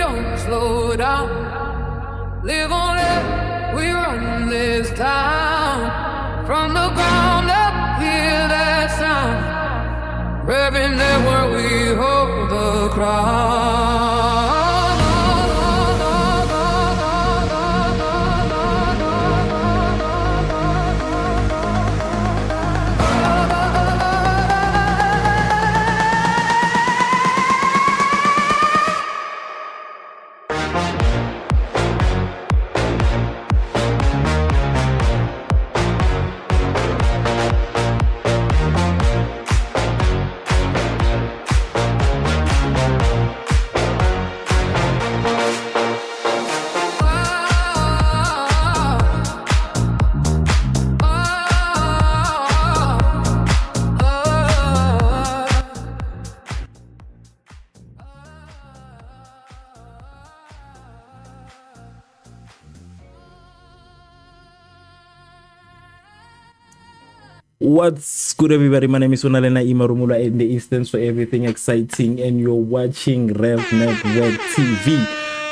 don't slow down. Live on it, we run this town. From the ground up, hear that sound. Revving network, we hold the crown. What's good, everybody? My name is Sonalena Imarumula in the instance for everything exciting, and you're watching Revv Network TV.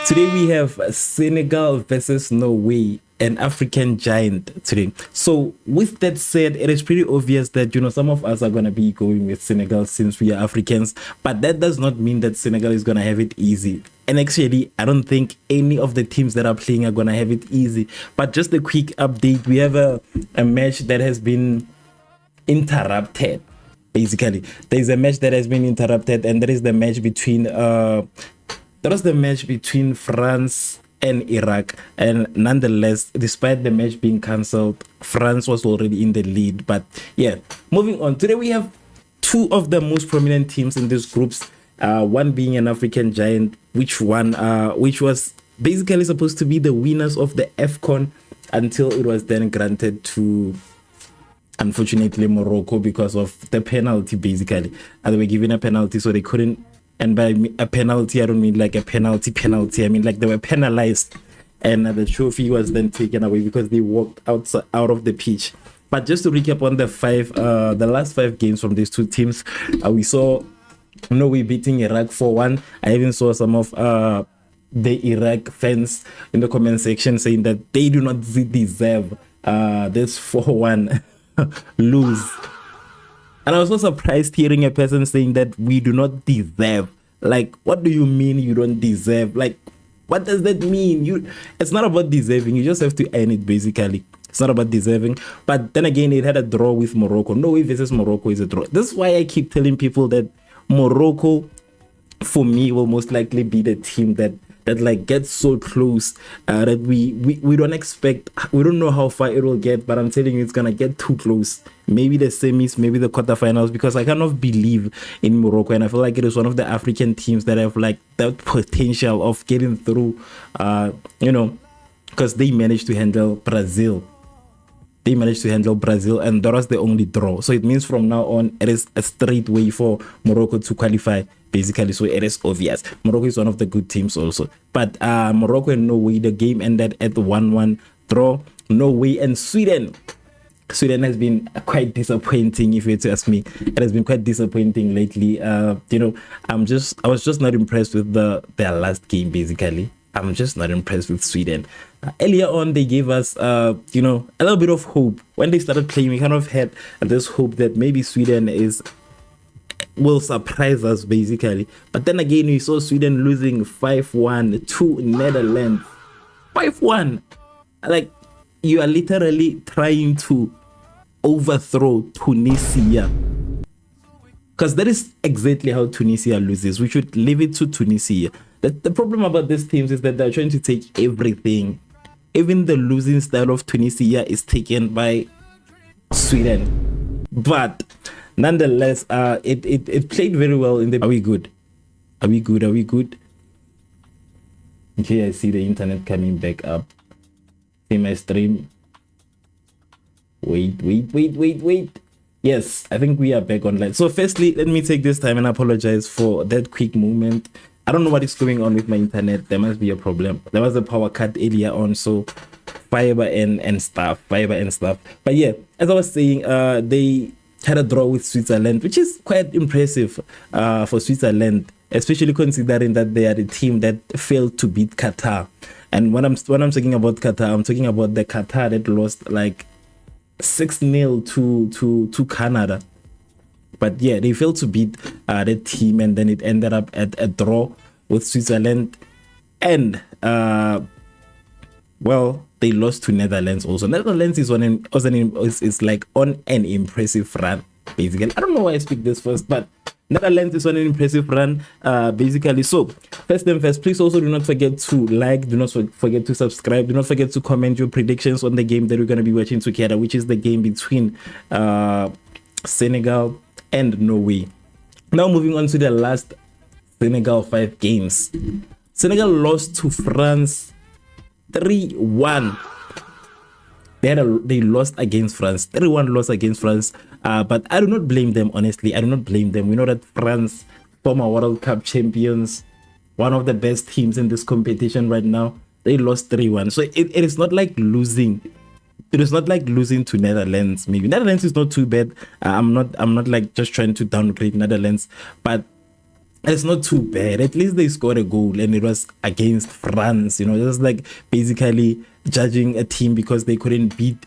Today we have Senegal versus Norway, an African giant today. So with that said, it is pretty obvious that some of us are going to be going with Senegal since we are Africans, but that does not mean that Senegal is going to have it easy. And actually, I don't think any of the teams that are playing are going to have it easy. But just a quick update, we have a match that has been interrupted. Basically, there's a match that has been interrupted, and that is the match between France and Iraq. And nonetheless, despite the match being cancelled, France was already in the lead. But yeah, moving on, today we have two of the most prominent teams in these groups, one being an African giant, which was basically supposed to be the winners of the AFCON until it was then granted to, unfortunately, Morocco because of the penalty. Basically, they were given a penalty, so they couldn't. And by a penalty, I don't mean like a penalty. I mean like they were penalized, and the trophy was then taken away because they walked out of the pitch. But just to recap on the last 5 games from these two teams, we saw Norway beating Iraq 4-1. I even saw some of the Iraq fans in the comment section saying that they do not deserve this 4-1 lose. And I was so surprised hearing a person saying that we do not deserve. Like, what do you mean you don't deserve? Like, what does that mean? It's not about deserving. You just have to earn it, basically. It's not about deserving. But then again, it had a draw with Morocco. Norway versus Morocco is a draw. This is why I keep telling people that Morocco, for me, will most likely be the team that like gets so close that we don't expect. We don't know how far it will get, but I'm telling you, it's gonna get too close. Maybe the semis, maybe the quarterfinals, because I cannot believe in Morocco, and I feel like it is one of the African teams that have like that potential of getting through. Because they managed to handle Brazil. And that was the only draw. So it means from now on, it is a straight way for Morocco to qualify, basically. So it is obvious. Morocco is one of the good teams also. But Morocco and Norway, the game ended at the 1-1 draw. Norway and Sweden. Sweden has been quite disappointing, if you were to ask me. It has been quite disappointing lately. I was just not impressed with their last game, basically. I'm just not impressed with Sweden. Earlier on, they gave us, a little bit of hope. When they started playing, we kind of had this hope that maybe Sweden will surprise us, basically. But then again, we saw Sweden losing 5-1 to Netherlands. 5-1. Like, you are literally trying to overthrow Tunisia. Because that is exactly how Tunisia loses. We should leave it to Tunisia. The problem about these teams is that they're trying to take everything. Even the losing style of Tunisia is taken by Sweden. But nonetheless, it played very well in the... Are we good? Okay, I see the internet coming back up. See my stream. Wait. Yes, I think we are back online. So firstly, let me take this time and apologize for that quick moment. I don't know what is going on with my internet. There must be a problem. There was a power cut earlier on, so fiber and stuff. But yeah, as I was saying, they had a draw with Switzerland, which is quite impressive for Switzerland. especially considering that they are the team that failed to beat Qatar. And when I'm talking about Qatar, I'm talking about the Qatar that lost like 6-0 to Canada. But yeah, they failed to beat the team, and then it ended up at a draw with Switzerland, and well, they lost to Netherlands also. Netherlands is is like on an impressive run, basically. I don't know why I speak this first, but Netherlands is on an impressive run, basically. So, first and first, please also do not forget to like, do not forget to subscribe, do not forget to comment your predictions on the game that we're going to be watching together, which is the game between Senegal and Norway. Now, moving on to the last Senegal 5 games. Senegal lost to France 3-1. They lost against France. 3-1 loss against France. But I do not blame them, honestly. I do not blame them. We know that France, former World Cup champions, one of the best teams in this competition right now, they lost 3-1. So it is not like losing. It is not like losing to Netherlands. Maybe Netherlands is not too bad. I'm not like just trying to downgrade Netherlands, but it's not too bad. At least they scored a goal, and it was against France. You know, just like basically judging a team because they couldn't beat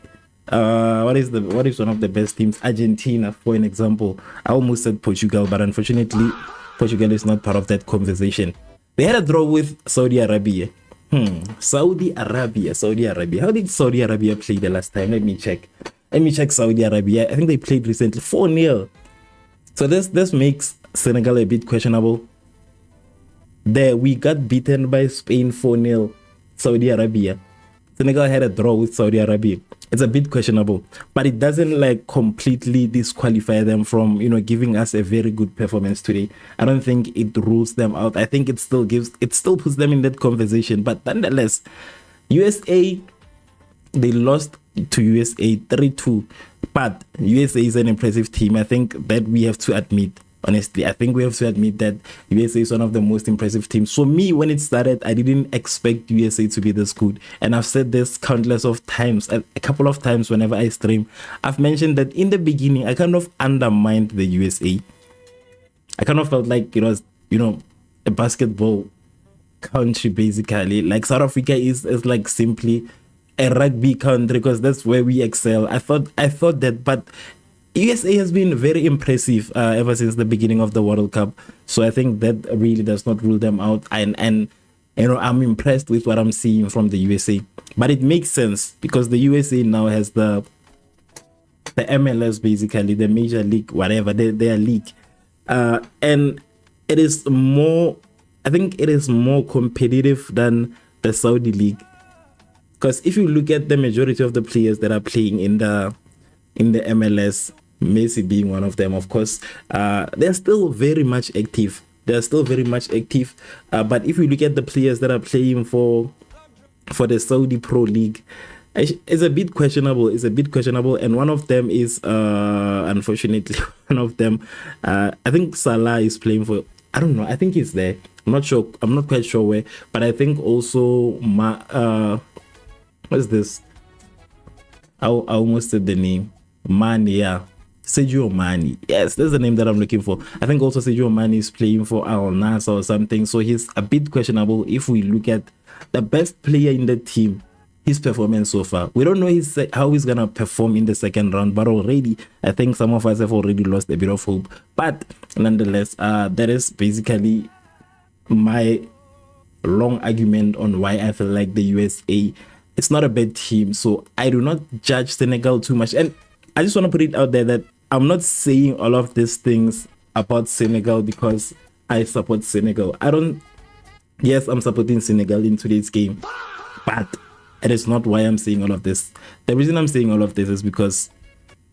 what is one of the best teams, Argentina, for an example. I almost said Portugal, but unfortunately Portugal is not part of that conversation. They had a draw with Saudi Arabia. Saudi Arabia. How did Saudi Arabia play the last time? Let me check Saudi Arabia. I think they played recently 4-0. So this makes Senegal a bit questionable. There we got beaten by Spain 4-0. Saudi Arabia. Senegal had a draw with Saudi Arabia. It's a bit questionable, but it doesn't like completely disqualify them from, you know, giving us a very good performance today. I don't think it rules them out. I think it still puts them in that conversation. But nonetheless, USA, they lost to USA 3-2, but USA is an impressive team. I think that we have to admit. Honestly, I think we have to admit that USA is one of the most impressive teams. For me, when it started, I didn't expect USA to be this good. And I've said this countless of times, a couple of times whenever I stream. I've mentioned that in the beginning, I kind of undermined the USA. I kind of felt like it was, you know, a basketball country, basically. Like South Africa is like simply a rugby country because that's where we excel. I thought that, but USA has been very impressive ever since the beginning of the World Cup. So I think that really does not rule them out. And you know, I'm impressed with what I'm seeing from the USA. But it makes sense because the USA now has the MLS, basically, the major league, whatever, their league. And it is more, I think it is more competitive than the Saudi league. Because if you look at the majority of the players that are playing in the MLS, Messi being one of them, of course, they're still very much active. But if you look at the players that are playing for the Saudi Pro League, it's a bit questionable. And one of them is, unfortunately, I think Salah is playing for, I don't know, I think he's there. I'm not sure. I'm not quite sure where. But I think also, what's this? I almost said the name. Mane, yeah. Sadio Mane. Yes, that's the name that I'm looking for. I think also Sadio Mane is playing for Al Nassr or something. So he's a bit questionable if we look at the best player in the team, his performance so far. We don't know how he's going to perform in the second round, but already, I think some of us have already lost a bit of hope. But nonetheless, that is basically my long argument on why I feel like the USA, it's not a bad team. So I do not judge Senegal too much. And I just want to put it out there that I'm not saying all of these things about Senegal because I support Senegal. Yes, I'm supporting Senegal in today's game, but it is not why I'm saying all of this. The reason I'm saying all of this is because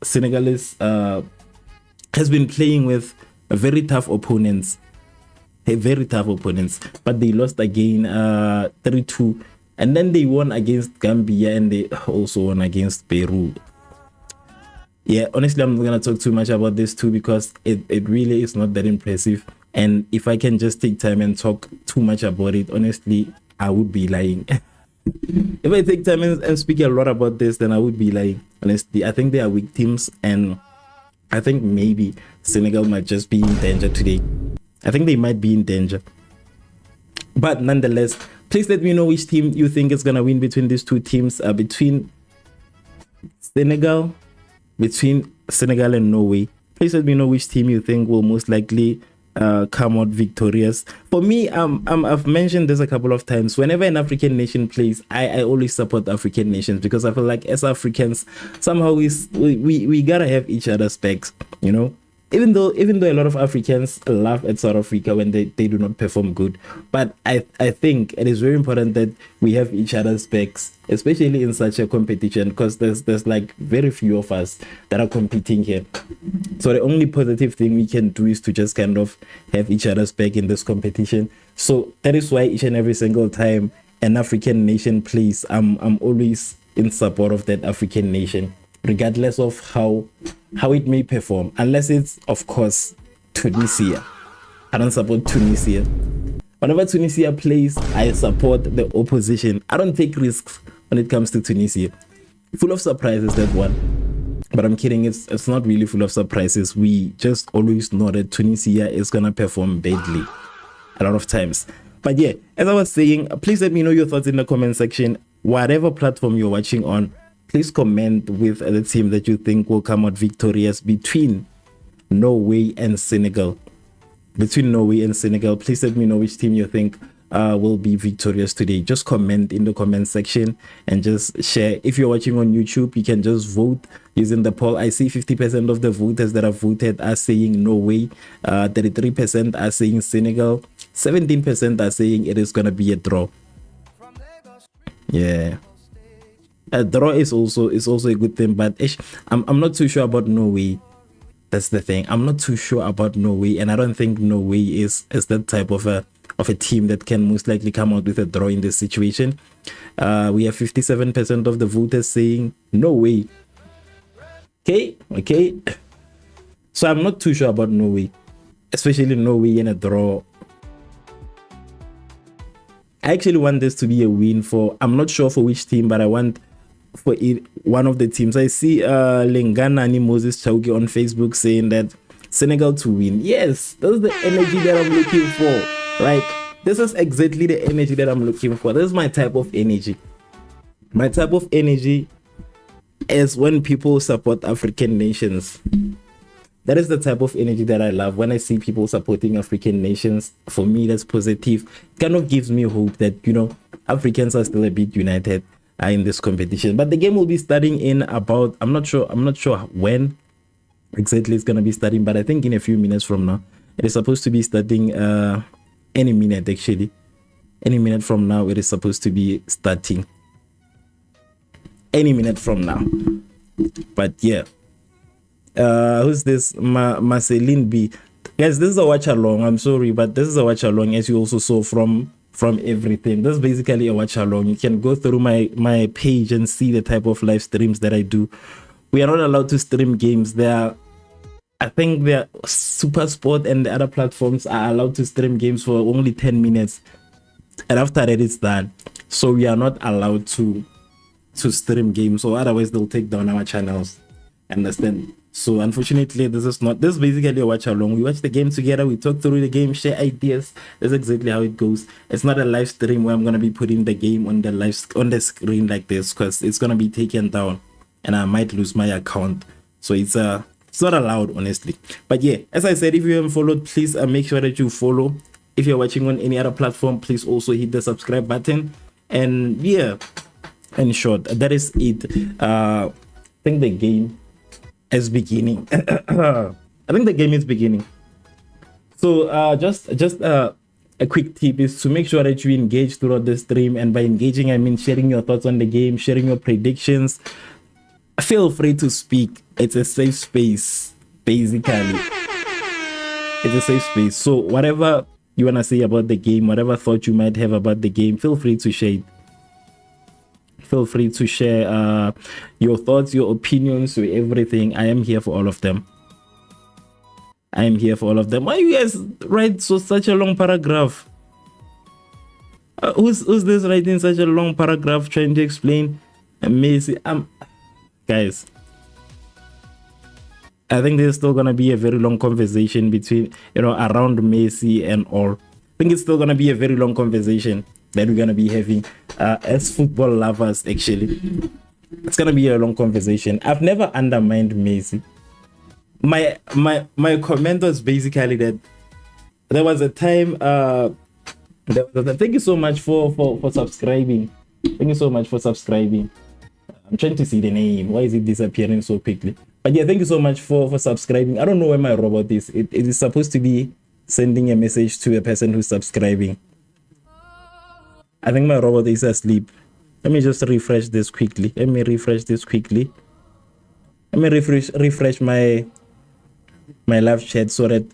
Senegal has been playing with very tough opponents, but they lost again 3-2, and then they won against Gambia, and they also won against Peru. Yeah, honestly, I'm not going to talk too much about this too because it really is not that impressive. And if I can just take time and talk too much about it, honestly, I would be lying. If I take time and speak a lot about this, then I would be lying. Honestly, I think they are weak teams, and I think maybe Senegal might just be in danger today. I think they might be in danger. But nonetheless, please let me know which team you think is going to win between these two teams, between Senegal and Norway. Please let me know which team you think will most likely come out victorious. For me, I've mentioned this a couple of times. Whenever an African nation plays, I always support African nations, because I feel like as Africans, somehow we gotta have each other's backs, you know. Even though a lot of Africans laugh at South Africa when they do not perform good, but I think it is very important that we have each other's backs, especially in such a competition, because there's like very few of us that are competing here. So the only positive thing we can do is to just kind of have each other's back in this competition. So that is why each and every single time an African nation plays, I'm always in support of that African nation, regardless of how it may perform, unless it's, of course, Tunisia. I don't support Tunisia. Whenever Tunisia plays, I support the opposition. I don't take risks when it comes to Tunisia. Full of surprises, that one. But I'm kidding, it's not really full of surprises. We just always know that Tunisia is gonna perform badly a lot of times. But yeah, as I was saying, please let me know your thoughts in the comment section. Whatever platform you're watching on, please comment with the team that you think will come out victorious between Norway and Senegal. Please let me know which team you think will be victorious today. Just comment in the comment section and just share. If you're watching on YouTube, you can just vote using the poll. I see 50% of the voters that have voted are saying Norway, 33% are saying Senegal, 17% are saying it is going to be a draw. Yeah. A draw is also a good thing, but I'm not too sure about Norway. That's the thing. I'm not too sure about Norway, and I don't think Norway is that type of a team that can most likely come out with a draw in this situation. We have 57% of the voters saying Norway. Okay. So I'm not too sure about Norway, especially Norway in a draw. I actually want this to be a win for, I'm not sure for which team, but I want for one of the teams. I see Lenganani Moses Chauki on Facebook saying that Senegal to win. Yes, that's the energy that I'm looking for. Like, this is exactly the energy that I'm looking for. This is my type of energy. My type of energy is when people support African nations. That is the type of energy that I love. When I see people supporting African nations, for me, that's positive. It kind of gives me hope that, you know, Africans are still a bit united in this competition. But the game will be starting in about, I'm not sure when exactly it's going to be starting, but I think in a few minutes from now. It is supposed to be starting any minute, actually. Any minute from now, it is supposed to be starting. Any minute from now. But yeah. Who's this? Marceline B. Guys, this is a watch along. I'm sorry, but this is a watch along, as you also saw from everything. This is basically a watch along. You can go through my page and see the type of live streams that I do. We are not allowed to stream games. I think the Super Sport and the other platforms are allowed to stream games for only 10 minutes, and after that it's done. So we are not allowed to stream games, or otherwise they'll take down our channels. Understand? So unfortunately, this is basically a watch along. We watch the game together, we talk through the game, share ideas. That's exactly how it goes. It's not a live stream where I'm gonna be putting the game on the screen like this, because it's gonna be taken down and I might lose my account. So it's not allowed, honestly. But yeah, as I said, if you haven't followed, please make sure that you follow. If you're watching on any other platform, please also hit the subscribe button. And yeah, in short, that is it. I think the game is beginning. I think the game is beginning. So just a quick tip is to make sure that you engage throughout the stream, and by engaging I mean sharing your thoughts on the game, sharing your predictions. Feel free to speak. It's a safe space, basically. It's a safe space. So whatever you want to say about the game, whatever thought you might have about the game, feel free to share it. Feel free to share your thoughts, your opinions, your everything. I am here for all of them. Why you guys write such a long paragraph? Who's this writing such a long paragraph trying to explain? Amazing. Guys, I think there's still gonna be a very long conversation between, around Messi and all. I think it's still gonna be a very long conversation that we're gonna be having as football lovers. Actually, it's gonna be a long conversation. I've never undermined Messi. My comment was basically that there was a time. Thank you so much for subscribing. Thank you so much for subscribing. I'm trying to see the name. Why is it disappearing so quickly? But yeah, thank you so much for subscribing. I don't know where my robot is. It is supposed to be sending a message to a person who's subscribing. I think my robot is asleep. Let me just refresh this quickly. Let me refresh my live chat so that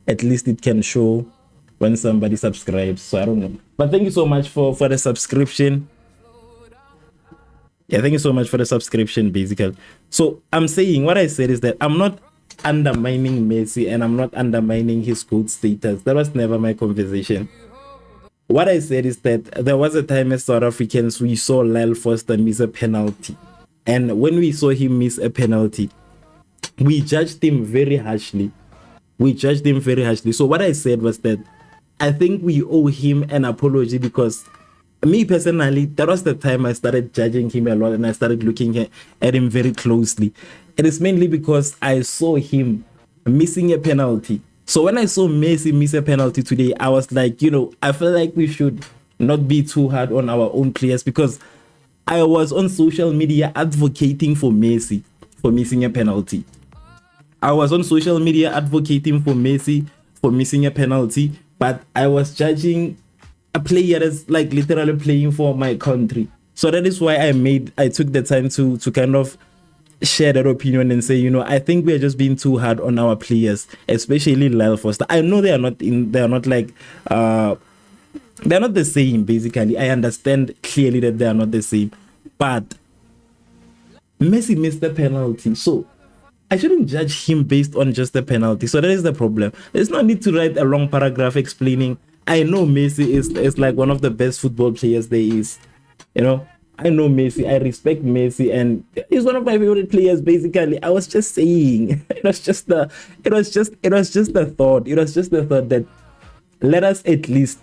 at least it can show when somebody subscribes. So I don't know. But thank you so much for the subscription. Yeah, thank you so much for the subscription, basically. So I'm saying, what I said is that I'm not undermining Messi and I'm not undermining his GOAT status. That was never my conversation. What I said is that there was a time as South Africans, we saw Lyle Foster miss a penalty. And when we saw him miss a penalty, we judged him very harshly. So what I said was that I think we owe him an apology, because me personally, that was the time I started judging him a lot and I started looking at him very closely. It is mainly because I saw him missing a penalty. So when I saw Messi miss a penalty today, I was like, I feel like we should not be too hard on our own players, because I was on social media advocating for Messi for missing a penalty. I was on social media advocating for Messi for missing a penalty, but I was judging a player that's like literally playing for my country. So that is why I took the time to kind of share that opinion and say, I think we are just being too hard on our players, especially Lyle Foster. I know they're not the same, basically. I understand clearly that they are not the same, but Messi missed the penalty, so I shouldn't judge him based on just the penalty. So that is the problem. There's no need to write a long paragraph explaining. I know Messi is like one of the best football players there is. I know Messi. I respect Messi, and he's one of my favorite players. Basically, I was just saying. It was just the thought. It was just the thought that let us at least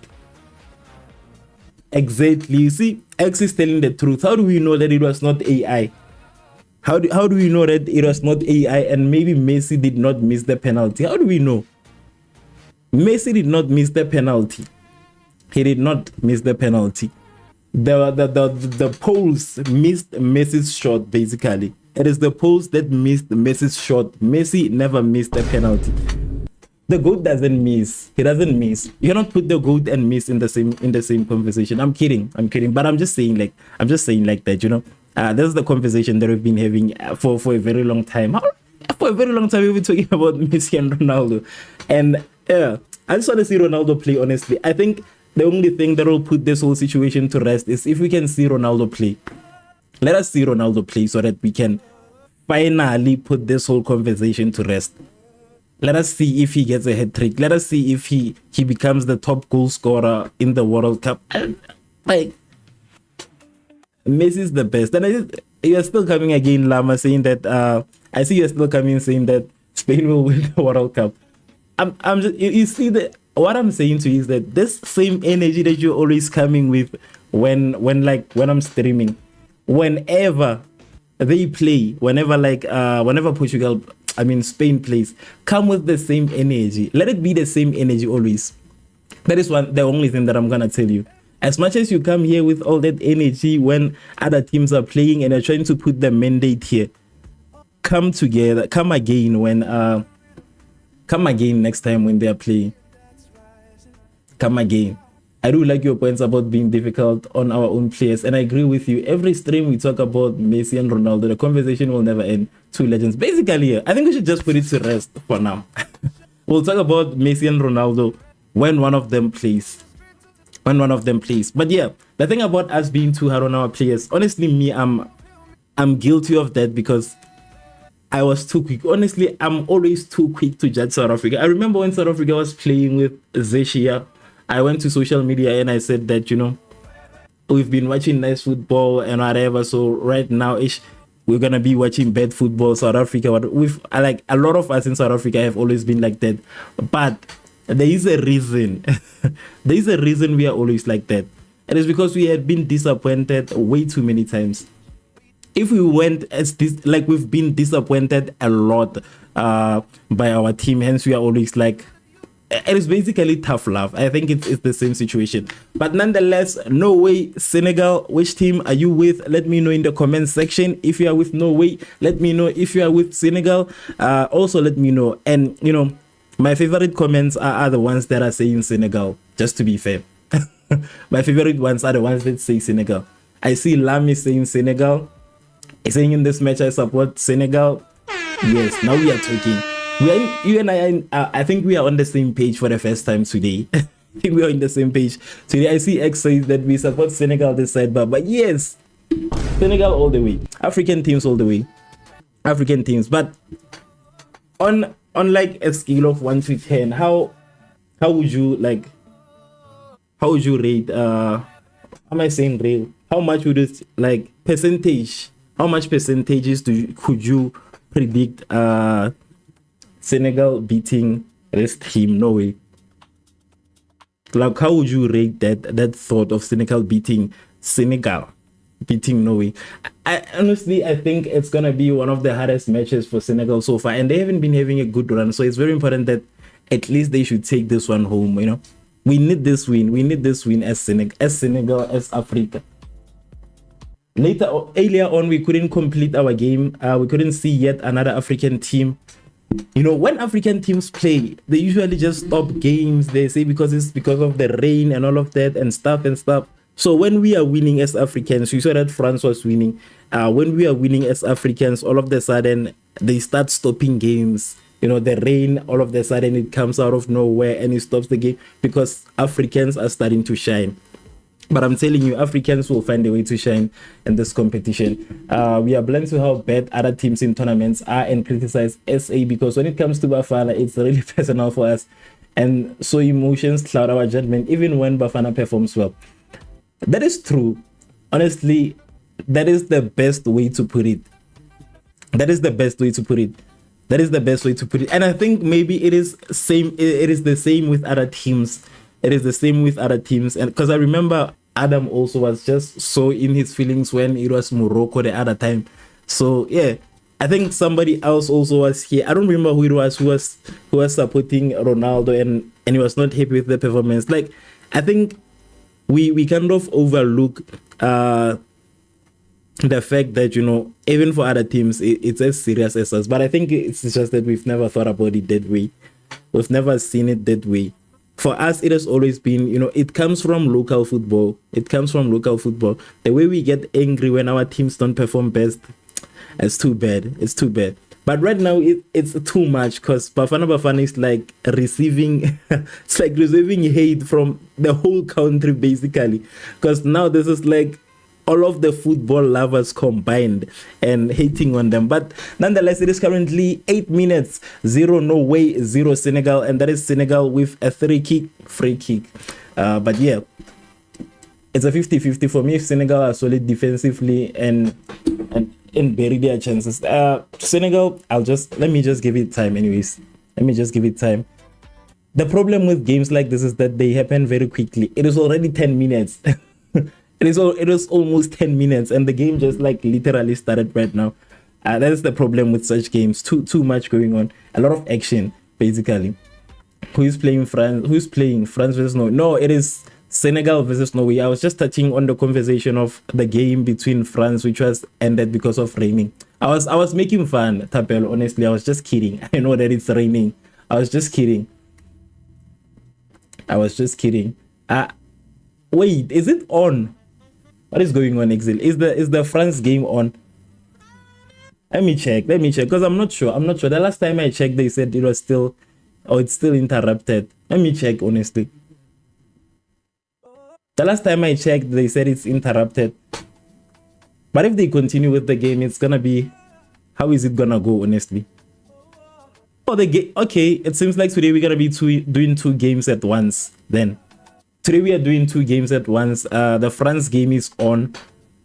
exactly. You see, X is telling the truth. How do we know that it was not AI? How do we know that it was not AI and maybe Messi did not miss the penalty? How do we know? Messi did not miss the penalty. He did not miss the penalty. The poles missed Messi's shot, basically. It is the poles that missed Messi's shot. Messi never missed the penalty. The GOAT doesn't miss. He doesn't miss. You cannot put the GOAT and miss in the same conversation. I'm kidding. But I'm just saying like that, this is the conversation that we've been having for a very long time. For a very long time, we've been talking about Messi and Ronaldo. And yeah, I just want to see Ronaldo play, honestly. I think the only thing that will put this whole situation to rest is if we can see Ronaldo play. Let us see Ronaldo play so that we can finally put this whole conversation to rest. Let us see if he gets a hat-trick. Let us see if he becomes the top goal scorer in the World Cup. Like, Messi is the best. And you're still coming again, Lama, saying that I see you're still coming saying that Spain will win the World Cup. I'm just, you see that what I'm saying to you is that this same energy that you're always coming with when I'm streaming, whenever they play, whenever Spain plays, come with the same energy. Let it be the same energy always. That is the only thing that I'm gonna tell you. As much as you come here with all that energy when other teams are playing and you're trying to put the mandate here, come together, come again next time when they are playing. Come again. I do like your points about being difficult on our own players, and I agree with you. Every stream we talk about Messi and Ronaldo, the conversation will never end. Two legends. Basically, I think we should just put it to rest for now. We'll talk about Messi and Ronaldo when one of them plays. But yeah, the thing about us being too hard on our players, honestly, me, I'm guilty of that because I was too quick. Honestly, I'm always too quick to judge South Africa. I remember when South Africa was playing with Zeshia, I went to social media and I said that, we've been watching nice football and whatever. So right now, we're gonna be watching bad football. South Africa, with like a lot of us in South Africa have always been like that, but there is a reason. There is a reason we are always like that. It is because we had been disappointed way too many times. If we went as this, like we've been disappointed a lot by our team, hence we are always like, it is basically tough love. I think it's the same situation. But nonetheless, Norway, Senegal, which team are you with? Let me know in the comment section. If you are with Norway, let me know. If you are with Senegal, also let me know. And, you know, my favorite comments are the ones that are saying Senegal, just to be fair. My favorite ones are the ones that say Senegal. I see Lamy saying Senegal. He's saying in this match, I support Senegal. Yes, now we are talking. You and I think we are on the same page for the first time today. I think we are on the same page today. I see X says that we support Senegal this side, but yes, Senegal all the way. African teams all the way. African teams. But on like a scale of 1 to 10, how would you like? How would you rate? Am I saying real? How much would it like percentage? How much percentages could you predict? Senegal beating this team, Norway. Like, how would you rate that thought of Senegal beating Norway? I honestly, I think it's gonna be one of the hardest matches for Senegal so far, and they haven't been having a good run. So it's very important that at least they should take this one home. You know, we need this win. We need this win as Senegal, as Africa. Earlier on, we couldn't complete our game. We couldn't see yet another African team. You know, when African teams play, they usually just stop games. They say because it's because of the rain and all of that and stuff. So when we are winning as Africans, you saw that France was winning. When we are winning as Africans, all of a sudden they start stopping games. You know, the rain, all of a sudden it comes out of nowhere and it stops the game because Africans are starting to shine. But I'm telling you, Africans will find a way to shine in this competition. We are blind to how bad other teams in tournaments are and criticize SA because when it comes to Bafana, it's really personal for us. And so emotions cloud our judgment even when Bafana performs well. That is true. Honestly, that is the best way to put it. That is the best way to put it. That is the best way to put it. And I think maybe it is the same with other teams. It is the same with other teams. And because I remember Adam also was just so in his feelings when it was Morocco the other time. So yeah, I think somebody else also was here. I don't remember who it was who was supporting Ronaldo and he was not happy with the performance. Like, I think we kind of overlook the fact that, you know, even for other teams it's as serious as us. But I think it's just that we've never thought about it that way. We've never seen it that way. For us, it has always been, you know, it comes from local football. It comes from local football. The way we get angry when our teams don't perform best, it's too bad. It's too bad. But right now, it's too much because Bafana is like receiving, it's like receiving hate from the whole country, basically. Because now this is like all of the football lovers combined and hating on them. But nonetheless, it is currently 8 minutes, 0 Norway, 0 Senegal, and that is Senegal with a free kick. But yeah, it's a 50-50 for me. If Senegal are solid defensively and bury their chances, Senegal, let me just give it time anyways. Let me just give it time. The problem with games like this is that they happen very quickly. It is already 10 minutes. It is almost 10 minutes and the game just like literally started right now. That is the problem with such games. Too much going on. A lot of action, basically. Who is playing France? Who's playing France versus Norway? No, it is Senegal versus Norway. I was just touching on the conversation of the game between France, which was ended because of raining. I was making fun, Tapel. Honestly, I was just kidding. I know that it's raining. I was just kidding. Wait, is it on? What is going on, Exil? Is the France game on? Let me check because I'm not sure. The last time I checked, they said it was still, it's still interrupted. Let me check, honestly. The last time I checked, they said it's interrupted. But if they continue with the game, it's gonna be, how is it gonna go, honestly? Oh, the game. Okay, it seems like today we're gonna be doing 2 games at once. Then today we are doing 2 games at once. The France game is on.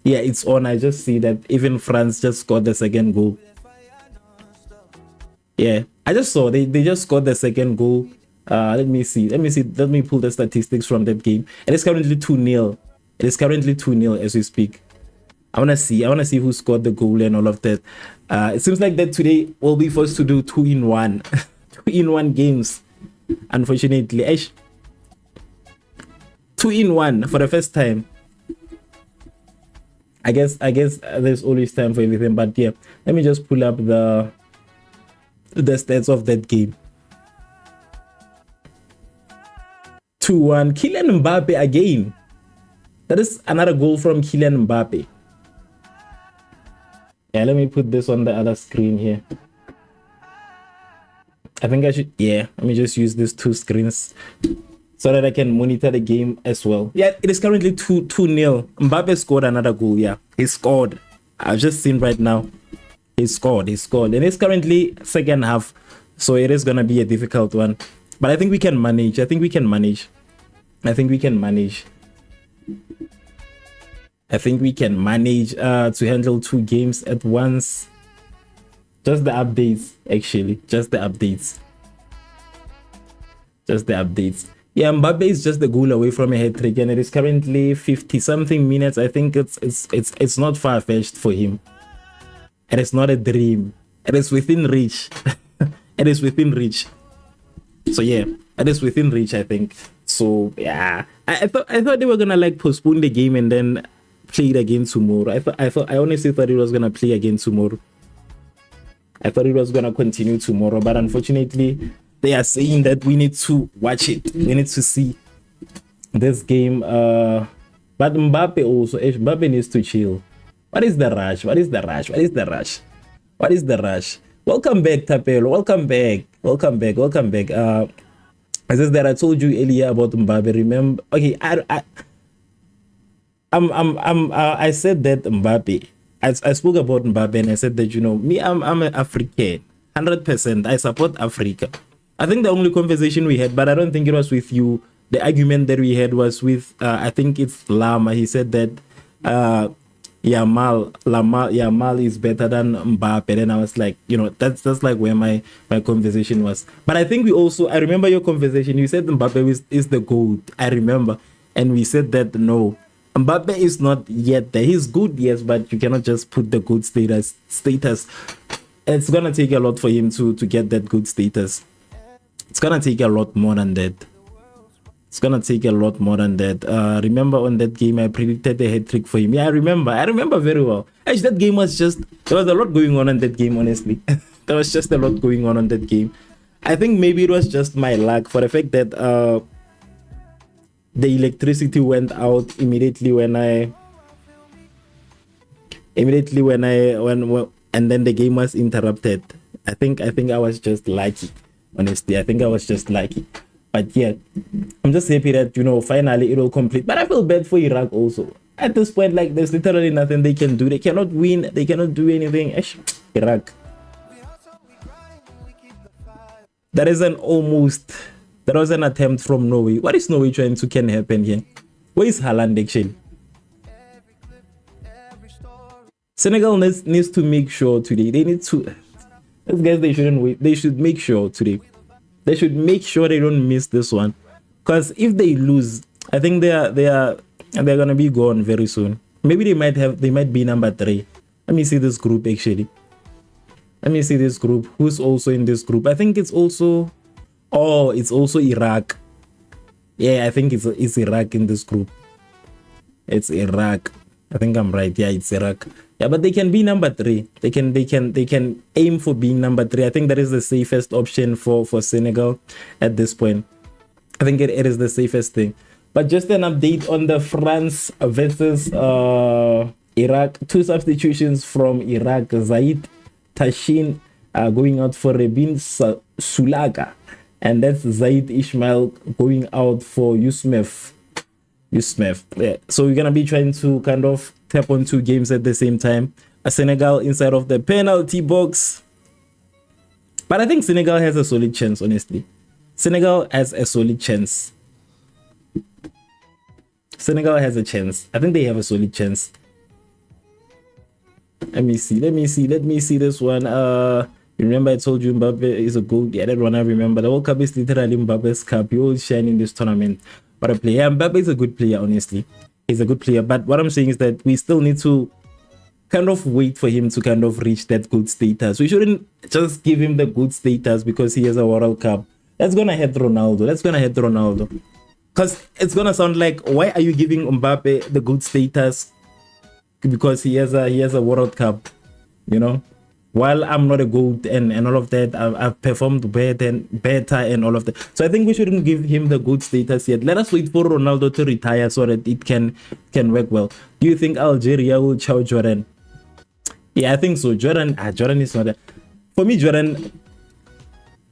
Yeah, it's on. I just see that even France just scored the second goal. Yeah, I just saw they just scored the second goal. Let me see. Let me pull the statistics from that game. It is currently 2-0. It is currently 2-0 as we speak. I wanna see who scored the goal and all of that. It seems like that today we'll be forced to do 2-in-1. 2-in-1 games. Unfortunately. 2-in-1 for the first time. I guess there's always time for everything, but yeah, let me just pull up the stats of that game. 2-1. Kylian Mbappe again. That is another goal from Kylian Mbappe. Yeah, let me put this on the other screen here. I think I should, yeah, let me just use these two screens so that I can monitor the game as well. Yeah, it is currently 2-0. Mbappe scored another goal. Yeah, he scored. I've just seen right now. He scored. And it's currently second half, so it is going to be a difficult one. But I think we can manage. I think we can manage to handle 2 games at once. Just the updates, actually. Just the updates. Yeah, Mbappe is just a goal away from a hat-trick, and it is currently 50-something minutes. I think it's not far-fetched for him. It is not a dream. It is within reach. It is within reach. So yeah, it is within reach, I think. So yeah, I thought they were gonna like postpone the game and then play it again tomorrow. I honestly thought it was gonna play again tomorrow. I thought it was gonna continue tomorrow, but unfortunately, they are saying that we need to watch it. We need to see this game. But Mbappe also, Mbappe needs to chill. What is the rush? Welcome back, Tapelo. Welcome back. I said that I told you earlier about Mbappe. Remember? Okay, I said that Mbappe. I spoke about Mbappe and I said that, you know, me, I'm an African, 100%. I support Africa. I think the only conversation we had, but I don't think it was with you. The argument that we had was with, I think it's Lama. He said that Yamal is better than Mbappe. Then I was like, you know, that's like where my conversation was. But I think I remember your conversation. You said Mbappe is the GOAT. I remember. And we said that no, Mbappe is not yet there. He's good, yes, but you cannot just put the good status. It's gonna take a lot for him to get that good status. It's gonna take a lot more than that. Remember on that game I predicted a hat trick for him. Yeah, I remember very well. Actually, that game was just, there was a lot going on in that game, honestly. There was just a lot going on in that game. I think maybe it was just my luck for the fact that the electricity went out immediately when and then the game was interrupted. I think I was just lucky. Honestly, I think I was just lucky. But yeah, I'm just happy that, you know, finally it will complete. But I feel bad for Iraq also. At this point, like, there's literally nothing they can do. They cannot win. They cannot do anything. Iraq. That was an attempt from Norway. What is Norway trying to can happen here? Where is Haaland actually? Senegal needs to make sure today. They need to. These guys, they shouldn't wait. They should make sure today. They should make sure they don't miss this one, because if they lose, I think they're gonna be gone very soon. Maybe they might be number 3. Let me see this group actually. Let me see this group. Who's also in this group? I think it's also Iraq. Yeah, I think it's Iraq in this group. It's Iraq. I think I'm right. Yeah, it's Iraq. Yeah, but they can be number 3. They can aim for being number 3. I think that is the safest option for Senegal at this point. I think it is the safest thing. But just an update on the France versus Iraq. 2 substitutions from Iraq. Zaid Tashin going out for Rebin Sulaga. And that's Zaid Ismail going out for Yusmef. Yeah. So we're gonna be trying to kind of tap on 2 games at the same time. Senegal inside of the penalty box. But I think Senegal has a solid chance, honestly. Senegal has a solid chance. Senegal has a chance. I think they have a solid chance. Let me see this one. Remember I told you Mbappe is a goal. Yeah, that one I remember. The World Cup is literally Mbappe's cup. He always shine in this tournament. But a player, Mbappe is a good player, honestly. He's a good player. But what I'm saying is that we still need to kind of wait for him to kind of reach that good status. We shouldn't just give him the good status because he has a World Cup. That's gonna hurt Ronaldo. Because it's gonna sound like, why are you giving Mbappe the good status because he has a World Cup, you know? While I'm not a GOAT and all of that, I've performed better and all of that. So I think we shouldn't give him the GOAT status yet. Let us wait for Ronaldo to retire so that it can work well. Do you think Algeria will chow Jordan? Yeah, I think so. Jordan is not for me. Jordan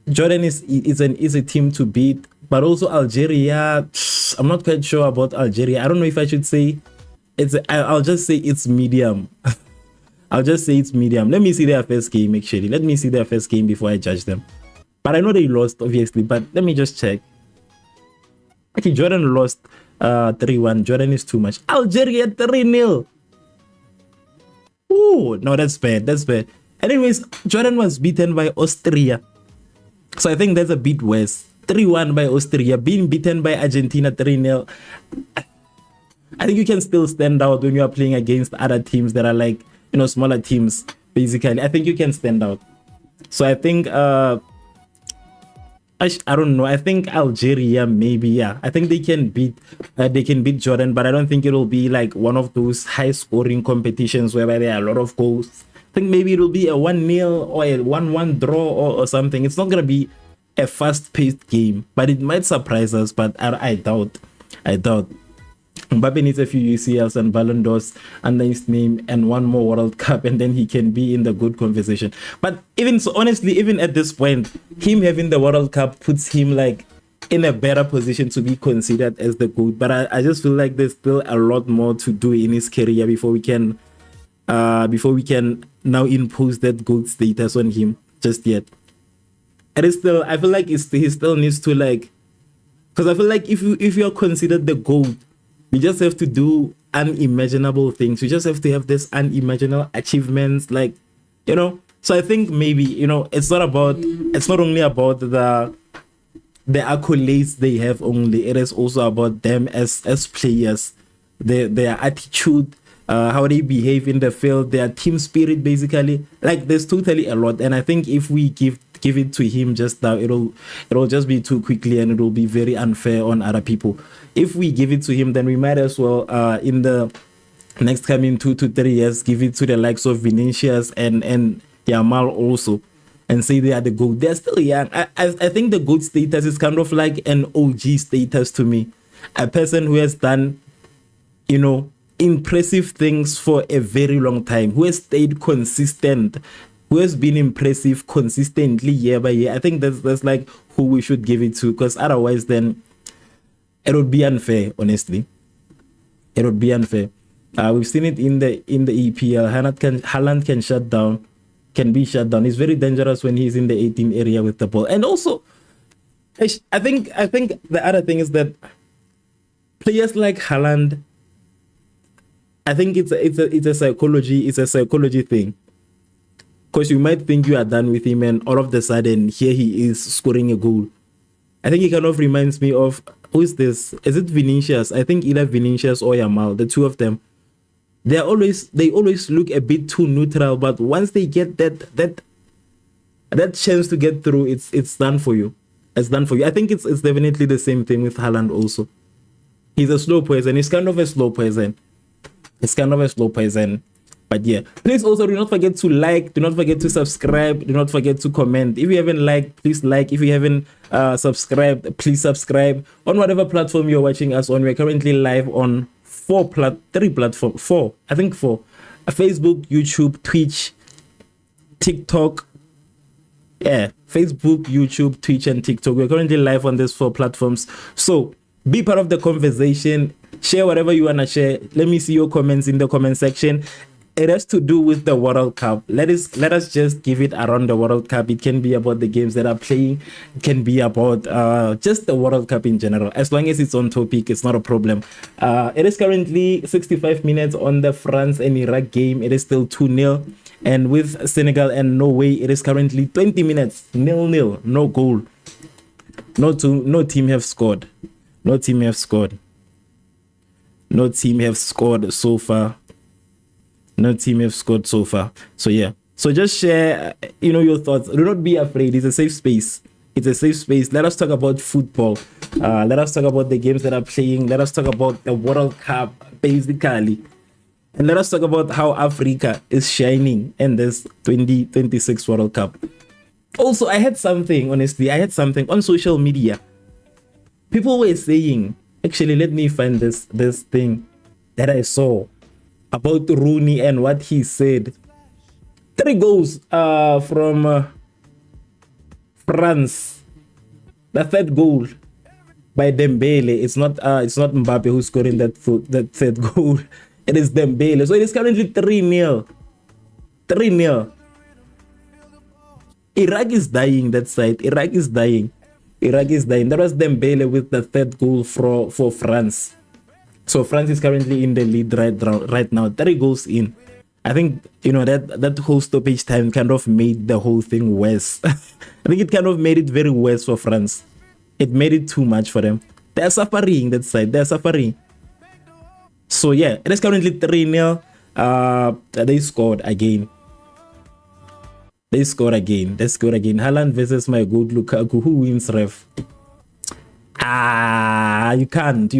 is an easy team to beat, but also Algeria. I'm not quite sure about Algeria. I don't know if I should say I'll just say it's medium. I'll just say it's medium. Let me see their first game, actually. Let me see their first game before I judge them. But I know they lost, obviously. But let me just check. Okay, Jordan lost 3-1. Jordan is too much. Algeria 3-0. Oh, no, that's bad. Anyways, Jordan was beaten by Austria. So I think that's a bit worse. 3-1 by Austria. Being beaten by Argentina 3-0. I think you can still stand out when you are playing against other teams that are like, you know, smaller teams, basically. I think you can stand out. So I think, I don't know. I think Algeria, maybe, yeah. I think they can beat Jordan, but I don't think it'll be like one of those high-scoring competitions whereby there are a lot of goals. I think maybe it'll be a 1-0 or a 1-1 draw or something. It's not going to be a fast-paced game, but it might surprise us, but I doubt. Mbappe needs a few UCLs and Ballon d'Ors under his name and one more World Cup, and then he can be in the good conversation. But even so, honestly, even at this point, him having the World Cup puts him like in a better position to be considered as the GOAT. But I just feel like there's still a lot more to do in his career before we can now impose that GOAT status on him just yet. And it's still, I feel like he still needs to like, because I feel like if you're considered the GOAT, we just have to do unimaginable things. We just have to have this unimaginable achievements, like, you know. So I think maybe, you know, it's not only about the accolades they have only. It is also about them as players, their attitude, how they behave in the field, their team spirit, basically. Like, there's totally a lot. And I think if we give it to him just now, it'll just be too quickly and it'll be very unfair on other people. If we give it to him, then we might as well in the next coming 2 to 3 years give it to the likes of Vinicius and Yamal also, and say they are the GOAT. They're still young. I think the GOAT status is kind of like an OG status to me, a person who has done, you know, impressive things for a very long time, who has stayed consistent, who has been impressive consistently year by year. I think that's like who we should give it to, because otherwise then it would be unfair, honestly. It would be unfair. We've seen it in the EPL. Haaland can be shut down. He's very dangerous when he's in the 18 area with the ball. And also, I think the other thing is that players like Haaland, I think it's a psychology thing. Because you might think you are done with him, and all of a sudden here he is scoring a goal. I think he kind of reminds me of, who is this? Is it Vinicius? I think either Vinicius or Yamal, the two of them. They always look a bit too neutral, but once they get that chance to get through, it's done for you. It's done for you. I think it's definitely the same thing with Haaland also. He's a slow poison. He's kind of a slow poison. But yeah, please also do not forget to like, do not forget to subscribe, do not forget to comment. If you haven't liked, please like. If you haven't subscribed, please subscribe on whatever platform you're watching us on. We're currently live on four platforms. Facebook, YouTube, Twitch, TikTok. Yeah, Facebook, YouTube, Twitch, and TikTok. We're currently live on these 4 platforms. So be part of the conversation. Share whatever you want to share. Let me see your comments in the comment section. it has to do with the World Cup. Let us just give it around the World Cup. It can be about the games that are playing. It can be about just the World Cup in general. As long as it's on topic, it's not a problem. It is currently 65 minutes on the France and Iraq game. It is still 2-0. And with Senegal and Norway, it is currently 20 minutes, 0-0, no goal. No team have scored. No team have scored. No team have scored so far. No team have scored so far. So yeah. So just share, your thoughts. Do not be afraid. It's a safe space. It's a safe space. Let us talk about football. Let us talk about the games that are playing. Let us talk about the World Cup, basically. And let us talk about how Africa is shining in this 2026 World Cup. Also, I had something on social media. People were saying, actually, let me find this thing that I saw about Rooney and what he said. 3 goals from France. The 3rd goal by Dembele. It's not Mbappe who's scoring that 3rd goal. It is Dembele. So it is currently 3-0. 3-0. Iraq is dying that side. Iraq is dying. That was Dembele with the 3rd goal for France. So France is currently in the lead right now. 3 goals in. I think, that whole stoppage time kind of made the whole thing worse. I think it kind of made it very worse for France. It made it too much for them. They're suffering that side. They're suffering. So yeah, it is currently 3-0. They scored again. Haaland versus my good Lukaku. Who wins, Revv? You can't.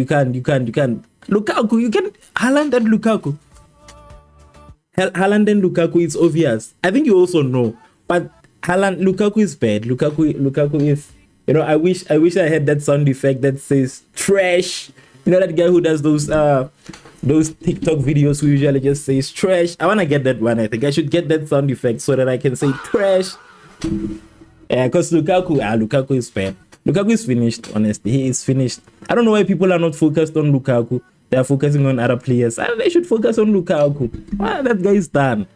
Lukaku, you can. Haaland and Lukaku. Haaland and Lukaku, it's obvious. I think you also know. But Lukaku is bad. Lukaku is. I wish I had that sound effect that says trash. That guy who does those TikTok videos who usually just says trash. I want to get that one. I think I should get that sound effect so that I can say trash. Yeah, because Lukaku is bad. Lukaku is finished, honestly. He is finished. I don't know why people are not focused on Lukaku. They are focusing on other players. They should focus on Lukaku. That guy is done.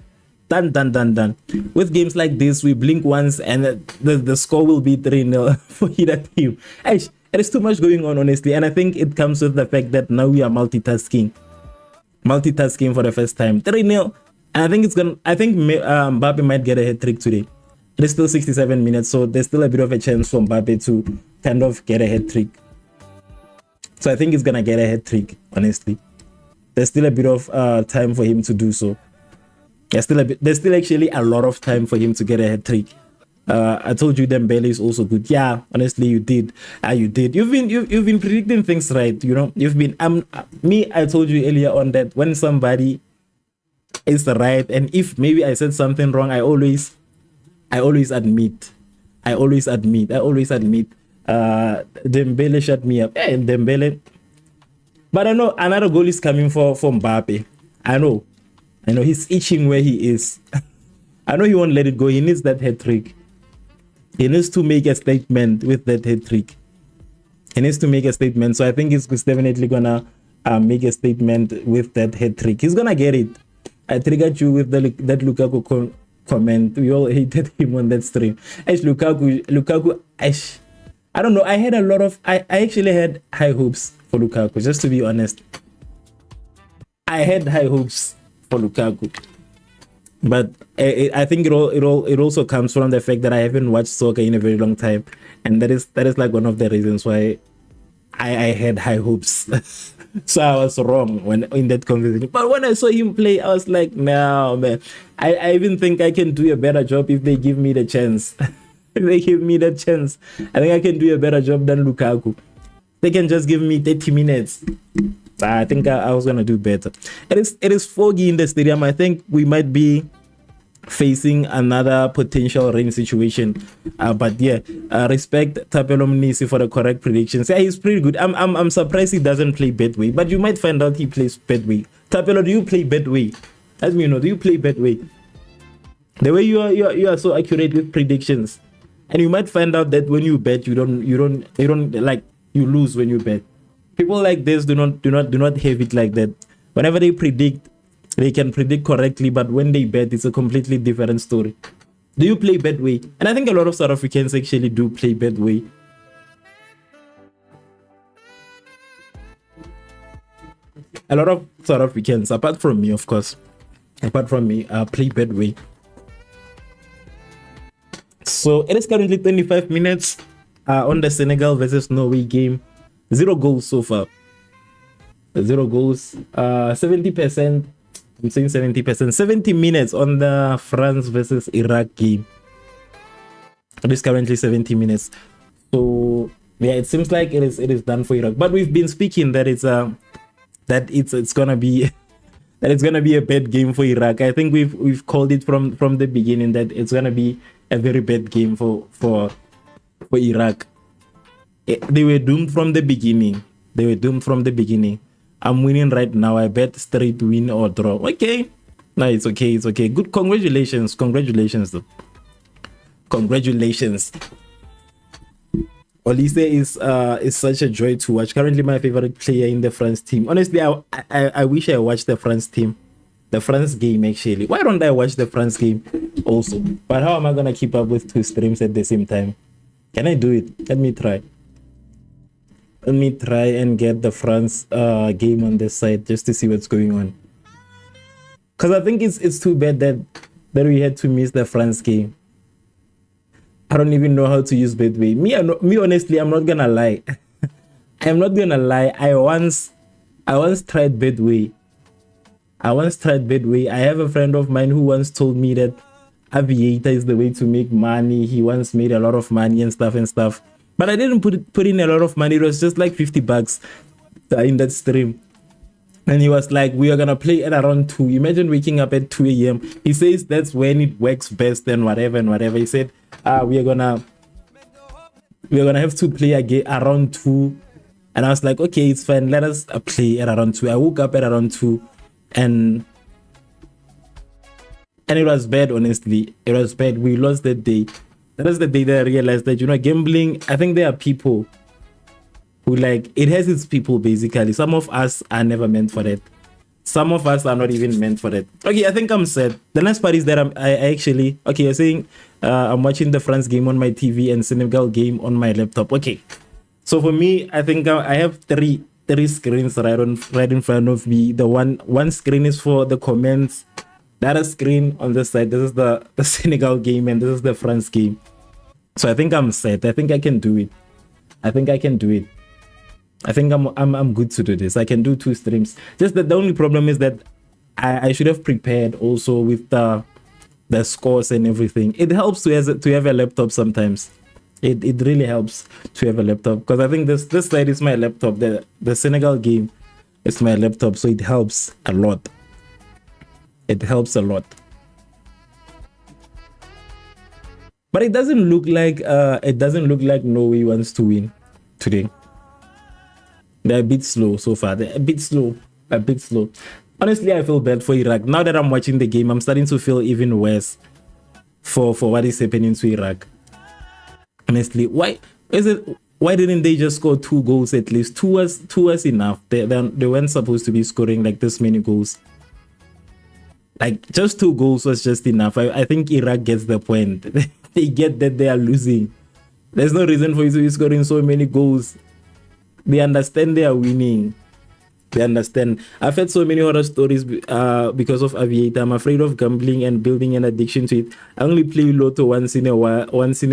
Done. With games like this, we blink once and the score will be 3-0 for either team. There is too much going on, honestly. And I think it comes with the fact that now we are multitasking for the first time. 3-0. And I think Mbappe might get a hat-trick today. It is still 67 minutes, so there's still a bit of a chance for Mbappe to kind of get a hat-trick. So I think he's gonna get a hat-trick, honestly. There's still a bit of time for him to do so. There's still actually a lot of time for him to get a hat-trick. I told you Dembele is also good. Yeah, honestly, you did. You did. You've been predicting things right. You've been. I told you earlier on that when somebody is right, and if maybe I said something wrong, I always admit. Dembele shut me up. Hey, Dembele. But I know another goal is coming for Mbappe. I know he's itching where he is. I know he won't let it go. He needs that hat-trick. He needs to make a statement with that hat-trick. So I think he's definitely gonna make a statement with that hat-trick. He's gonna get it. I triggered you with that Lukaku comment. We all hated him on that stream. Lukaku. I don't know. I actually had high hopes for Lukaku. Just to be honest, I had high hopes for Lukaku. But I think it also comes from the fact that I haven't watched soccer in a very long time, and that is like one of the reasons why I had high hopes. So I was wrong in that conversation. But when I saw him play, I was like, no, man. I even think I can do a better job if they give me the chance. If they give me that chance, I think I can do a better job than Lukaku. They can just give me 30 minutes. I think I was gonna do better. It is foggy in the stadium. I think we might be facing another potential rain situation. But yeah, respect Tapelo Mnisi for the correct predictions. Yeah, he's pretty good. I'm surprised he doesn't play Bedway, but you might find out he plays Bedway. Tapelo, do you play Bedway? Let me know. Do you play Bedway? The way you are so accurate with predictions, and you might find out that when you bet, you don't like, you lose when you bet. People like this do not have it like that. Whenever they predict, they can predict correctly, but when they bet, it's a completely different story. Do you play Betway? And I think a lot of South Africans actually do play Betway. A lot of South Africans, apart from me, of course, play Betway. So it is currently 25 minutes on the Senegal versus Norway game. 0 goals so far. 0 goals. 70%. I'm saying 70%. 70 minutes on the France versus Iraq game. It is currently 70 minutes. So yeah, it seems like it is done for Iraq. But we've been speaking that it's gonna be that it's gonna be a bad game for Iraq. I think we've called it from the beginning that it's gonna be a very bad game for Iraq. They were doomed from the beginning. I'm winning right now. I bet straight win or draw. Okay. No, it's okay. Good. Congratulations though. Congratulations. Olise is such a joy to watch. Currently my favorite player in the France team. Honestly, I wish I watched the France team. The France game actually. Why don't I watch the France game also? But how am I gonna keep up with 2 streams at the same time? Can I do it? Let me try and get the France game on this side just to see what's going on. Because I think it's too bad that we had to miss the France game. I don't even know how to use Betway. Me honestly, I'm not gonna lie. I'm not gonna lie. I once tried Betway. I have a friend of mine who once told me that Aviator is the way to make money. He once made a lot of money and stuff. But I didn't put in a lot of money. It was just like $50 in that stream. And he was like, we are gonna play at around 2. Imagine waking up at 2 a.m. He says that's when it works best and whatever. He said, we are gonna have to play again around 2. And I was like, okay, it's fine. Let us play at around 2. I woke up at around 2 and it was bad, honestly. It was bad. We lost that day. That was the day that I realized that, gambling, I think there are people who it has its people basically. Some of us are never meant for that. Some of us are not even meant for that. Okay, I think I'm set. The next part is that you're saying I'm watching the France game on my TV and Senegal game on my laptop. Okay. So for me, I think I have three screens right in front of me. The one screen is for the comments. The other screen on this side, this is the Senegal game and this is the France game. So I think I'm set. I think I can do it. I think I'm good to do this. I can do 2 streams. Just that the only problem is that I should have prepared also with the scores and everything. It helps to have a laptop sometimes. It really helps to have a laptop, because I think this side is my laptop. The Senegal game is my laptop, so it helps a lot. But it doesn't look like Norway wants to win today. They're a bit slow so far. A bit slow. Honestly, I feel bad for Iraq. Now that I'm watching the game, I'm starting to feel even worse for what is happening to Iraq. Honestly, why didn't they just score 2 goals at least? 2 was enough. They weren't supposed to be scoring like this many goals. Like just 2 goals was just enough. I think Iraq gets the point. They get that they are losing. There's no reason for you to be scoring so many goals. They understand they are winning. They understand. I've had so many horror stories because of Aviator. I'm afraid of gambling and building an addiction to it. I only play Lotto once in a while, once in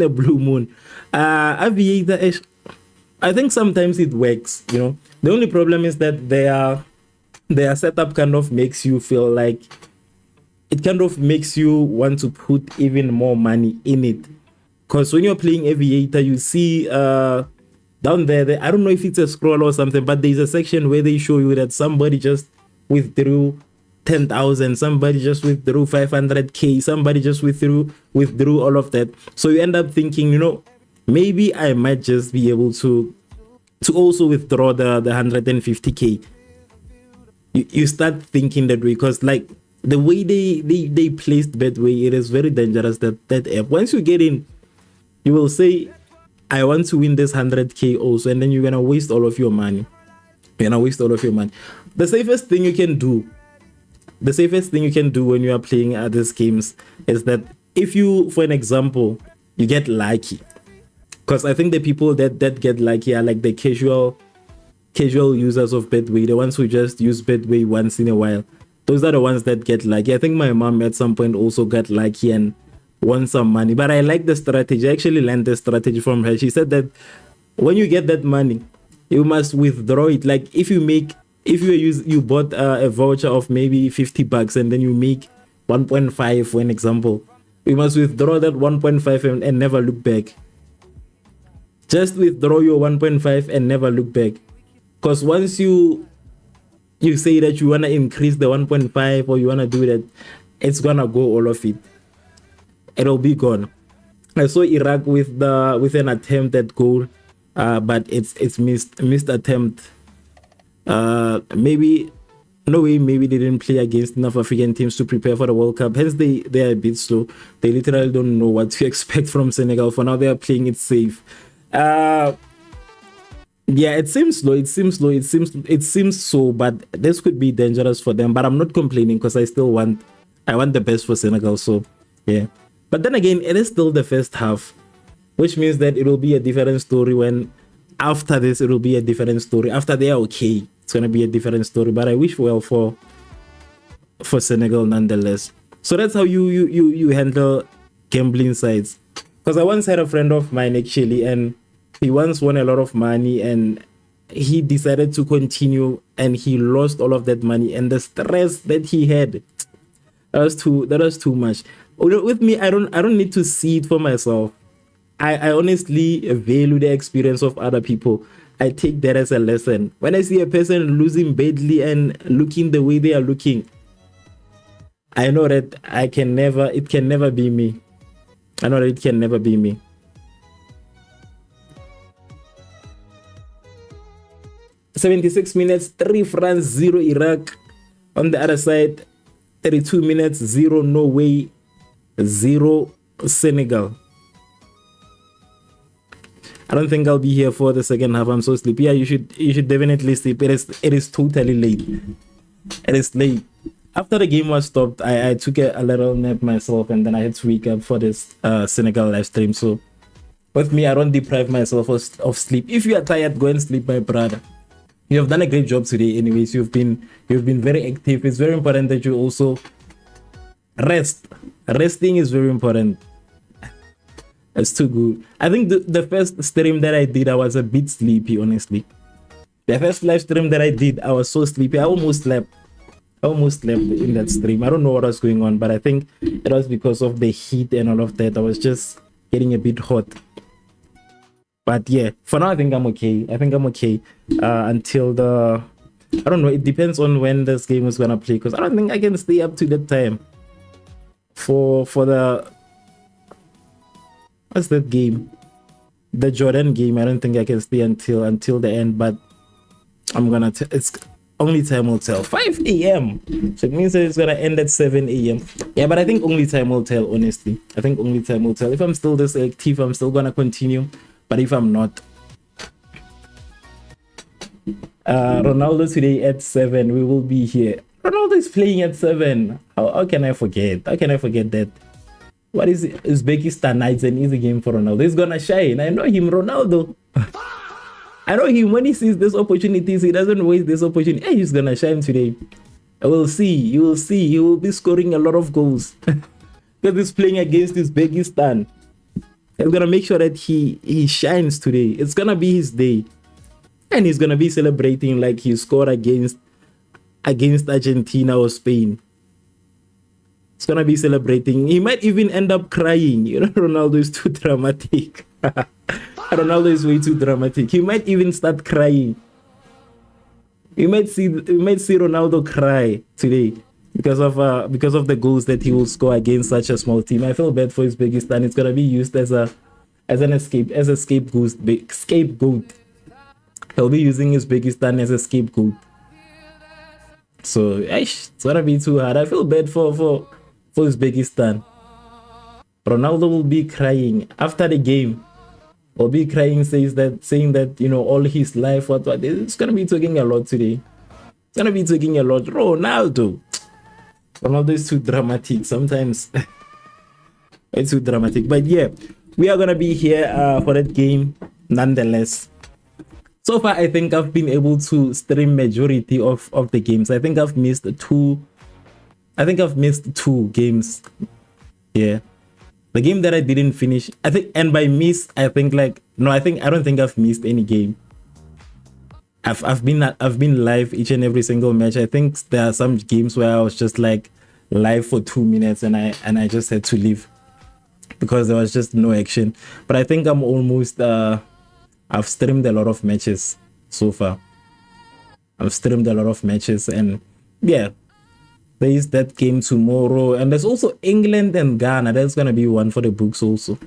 a blue moon. Aviator, I think sometimes it works, The only problem is that their setup kind of makes you feel like it kind of makes you want to put even more money in it. Because when you're playing Aviator, you see down there, I don't know if it's a scroll or something, but there's a section where they show you that somebody just withdrew 10,000, somebody just withdrew 500k, somebody just withdrew all of that. So you end up thinking, maybe I might just be able to also withdraw the 150k. You start thinking that way, because the way they placed Betway, it is very dangerous, that app. Once you get in, you will say, I want to win this 100k also, and then you're gonna waste all of your money. The safest thing you can do the safest thing you can do when you are playing these games is that if you, for an example, you get lucky, because I think the people that get lucky are like the casual users of Betway, the ones who just use Betway once in a while. Those are the ones that get lucky. I think my mom at some point also got lucky and won some money. But I like the strategy. I actually learned the strategy from her. She said that when you get that money, you must withdraw it. Like if you bought a voucher of maybe $50 and then you make 1.5, for an example, you must withdraw that 1.5 and never look back. Just withdraw your 1.5 and never look back. Because once you say that you want to increase the 1.5 or you want to do that, it's going to go all of it. It'll be gone. I saw Iraq with an attempt at goal, but it's missed attempt. Maybe Norway didn't play against enough African teams to prepare for the World Cup. Hence they are a bit slow. They literally don't know what to expect from Senegal. For now they are playing it safe. Yeah, it seems slow. It seems so, but this could be dangerous for them. But I'm not complaining because I want the best for Senegal. So yeah. But then again, it is still the first half, which means that it will be a different story when after this it will be a different story. After they are okay, it's gonna be a different story. But I wish well for Senegal nonetheless. So that's how you handle gambling sites. Because I once had a friend of mine actually, and he once won a lot of money and he decided to continue and he lost all of that money, and the stress that he had, that was too much. With me, I don't need to see it for myself. I honestly value the experience of other people. I take that as a lesson. When I see a person losing badly and looking the way they are looking, I know that it can never be me. I know that it can never be me. "76 minutes, 3 France, 0 Iraq. On the other side, 32 minutes, 0 Norway, 0 Senegal." I don't think I'll be here for the second half. I'm so sleepy. Yeah, you should definitely sleep. It is totally late. It is late. After the game was stopped, I took a little nap myself, and then I had to wake up for this Senegal live stream. So with me, I don't deprive myself of sleep. If you are tired, go and sleep, my brother. You have done a great job today. Anyways, you've been very active. It's very important that you also rest. Resting is very important. It's too good. I think the first stream that I did, I was a bit sleepy, honestly. The first live stream that I did, I was so sleepy. I almost slept in that stream. I don't know what was going on, but I think it was because of the heat and all of that. I was just getting a bit hot. But yeah, for now I think I'm okay. Until I don't know, it depends on when this game is gonna play, because I don't think I can stay up to that time for the, what's that game, the Jordan game. I don't think I can stay until the end, but I'm gonna it's only time will tell. 5 a.m. so it means that it's gonna end at 7 a.m. Yeah, but I think only time will tell. Honestly, I think only time will tell. If I'm still this active, I'm still gonna continue. But if I'm not, Ronaldo today at 7, we will be here. Ronaldo is playing at 7. How can I forget? How can I forget that? What is it? Uzbekistan? It's an easy game for Ronaldo. He's gonna shine. I know him, Ronaldo. I know him. When he sees these opportunities, he doesn't waste this opportunity. Hey, he's gonna shine today. I will see. You will see. He will be scoring a lot of goals because he's playing against Uzbekistan. He's gonna make sure that he shines today. It's gonna be his day, and he's gonna be celebrating like he scored against Argentina or Spain. He's gonna be celebrating. He might even end up crying. You know, Ronaldo is too dramatic. Ronaldo is way too dramatic. He might even start crying. You might see Ronaldo cry today because of the goals that he will score against such a small team. I feel bad for Uzbekistan. It's gonna be used as a scapegoat. He'll be using Uzbekistan as a scapegoat. So it's gonna be too hard. I feel bad for Uzbekistan. Ronaldo will be crying after the game. Will be crying, saying that you know, all his life, what it's gonna be talking a lot today. It's gonna be talking a lot. Ronaldo, Ronaldo is too dramatic sometimes. It's too dramatic. But yeah, we are gonna be here for that game nonetheless. So far, I think I've been able to stream majority of the games. I think I've missed two. I think I've missed 2 games. Yeah, the game that I didn't finish. I think, and by miss, I think like no. I don't think I've missed any game. I've been live each and every single match. I think there are some games where I was just like live for 2 minutes and I just had to leave because there was just no action. But I think I'm almost I've streamed a lot of matches so far. I've streamed a lot of matches, and yeah, there is that game tomorrow, and there's also England and Ghana. That's gonna be one for the books also.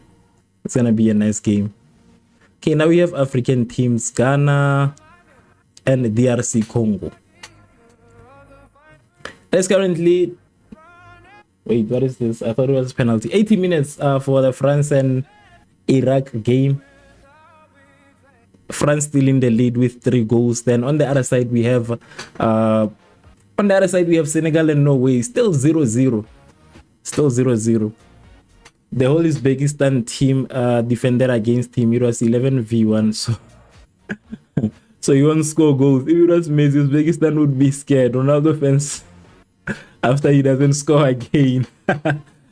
It's gonna be a nice game. Okay, now we have African teams, Ghana and DRC Congo. There's currently, wait, what is this? I thought it was penalty. 80 minutes for the France and Iraq game. France still in the lead with 3 goals. Then on the other side we have Senegal and Norway, still 0-0. Still 0-0. The whole Uzbekistan team defended against him. It was 11v1, so so he won't score goals. If it was Messi, Uzbekistan would be scared. Ronaldo fans, after he doesn't score again,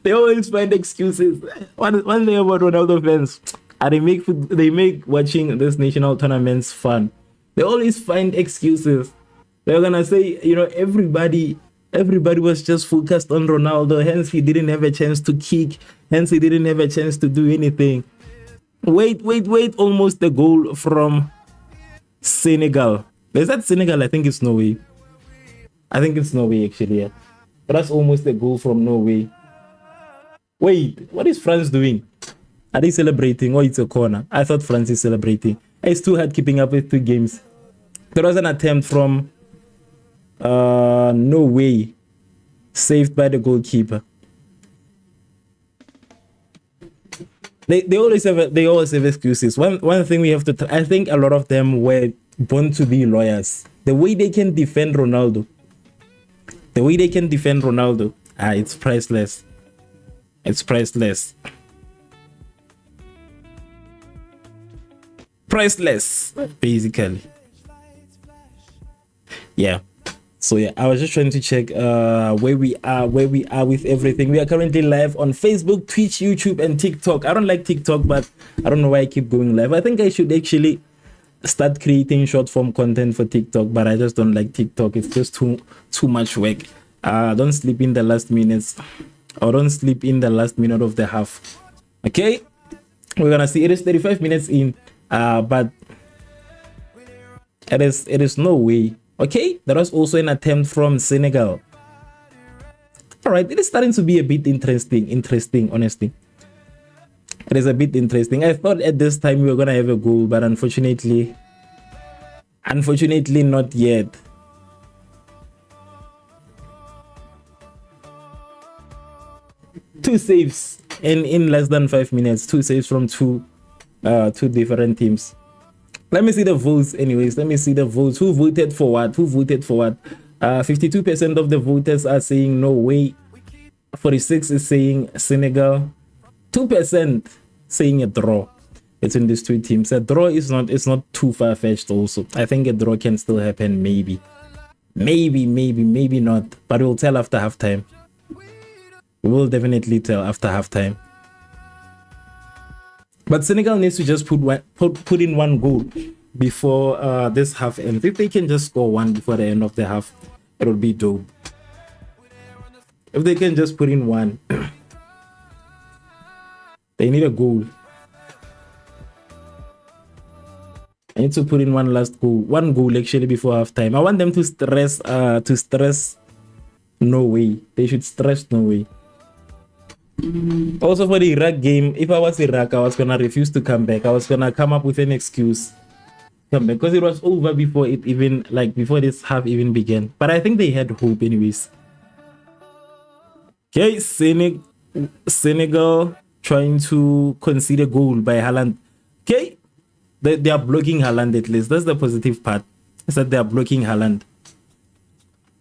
they always find excuses. One thing about Ronaldo fans, they make watching this national tournaments fun. They always find excuses. They're gonna say, you know, everybody was just focused on Ronaldo, hence he didn't have a chance to kick, hence he didn't have a chance to do anything. Wait, almost the goal from Senegal. Is that Senegal? I think it's Norway. I think it's Norway actually, yeah. But that's almost a goal from Norway. Wait, what is France doing? Are they celebrating? Oh, it's a corner. I thought France is celebrating. It's too hard keeping up with 2 games. There was an attempt from Norway, saved by the goalkeeper. They always have excuses. One thing we have to I think a lot of them were born to be lawyers. The way they can defend Ronaldo. It's priceless. It's priceless. Priceless, basically. Yeah. So yeah, I was just trying to check where we are with everything. We are currently live on Facebook, Twitch, YouTube, and TikTok. I don't like TikTok, but I don't know why I keep going live. I think I should actually start creating short form content for TikTok, but I just don't like TikTok. It's just too much work. Don't sleep in the last minutes, or don't sleep in the last minute of the half. Okay, we're gonna see. It is 35 minutes in, but it is no way. Okay, there was also an attempt from Senegal. All right, it is starting to be a bit interesting, honestly. It is a bit interesting. I thought at this time we were gonna have a goal, but unfortunately not yet. Two saves in less than 5 minutes. 2 saves from two different teams. Let me see the votes anyways. Let me see the votes. Who voted for what? 52% of the voters are saying Norway. 46% is saying Senegal. 2% saying a draw. It's in these 2 teams. A draw is not too far-fetched also. I think a draw can still happen, maybe. Maybe not. But we'll tell after halftime. We will definitely tell after halftime. But Senegal needs to just put in 1 goal before this half ends. If they can just score 1 before the end of the half, it will be dope. If they can just put in 1, they need a goal. I need to put in 1 last goal, 1 goal actually before halftime. I want them to stress Norway. They should stress Norway. Also for the Iraq game, if I was Iraq, I was gonna refuse to come back. I was gonna come up with an excuse, come back, because it was over before before this half even began. But I think they had hope anyways. Okay, Senegal trying to concede a goal by Haaland. Okay, they are blocking Haaland at least. That's the positive part. Is that they are blocking Haaland.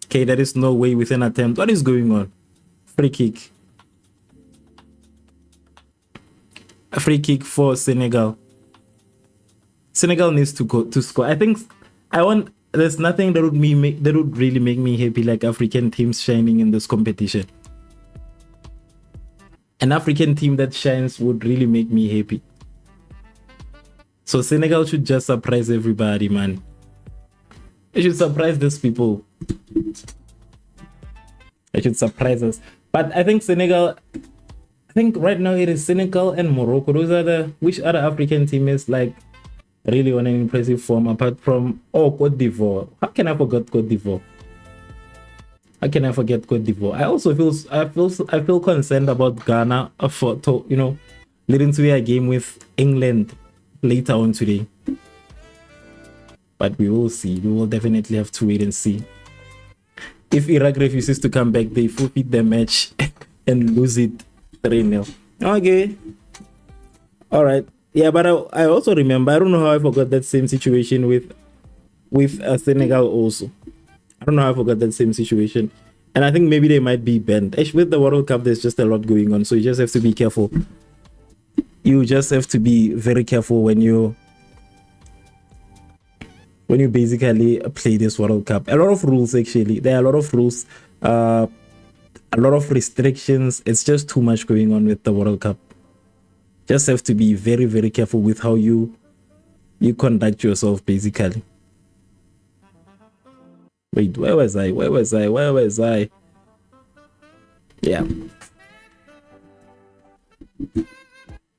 Okay, there is no way with an attempt. What is going on? Free kick. A free kick for Senegal. Senegal needs to go to score. I think there's nothing that would really make me happy like African teams shining in this competition. An African team that shines would really make me happy. So Senegal should just surprise everybody, man. They should surprise these people. They should surprise us. But I think right now it is Senegal and Morocco. Those are which other African team is like really on an impressive form apart from Cote d'Ivoire. How can I forget Cote d'Ivoire? How can I forget Cote d'Ivoire? I feel concerned about Ghana leading to a game with England later on today. But we will see. We will definitely have to wait and see. If Iraq refuses to come back, they forfeit the match and lose it 3-0. Okay. All right. Yeah, but I also remember, I don't know how I forgot that same situation with Senegal also. I don't know how I forgot that same situation. And I think maybe they might be banned. With the World Cup, there's just a lot going on. So you just have to be careful. You just have to be very careful when you basically play this World Cup. A lot of rules, actually. There are a lot of rules, a lot of restrictions. It's just too much going on with the World Cup. Just have to be very, very careful with how you conduct yourself, basically. Wait, where was I? Yeah.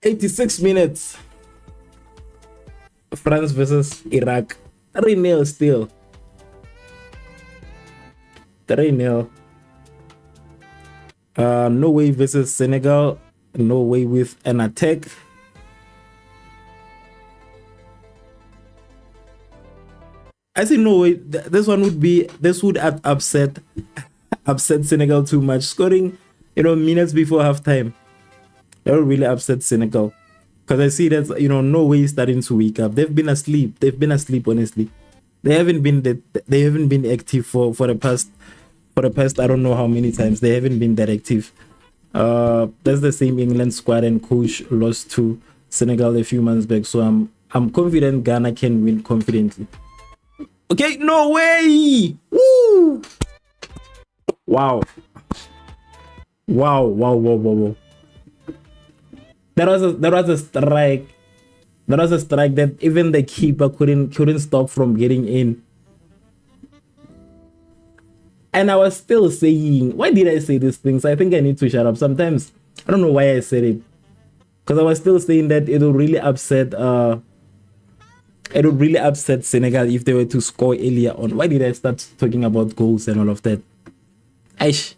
86 minutes. France versus Iraq. 3-0 still. 3-0. Norway versus Senegal. Norway with an attack. I see Norway. This would upset Senegal too much. Scoring, minutes before halftime. That would really upset Senegal. Because I see that, Norway is starting to wake up. They've been asleep, honestly. They haven't been active for the past I don't know how many times. They haven't been that active. That's the same England squad, and coach lost to Senegal a few months back. So I'm confident Ghana can win confidently. Okay, no way! Woo! Wow. That was a strike. That was a strike that even the keeper couldn't stop from getting in. And I was still saying, why did I say these things? I think I need to shut up. Sometimes I don't know why I said it, because I was still saying that it would really upset Senegal if they were to score earlier on. Why did I start talking about goals and all of that? Aish.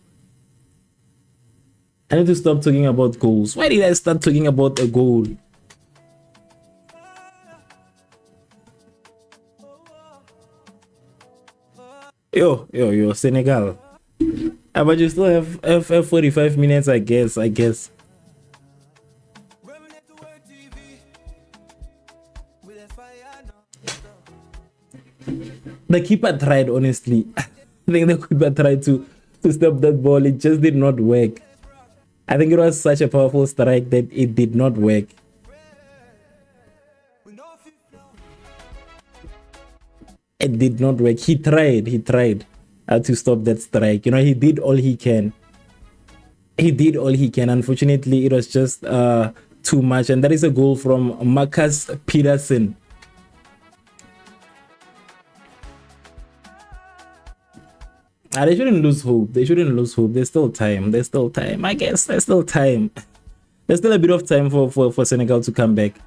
I need to stop talking about goals. Why did I start talking about a goal? Yo, Senegal. But you still have 45 minutes, I guess. The keeper tried, honestly. I think the keeper tried to stop that ball. It just did not work. I think it was such a powerful strike that it did not work. It did not work. He tried to stop that strike. He did all he can. Unfortunately, it was just too much. And that is a goal from Marcus Peterson. They shouldn't lose hope. There's still time. I guess there's still time. There's still a bit of time for Senegal to come back.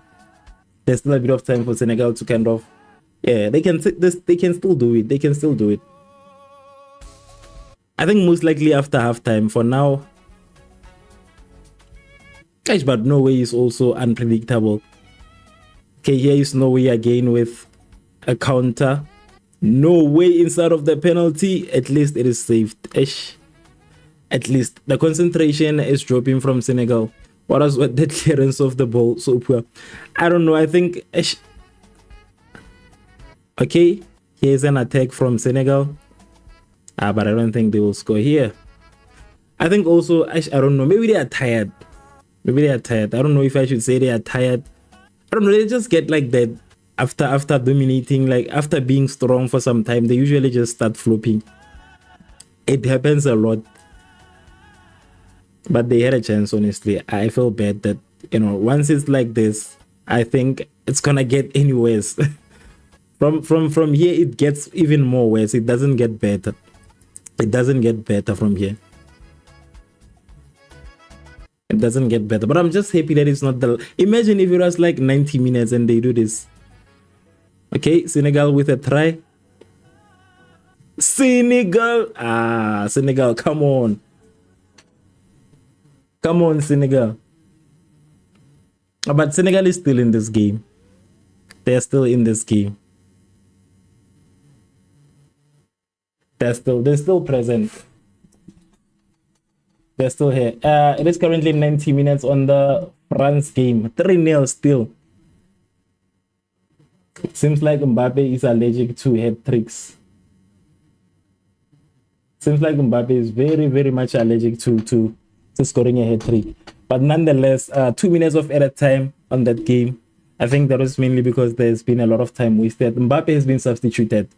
There's still a bit of time for Senegal to kind of, yeah, they can still do it. I think most likely after halftime. For now, guys, but Norway is also unpredictable. Okay, here is Norway again with a counter. Norway inside of the penalty. At least it is saved. At least the concentration is dropping from Senegal. What was the clearance of the ball so poor? I don't know. I think. Okay, here's an attack from Senegal. But I don't think they will score here. I think also, I don't know, maybe they are tired. Maybe they are tired. I don't know if I should say they are tired. I don't know, they just get like that after dominating, like after being strong for some time, they usually just start flopping. It happens a lot. But they had a chance, honestly. I feel bad that, once it's like this, I think it's gonna get any worse. From here, it gets even more worse. It doesn't get better. It doesn't get better from here. It doesn't get better. But I'm just happy that it's not the... Imagine if it was like 90 minutes and they do this. Okay, Senegal with a try. Senegal! Senegal, come on. Come on, Senegal. But Senegal is still in this game. They're still in this game. They're still present. They're still here. It is currently 90 minutes on the France game. 3-0 still. It seems like Mbappe is allergic to head tricks. Seems like Mbappe is very, very much allergic to scoring a hat trick. But nonetheless, 2 minutes of added time on that game. I think that was mainly because there's been a lot of time wasted. Mbappe has been substituted.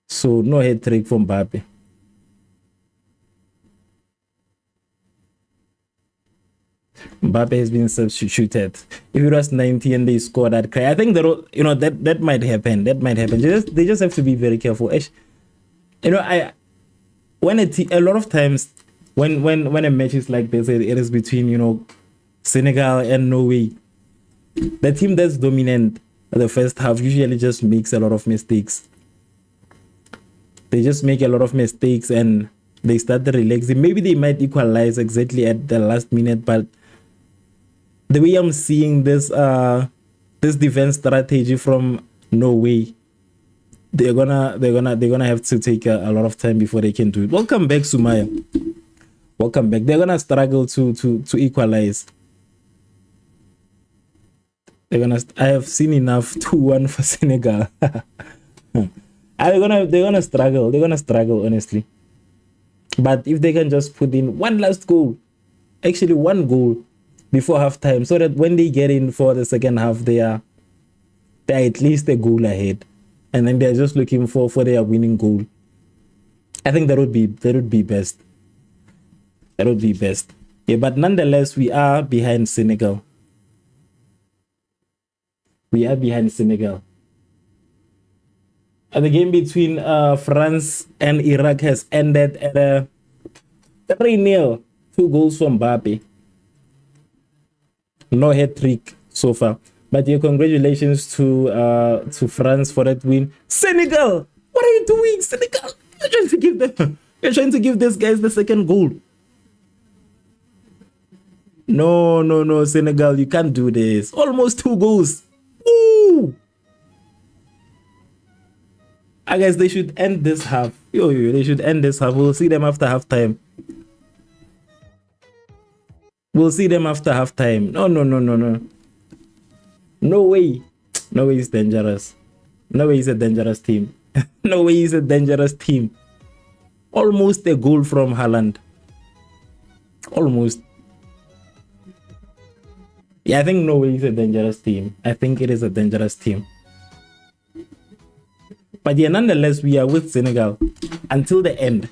So no hat trick from Mbappe. Mbappe has been substituted. If it was 90 and they scored that cry, I think that might happen. That might happen. They just have to be very careful. A lot of times when a match is like this, it is between Senegal and Norway. The team that's dominant in the first half usually just makes a lot of mistakes. They just make a lot of mistakes and they start relaxing. Maybe they might equalize exactly at the last minute, but the way I'm seeing this defense strategy from Norway, they're gonna have to take a lot of time before they can do it. Welcome back, Sumaya. Welcome back. They're gonna struggle to equalize. I have seen enough 2-1 for Senegal. They're gonna struggle. They're gonna struggle, honestly. But if they can just put in one last goal, actually one goal before halftime, so that when they get in for the second half, they're at least a goal ahead, and then they're just looking for their winning goal. I think that would be best. That would be best. Yeah, but nonetheless, we are behind Senegal. We are behind Senegal. The game between France and Iraq has ended at a 3-0. 2 goals from Mbappe. No hat trick so far. But yeah, congratulations to France for that win. Senegal! What are you doing, Senegal? You're trying to give these guys the second goal. No, Senegal, you can't do this. Almost 2 goals. Ooh! I guess they should end this half. They should end this half. We'll see them after halftime. We'll see them after halftime. No. No way. Norway is dangerous. Norway is a dangerous team. Norway is a dangerous team. Almost a goal from Haaland. Almost. Yeah, I think Norway is a dangerous team. I think it is a dangerous team. But yeah, nonetheless, we are with Senegal until the end.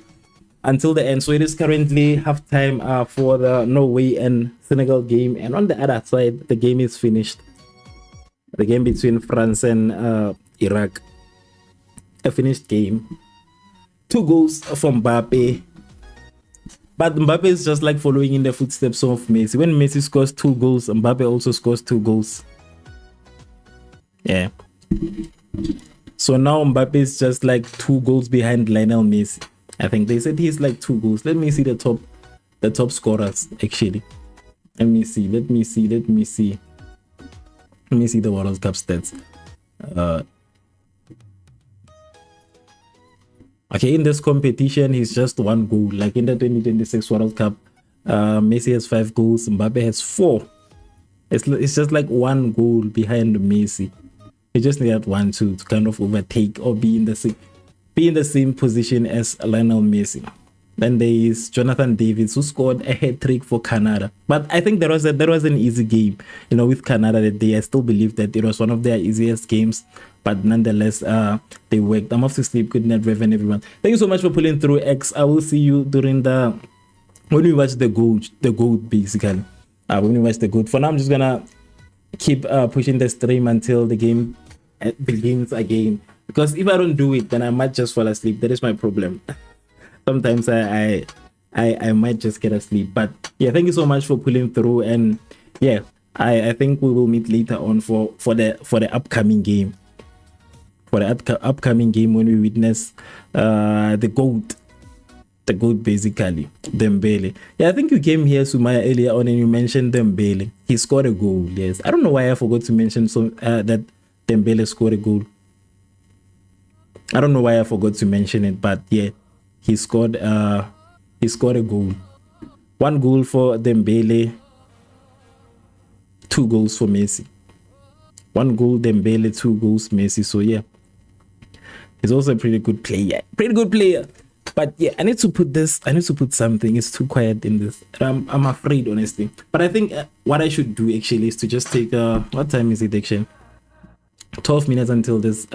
So it is currently halftime for the Norway and Senegal game. And on the other side, the game is finished. The game between France and Iraq. A finished game. 2 goals from Mbappe. But Mbappe is just like following in the footsteps of Messi. When Messi scores 2 goals, Mbappe also scores 2 goals. Yeah. So now Mbappe is just like 2 goals behind Lionel Messi. I think they said he's like 2 goals. Let me see the top scorers actually. Let me see the World Cup stats. Okay, in this competition, he's just 1 goal. Like in the 2026 World Cup, Messi has 5 goals, Mbappe has 4. It's just like 1 goal behind Messi. He just needed 1 to kind of overtake or be in the be in the same position as Lionel Messi. Then there is Jonathan Davids, who scored a hat-trick for Canada. But I think that was an easy game, with Canada that day. I still believe that it was one of their easiest games, but nonetheless, they worked. I'm off to sleep. Good night, Revv and everyone. Thank you so much for pulling through, X. I will see you when we watch the goat, basically. When we watch the goat. For now, I'm just gonna keep pushing the stream until the game begins again. Because if I don't do it, then I might just fall asleep. That is my problem. Sometimes I might just get asleep. But yeah, thank you so much for pulling through. And yeah, I think we will meet later on for the upcoming game. For the upcoming game, when we witness the goat basically, Dembele. Yeah, I think you came here, Sumaya, earlier on and you mentioned Dembele. He scored a goal. Yes, I don't know why I forgot to mention that Dembele scored a goal. I don't know why I forgot to mention it, but yeah, he scored a goal. 1 goal for Dembele, 2 goals for Messi. 1 goal Dembele, 2 goals Messi. So yeah, he's also a pretty good player. But yeah, I need to put something. It's too quiet in this. I'm afraid, honestly. But I think what I should do actually is to just take what time is it actually? 12 minutes until this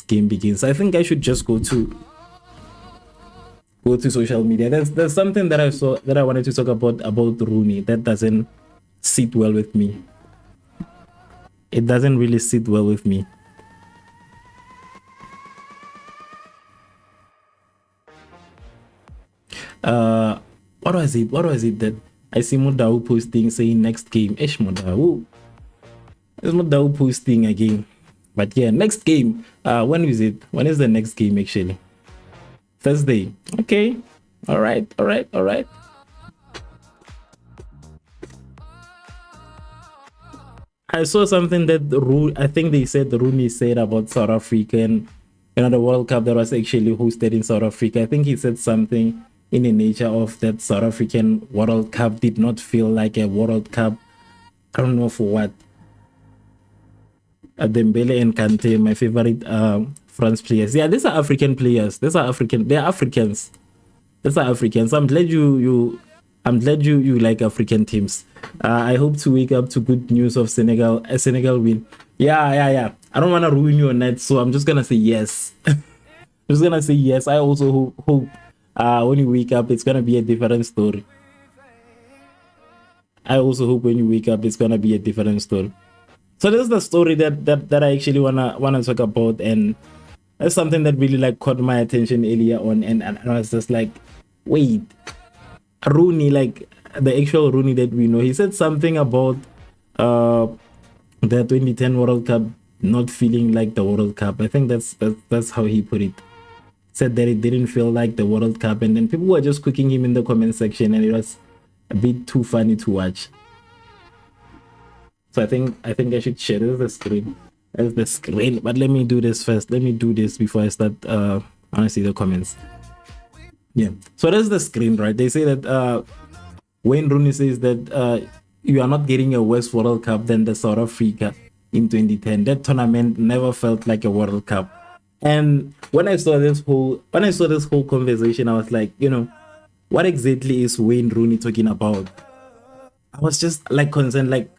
game begins. I think I should just go to social media. There's something that I saw that I wanted to talk about Rooney that doesn't sit well with me. It doesn't really sit well with me. What was it that I see Modau posting saying next game? Modau. There's Modau posting again. But yeah, next game. When is it? When is the next game actually? Thursday. Okay. All right. I saw something that I think they said Rooney said about South Africa and the World Cup that was actually hosted in South Africa. I think he said something in the nature of that South African World Cup did not feel like a World Cup. I don't know for what. Dembele and Kante, my favorite France players. Yeah, these are African players. They're Africans. These are Africans. I'm glad you like African teams. I hope to wake up to good news of Senegal. A Senegal win. Yeah. I don't want to ruin your night, so I'm just gonna say yes. I also hope when you wake up, it's gonna be a different story. So this is the story that I actually wanna talk about, and that's something that really caught my attention earlier on, and I was just like, wait, Rooney, the actual Rooney that we know, he said something about the 2010 World Cup not feeling like the World Cup. I think that's how he put it. Said that it didn't feel like the World Cup, and then people were just cooking him in the comment section, and it was a bit too funny to watch. So I think I should share. This is the screen. That's the screen. But let me do this first. Let me do this before I start. I want to see the comments. Yeah. So that's the screen, right? They say that Wayne Rooney says that you are not getting a worse World Cup than the South Africa in 2010. That tournament never felt like a World Cup. And when I saw this whole conversation, I was like, what exactly is Wayne Rooney talking about? I was just concerned.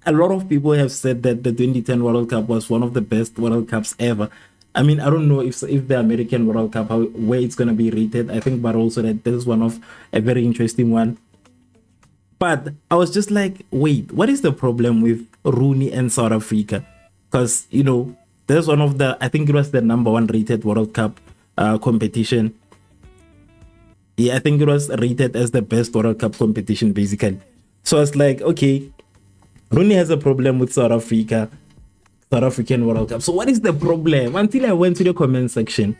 A lot of people have said that the 2010 World Cup was one of the best World Cups ever. I mean, I don't know if the American World Cup, where it's going to be rated, I think, but also that this is one of a very interesting one. But I was just like, wait, what is the problem with Rooney and South Africa? Because, there's one of I think it was the #1 rated World Cup competition. Yeah, I think it was rated as the best World Cup competition, basically. So it's like, okay, Rooney has a problem with South African World Cup. So what is the problem? Until I went to the comment section.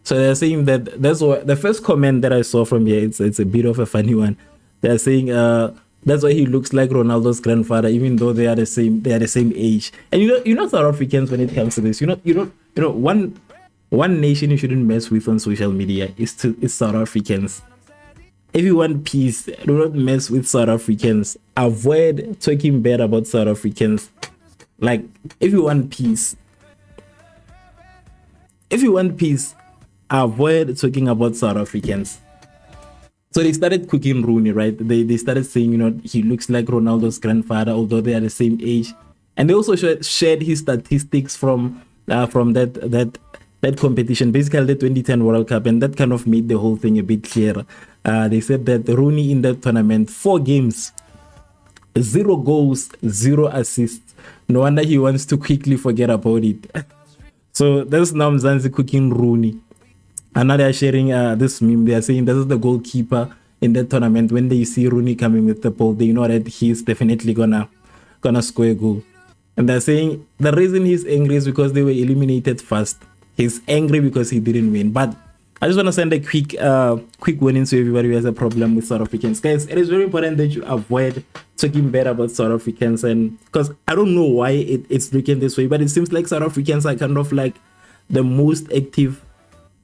So they're saying that that's what the first comment that I saw from here. It's a bit of a funny one. They're saying that's why he looks like Ronaldo's grandfather, even though they are the same age. And South Africans, when it comes to this, one nation you shouldn't mess with on social media is South Africans. If you want peace, do not mess with South Africans. Avoid talking bad about South Africans. If you want peace, if you want peace, avoid talking about South Africans. So they started cooking Rooney, right? They started saying, you know, he looks like Ronaldo's grandfather, although they are the same age. And they also shared his statistics from that competition, basically the 2010 World Cup, and that kind of made the whole thing a bit clearer. They said that Rooney in that tournament, 4 games, 0 goals, 0 assists. No wonder he wants to quickly forget about it. So that's now Mzansi cooking Rooney. And now they are sharing this meme. They are saying this is the goalkeeper in that tournament. When they see Rooney coming with the ball, they know that he's definitely gonna score a goal. And they're saying the reason he's angry is because they were eliminated first. He's angry because he didn't win. But I just want to send a quick warning to everybody who has a problem with South Africans. Guys, it is very important that you avoid talking bad about South Africans, and because I don't know why it's looking this way, but it seems like South Africans are kind of like the most active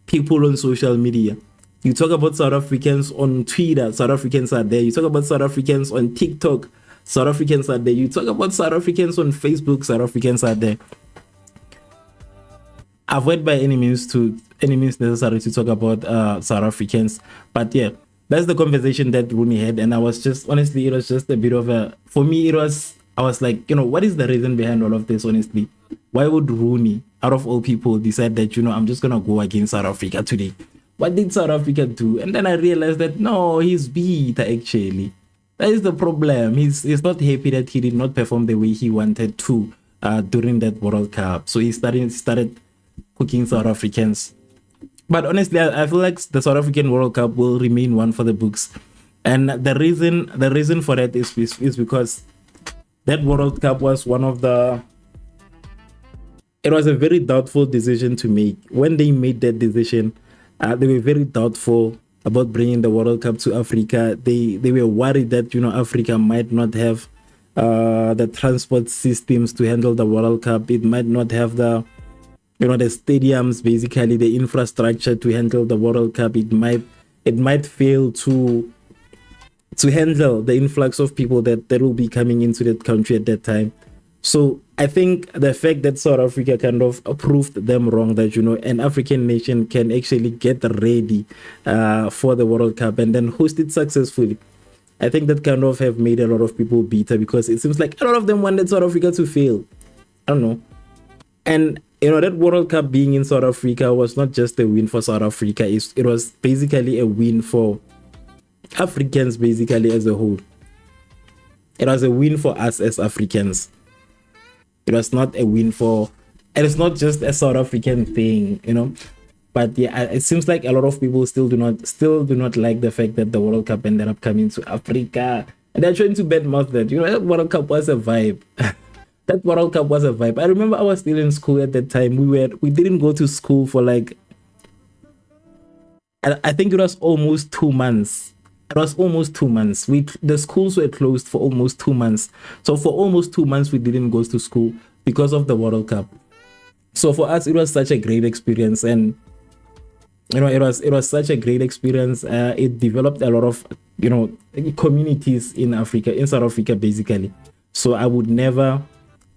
people on social media. You talk about South Africans on Twitter, South Africans are there. You talk about South Africans on TikTok, South Africans are there. You talk about South Africans on Facebook, South Africans are there. Avoid by any means necessary to talk about South Africans. But yeah, that's the conversation that Rooney had, and I was just, honestly, it was just a bit of a, for me, I was like, you know, what is the reason behind all of this, honestly? Why would Rooney, out of all people, decide that, you know, I'm just gonna go against South Africa today? What did South Africa do? And then I realized that no, he's beat, actually. That is the problem. He's not happy that he did not perform the way he wanted to during that World Cup. So he started cooking South Africans. But honestly, I feel like the South African World Cup will remain one for the books. And the reason for that is because that World Cup was it was a very doubtful decision to make. When they made that decision, they were very doubtful about bringing the World Cup to Africa. They were worried that, you know, Africa might not have the transport systems to handle the World Cup. It might not have the stadiums, basically the infrastructure to handle the World Cup. It might fail to handle the influx of people that will be coming into that country at that time. So I think the fact that South Africa kind of proved them wrong, that, you know, an African nation can actually get ready for the World Cup and then host it successfully, I think that kind of have made a lot of people bitter, because it seems like a lot of them wanted South Africa to fail. I don't know. And, you know, that World Cup being in South Africa was not just a win for South Africa. It was basically a win for Africans, basically, as a whole. It was a win for us as Africans. It was not a win for, and it's not just a South African thing, you know. But yeah, it seems like a lot of people still do not like the fact that the World Cup ended up coming to Africa, and they're trying to badmouth that. You know, that World Cup was a vibe. That World Cup was a vibe. I remember I was still in school at that time. We didn't go to school for like, I think it was almost 2 months. It was almost 2 months. The schools were closed for almost 2 months. So for almost 2 months, we didn't go to school because of the World Cup. So for us, it was such a great experience, and you know, it was such a great experience. It developed a lot of, you know, communities in Africa, in South Africa, basically. So I would never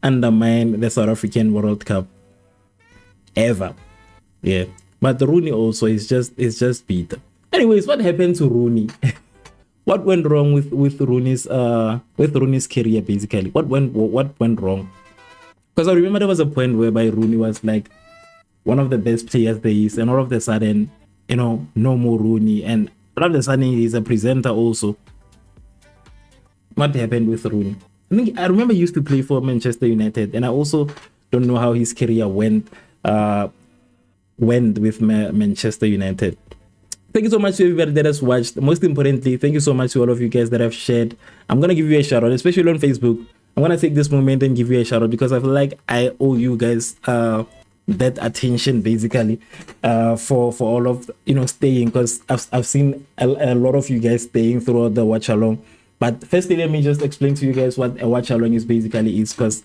undermine the South African World Cup ever. Yeah, but the Rooney also is just beat. Anyways, what happened to Rooney? What went wrong with Rooney's career, basically? What went wrong? Because I remember there was a point whereby Rooney was like one of the best players there is, and all of a sudden, you know, no more Rooney, and all of a sudden he's a presenter also. What happened with Rooney? I remember he used to play for Manchester United, and I also don't know how his career went with Manchester United. Thank you so much to everybody that has watched. Most importantly, thank you so much to all of you guys that have shared. I'm going to give you a shout out, especially on Facebook. I'm going to take this moment and give you a shout out, because I feel like I owe you guys that attention, basically, for all of, you know, staying, because I've seen a lot of you guys staying throughout the watch along. But firstly, let me just explain to you guys what a watch along is, because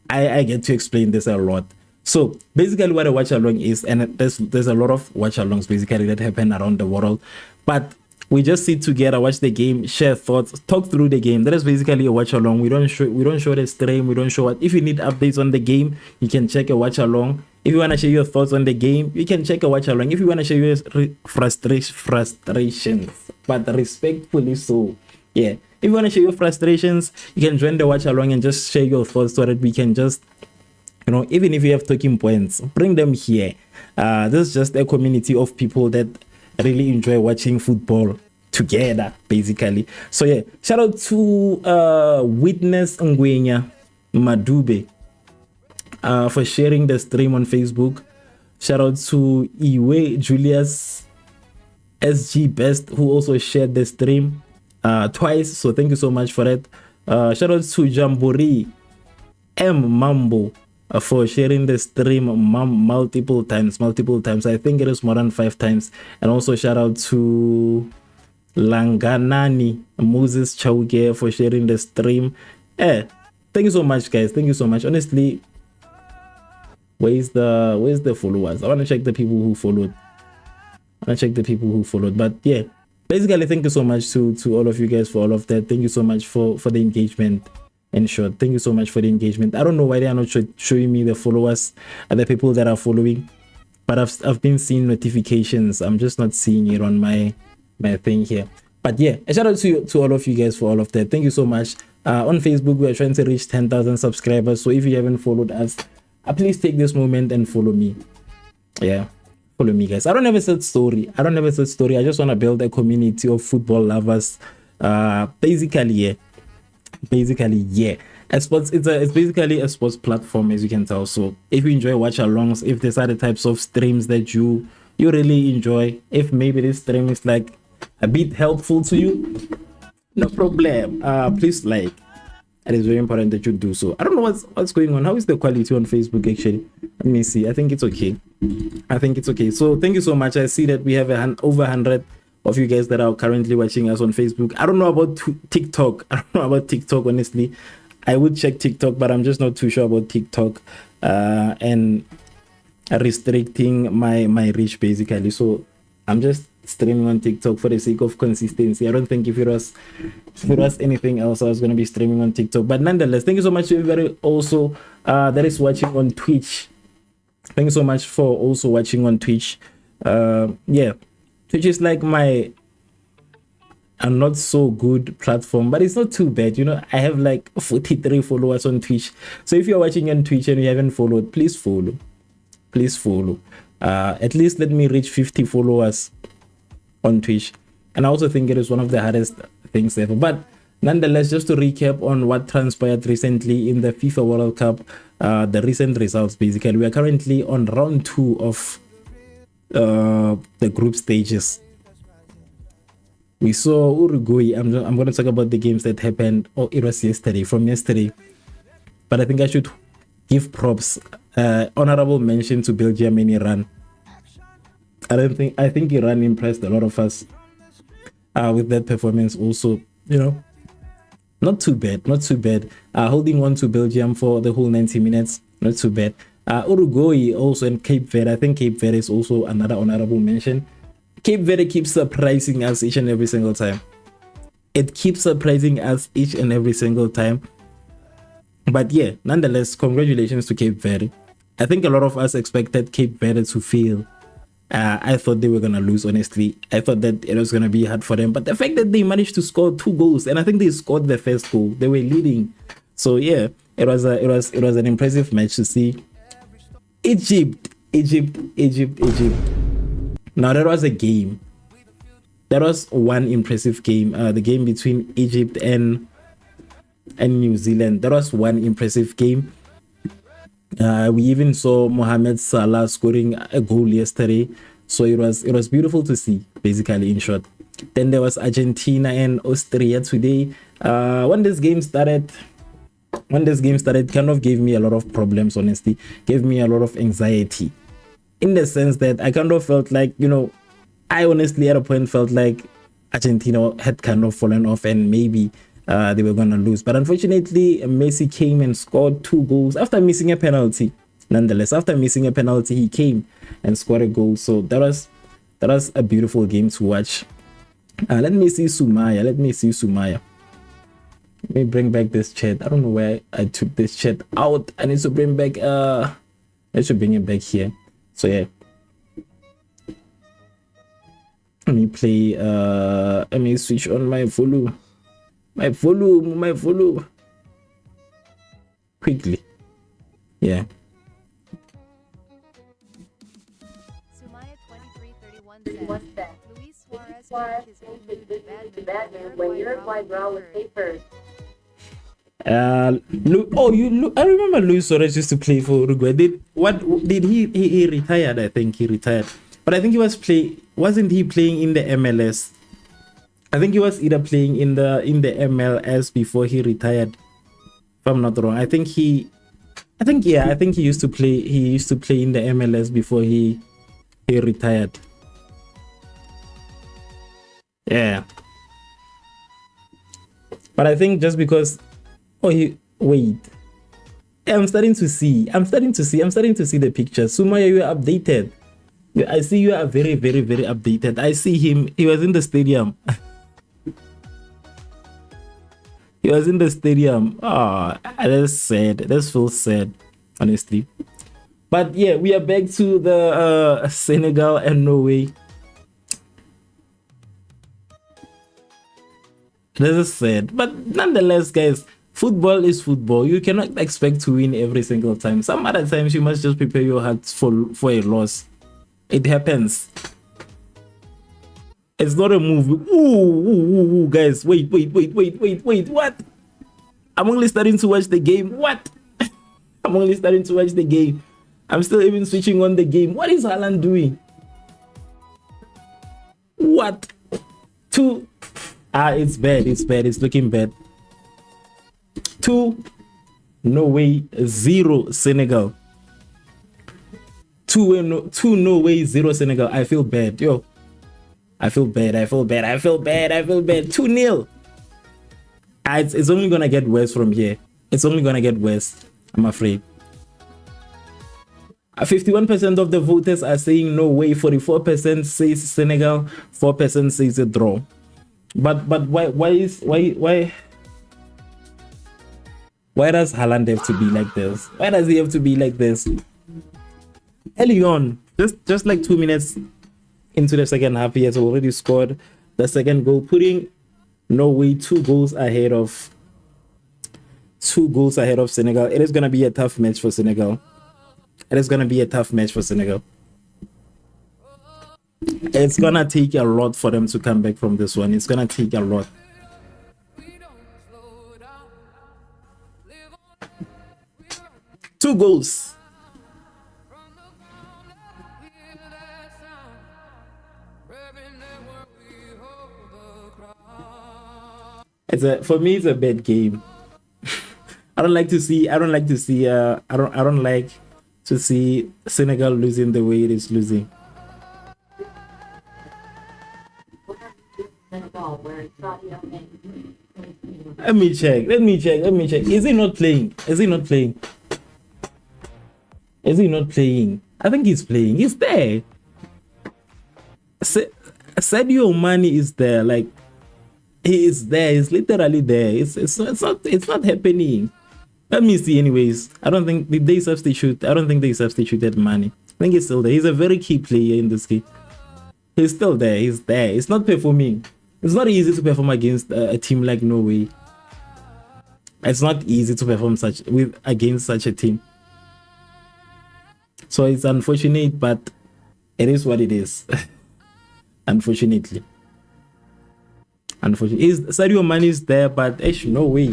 I get to explain this a lot. So basically what a watch along is, and there's a lot of watch alongs basically that happen around the world, but we just sit together, watch the game, share thoughts, talk through the game. That is basically a watch along. We don't show the stream, we don't show what. If you need updates on the game, you can check a watch along. If you want to share your thoughts on the game, you can check a watch along. If you want to share your frustrations, but respectfully so, yeah. If you want to share your frustrations, you can join the watch along and just share your thoughts so that we can just, you know, even if you have talking points, bring them here. This is just a community of people that really enjoy watching football together, basically. So yeah, shout out to Witness Ngwenya Madube for sharing the stream on Facebook. Shout out to Iwe Julius SG Best, who also shared the stream twice, so thank you so much for that. Shout out to Jamboree M Mambo for sharing the stream multiple times. I think it is more than 5 times. And also shout out to Langanani Moses Chauke for sharing the stream. Thank you so much, guys. Thank you so much. Honestly, where's the followers? I want to check the people who followed. But yeah, basically, thank you so much to all of you guys for all of that. Thank you so much for the engagement. In short, thank you so much for the engagement. I don't know why they are not showing me the followers and the people that are following, but I've been seeing notifications. I'm just not seeing it on my thing here. But yeah, a shout out to all of you guys for all of that. Thank you so much. On Facebook, we are trying to reach 10,000 subscribers. So if you haven't followed us, please take this moment and follow me. Yeah, follow me, guys. I don't have a set story. I just want to build a community of football lovers. Basically, yeah. It's basically a sports platform, as you can tell. So if you enjoy watch alongs, if there's other types of streams that you really enjoy, if maybe this stream is like a bit helpful to you, no problem. Please like. It is very important that you do so. I don't know what's going on. How is the quality on Facebook actually? Let me see. I think it's okay. So thank you so much. I see that we have over 100 of you guys that are currently watching us on Facebook. I don't know about TikTok. Honestly. I would check TikTok, but I'm just not too sure about TikTok and restricting my reach, basically. So I'm just streaming on TikTok for the sake of consistency. I don't think if it was anything else, I was going to be streaming on TikTok. But nonetheless, thank you so much to everybody also that is watching on Twitch. Thank you so much for also watching on Twitch. Yeah, Twitch is like a not so good platform, but it's not too bad. You know, I have like 43 followers on Twitch. So if you're watching on Twitch and you haven't followed, please follow. At least let me reach 50 followers on Twitch. And I also think it is one of the hardest things ever. But nonetheless, just to recap on what transpired recently in the FIFA World Cup, the recent results, basically, we are currently on round 2 of the group stages. We saw Uruguay. I'm going to talk about the games that happened. Oh, it was from yesterday. But I think I should give props, honorable mention to Belgium and Iran. I think Iran impressed a lot of us with that performance also, you know. Not too bad. Holding on to Belgium for the whole 90 minutes, not too bad. Uruguay also, and Cape Verde. I think Cape Verde is also another honorable mention. Cape Verde keeps surprising us each and every single time. But yeah, nonetheless, congratulations to Cape Verde. I think a lot of us expected Cape Verde to fail. I thought they were gonna lose, honestly. I thought that it was gonna be hard for them, but the fact that they managed to score 2 goals, and I think they scored the first goal, they were leading. So yeah, it was an impressive match to see. Egypt. Now that was a game. That was one impressive game. The game between Egypt and New Zealand. That was one impressive game. We even saw Mohamed Salah scoring a goal yesterday, so it was beautiful to see, basically, in short. Then there was Argentina and Austria today. When this game started, kind of gave me a lot of problems, honestly. Gave me a lot of anxiety, in the sense that I kind of felt like, you know, I honestly at a point felt like Argentina had kind of fallen off and maybe they were going to lose. But unfortunately, Messi came and scored 2 goals after missing a penalty. Nonetheless, after missing a penalty, he came and scored a goal. So that was a beautiful game to watch. Let me see Sumaya. Let me bring back this chat. I don't know where I took this chat out. I need to bring back Let's bring him back here. So yeah. Let me play, let me switch on my volume. My volume. Quickly. Yeah. Sumaya 2331 says, Luis Suarez finished his own to Batman when Uruguay draw with papers. I remember Luis Suarez used to play for Uruguay. He retired? I think he retired, but I think he wasn't he playing in the MLS? I think he was either playing in the MLS before he retired, if I'm not wrong. I think he used to play in the MLS before he retired. Yeah, but I think just because wait. I'm starting to see the pictures. Sumaya, you are updated. I see you are very, very, very updated. I see him. He was in the stadium. He was in the stadium. Ah, that's sad. That feels sad, honestly. But yeah, we are back to the Senegal and Norway. This is sad, but nonetheless, guys. Football is football. You cannot expect to win every single time. Some other times you must just prepare your heart for a loss. It happens. It's not a movie. Ooh, guys, wait. What? I'm only starting to watch the game. What? I'm only starting to watch the game. I'm still even switching on the game. What is Haaland doing? What? It's bad. It's looking bad. 2 Norway, 0 Senegal. 2 Norway, 0 Senegal. I feel bad. Yo. I feel bad. 2-0. It's only gonna get worse from here. It's only gonna get worse, I'm afraid. 51% of the voters are saying Norway, 44% says Senegal, 4% says a draw. But why does Haaland have to be like this? Why does he have to be like this? Early on, just like 2 minutes into the second half, he has already scored the second goal, putting Norway 2 goals ahead of Senegal. It is gonna be a tough match for Senegal. It's gonna take a lot for them to come back from this one. It's gonna take a lot. Two goals. For me, it's a bad game. I don't like to see Senegal losing the way it is losing. Let me check. Is he not playing? I think he's playing. He's there. Sadio Mane is there. Like, he is there. He's literally there. It's not happening. Let me see. Anyways, I don't think they substituted Mane. I think he's still there. He's a very key player in this game. He's still there. He's there. It's not performing. It's not easy to perform against a team like Norway. It's not easy to perform against such a team. So it's unfortunate, but it is what it is. Unfortunately. Sadio Mane is there, but no way.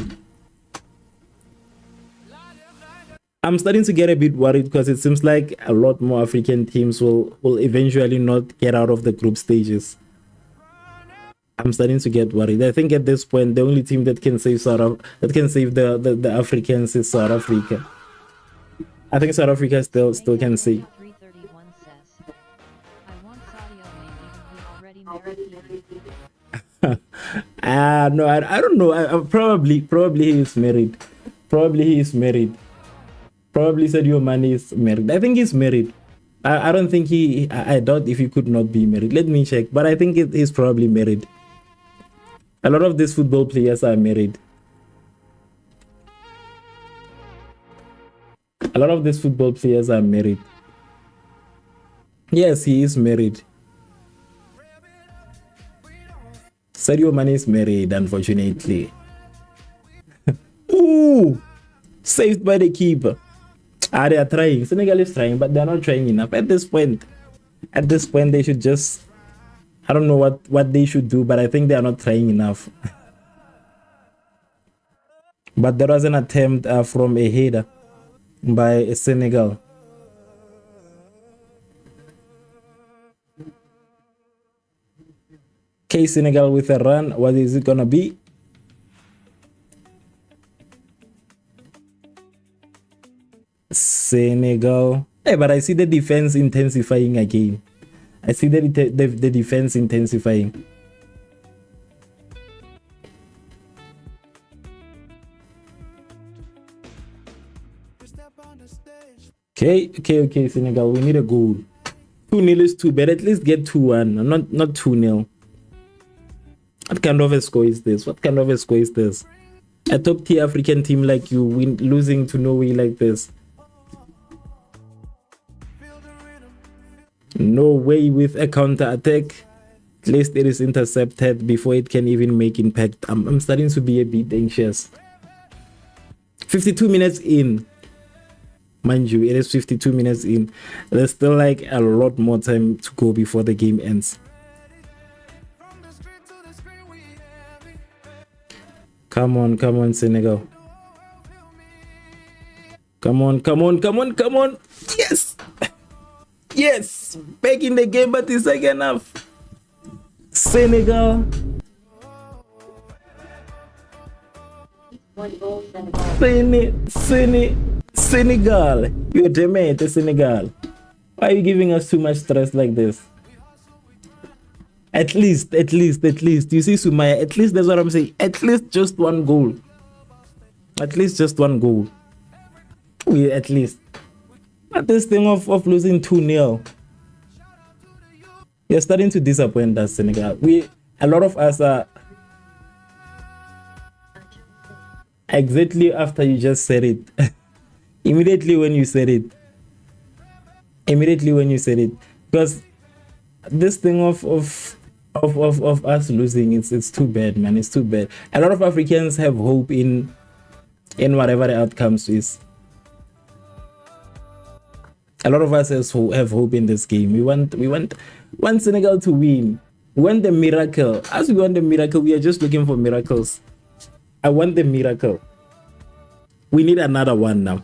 I'm starting to get a bit worried because it seems like a lot more African teams will eventually not get out of the group stages. I'm starting to get worried. I think at this point, the only team that can save the Africans is South Africa. I think South Africa still can save. No, I don't know. Probably he is married. Probably Sadio Mane is married. I think he's married. I don't think I doubt if he could not be married. Let me check. But I think he's probably married. A lot of these football players are married. A lot of these football players are married. Yes, he is married. Sadio Mane is married, unfortunately. Ooh! Saved by the keeper. They are trying. Senegal is trying, but they're not trying enough. At this point, they should just... I don't know what they should do, but I think they are not trying enough. But there was an attempt from a header by Senegal. Okay, Senegal with a run. What is it gonna be? Senegal. Hey, but I see the defense intensifying again. I see the defense intensifying. Okay, Senegal. We need a goal. 2-0 is too bad. At least get 2-1, not 2-0. What kind of a score is this? A top tier African team like you losing to Norway like this. Norway with a counter attack. At least it is intercepted before it can even make impact. I'm starting to be a bit anxious. 52 minutes in. Mind you, it is 52 minutes in. There's still like a lot more time to go before the game ends. Come on, Senegal. Come on. Yes! Back in the game, but it's second half. Senegal. Senegal. You're damn Senegal. Why are you giving us too much stress like this? At least. You see, Sumaya, at least that's what I'm saying. At least just one goal. At least. But this thing of losing 2-0. You're starting to disappoint us, Senegal. A lot of us are exactly after you just said it. Immediately when you said it. Because this thing of us losing, it's too bad, man. It's too bad. A lot of Africans have hope in whatever the outcomes is. A lot of us have hope in this game. We want Senegal to win. We want the miracle. As we want the miracle, we are just looking for miracles. I want the miracle. We need another one now.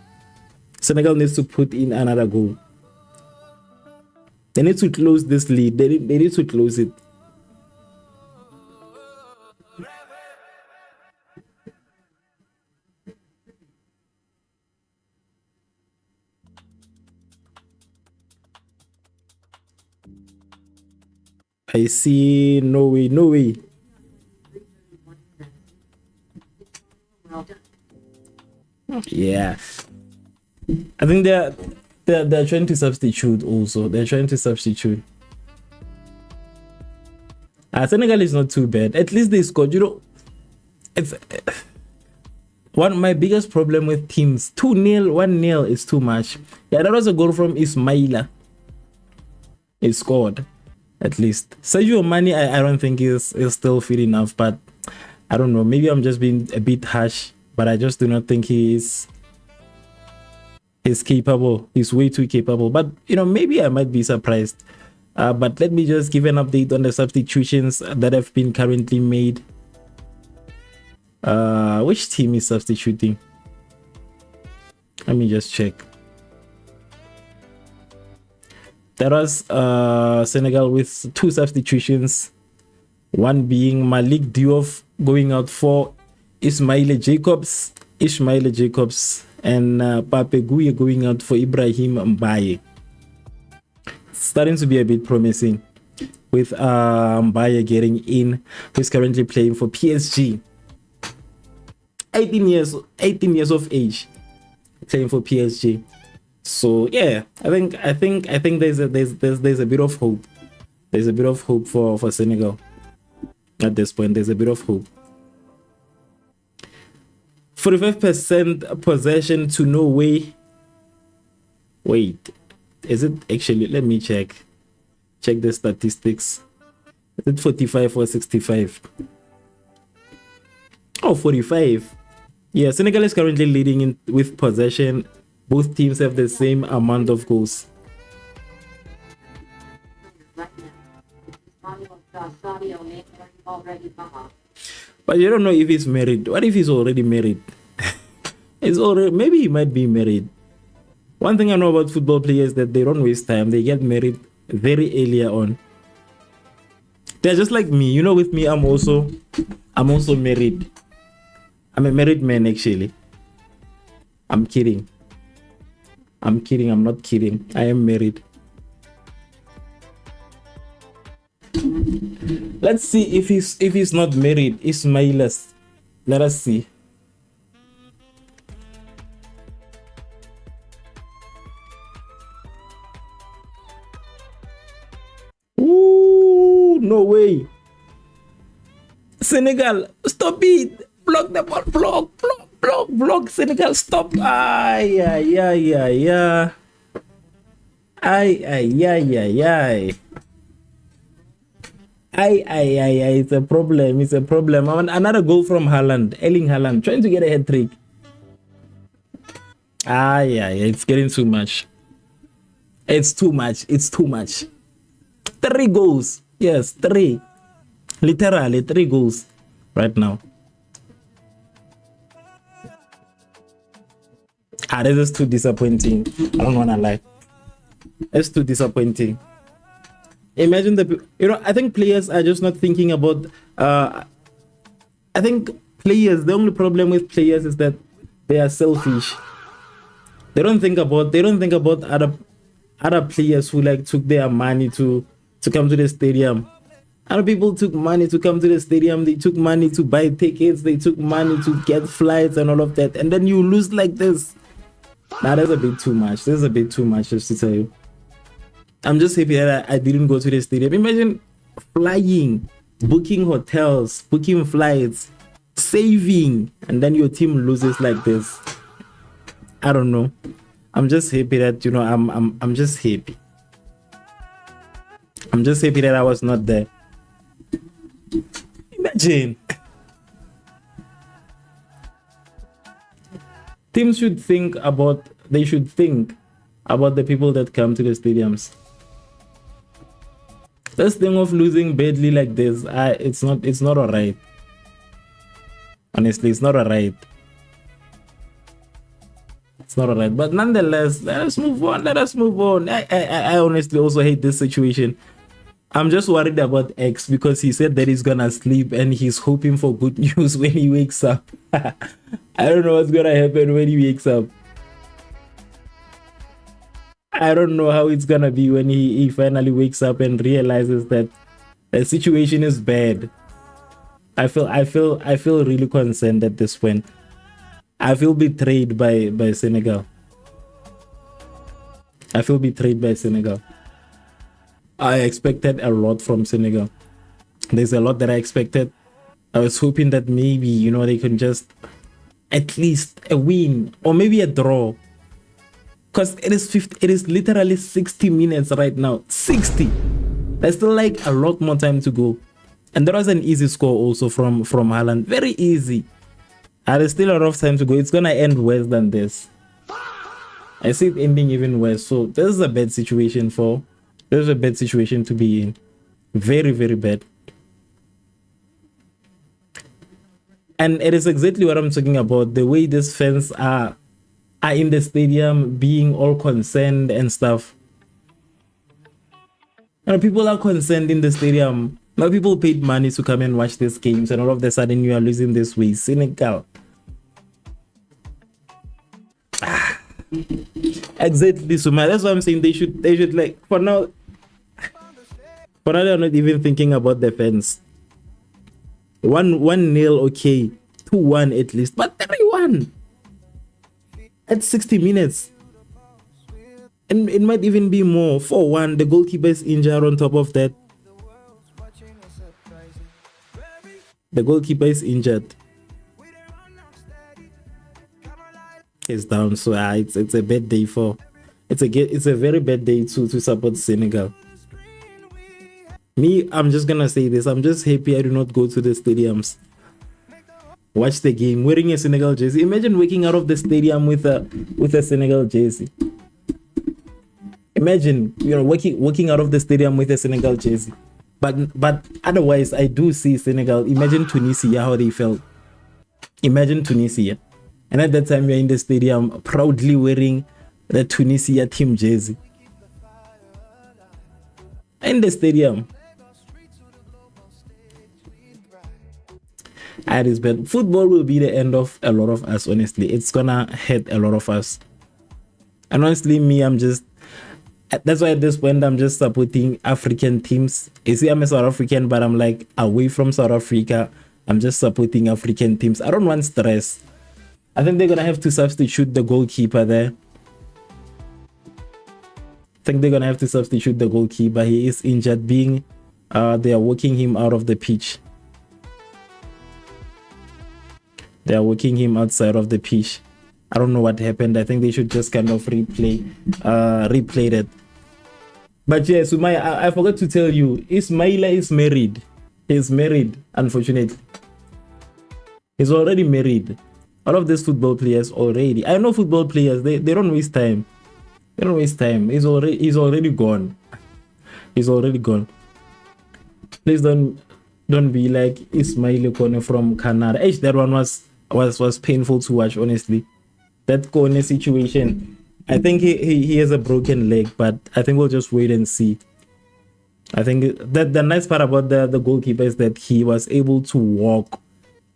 Senegal needs to put in another goal. They need to close this lead. They need to close it. I see Norway. Yeah. I think they're trying to substitute also. Senegal is not too bad. At least they scored. You know, it's my biggest problem with teams. 2-0, 1-0 is too much. Yeah, that was a goal from Ismaila. He scored. At least Sadio Mane, I don't think is still fit enough, but I don't know, maybe I'm just being a bit harsh, but I just do not think he's capable. He's way too capable, but you know, maybe I might be surprised. But let me just give an update on the substitutions that have been currently made. Which team is substituting? Let me just check. There was Senegal with 2 substitutions, one being Malik Diouf going out for Ismaila Jacobs, and Pape Gueye going out for Ibrahim Mbaye. Starting to be a bit promising with Mbaye getting in, who's currently playing for PSG. 18 years of age, playing for PSG. So yeah, I think there's a bit of hope. There's a bit of hope for Senegal at this point. There's a bit of hope. 45% possession to Norway, Wait, is it actually? Let me check. Check the statistics. Is it 45 or 65? Oh, 45. Yeah, Senegal is currently leading in with possession. Both teams have the same amount of goals. But you don't know if he's married. What if he's already married? It's already, maybe he might be married. One thing I know about football players is that they don't waste time. They get married very earlier on. They're just like me. You know, with me, I'm also married. I'm a married man, actually. I'm kidding. I'm not kidding. I am married. Let's see if he's not married. Ismailas. Let us see. Ooh, no way. Senegal, stop it. Block the ball. Block. Senegal, stop. Ay. It's a problem. Another goal from Haaland. Erling Haaland trying to get a hat trick. It's getting too much. It's too much. 3 goals. Yes, 3. Literally 3 goals right now. This is too disappointing. I don't wanna lie. It's too disappointing. Imagine I think players are just not thinking about I think players, the only problem with players is that they are selfish. They don't think about other players who like took their money to come to the stadium. Other people took money to come to the stadium. They took money to buy tickets. They took money to get flights and all of that. And then you lose like this. Now that's a bit too much. This is a bit too much, just to tell you. I'm just happy that I didn't go to the stadium. Imagine flying, booking hotels, booking flights, saving, and then your team loses like this. I don't know. I'm just happy that I'm just happy. I'm just happy that I was not there. Imagine. Teams should think about the people that come to the stadiums. This thing of losing badly like this, it's not alright. Honestly, it's not alright. It's not alright. But nonetheless, let us move on. I honestly also hate this situation. I'm just worried about X because he said that he's gonna sleep and he's hoping for good news when he wakes up. I don't know what's gonna happen when he wakes up. I don't know how it's gonna be when he finally wakes up and realizes that the situation is bad. I feel really concerned at this point. I feel betrayed by Senegal. I expected a lot from Senegal. There's a lot that I expected. I was hoping that maybe, they can just at least a win or maybe a draw. Because it is literally 60 minutes right now. 60. There's still like a lot more time to go. And there was an easy score also from Haaland. Very easy. There's still a lot of time to go. It's gonna end worse than this. I see it ending even worse. So this is a bad situation to be in. Very, very bad. And it is exactly what I'm talking about. The way these fans are in the stadium being all concerned and stuff. People are concerned in the stadium. Now people paid money to come and watch these games, and all of a sudden you are losing this way. Senegal. Exactly, so that's why I'm saying they should like for now they're not even thinking about the fans. 1-0, okay. 2-1 at least, but 3-1 at 60 minutes. And it might even be more. 4-1, the goalkeeper is injured on top of that. The goalkeeper is injured. He's down, so it's a bad day for it's a very bad day to support Senegal. Me, I'm just gonna say this. I'm just happy I do not go to the stadiums. Watch the game wearing a Senegal jersey. Imagine waking out of the stadium with a Senegal jersey. Imagine, walking out of the stadium with a Senegal jersey. But otherwise, I do see Senegal. Imagine Tunisia, how they felt. Imagine Tunisia. And at that time, you're in the stadium proudly wearing the Tunisia team jersey. In the stadium. It is bad. Football will be the end of a lot of us, honestly. It's gonna hurt a lot of us. And honestly, me, that's why at this point I'm just supporting African teams. You see, I'm a South African, but I'm like away from South Africa. I'm just supporting African teams. I don't want stress. I think they're gonna have to substitute the goalkeeper there. I think they're gonna have to substitute the goalkeeper. He is injured, they are walking him out of the pitch. They are walking him outside of the pitch. I don't know what happened. I think they should just kind of replay that. But yeah, Sumaya, I forgot to tell you, Ismaila is married. He's married, unfortunately. He's already married. All of these football players already. I know football players, they don't waste time. They don't waste time. He's already gone. He's already gone. Please don't be like Ismail Kone from Canada. That one was painful to watch, honestly. That Kone situation, I think he has a broken leg, but I think we'll just wait and see. I think that the nice part about the goalkeeper is that he was able to walk,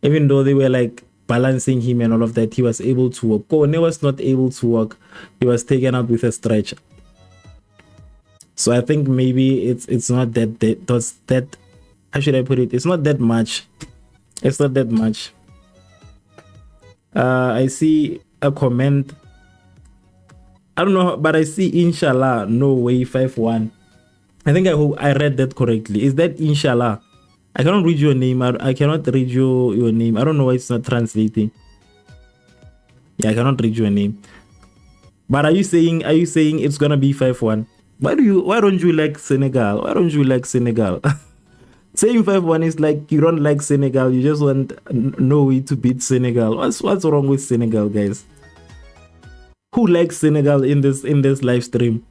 even though they were like balancing him and all of that. He was able to walk. Kone was not able to walk. He was taken out with a stretcher. So I think maybe it's not that how should I put it? It's not that much. It's not that much. I see a comment. I don't know, but I see inshallah, Norway 5-1. I think I read that correctly. Is that inshallah? I cannot read your name. I cannot read your name. I don't know why it's not translating. Yeah, I cannot read your name. But are you saying it's gonna be 5-1? Why don't you like Senegal? Why don't you like Senegal? Saying 5-1 is like you don't like Senegal. You just want Norway to beat Senegal. What's wrong with Senegal, guys? Who likes Senegal in this live stream?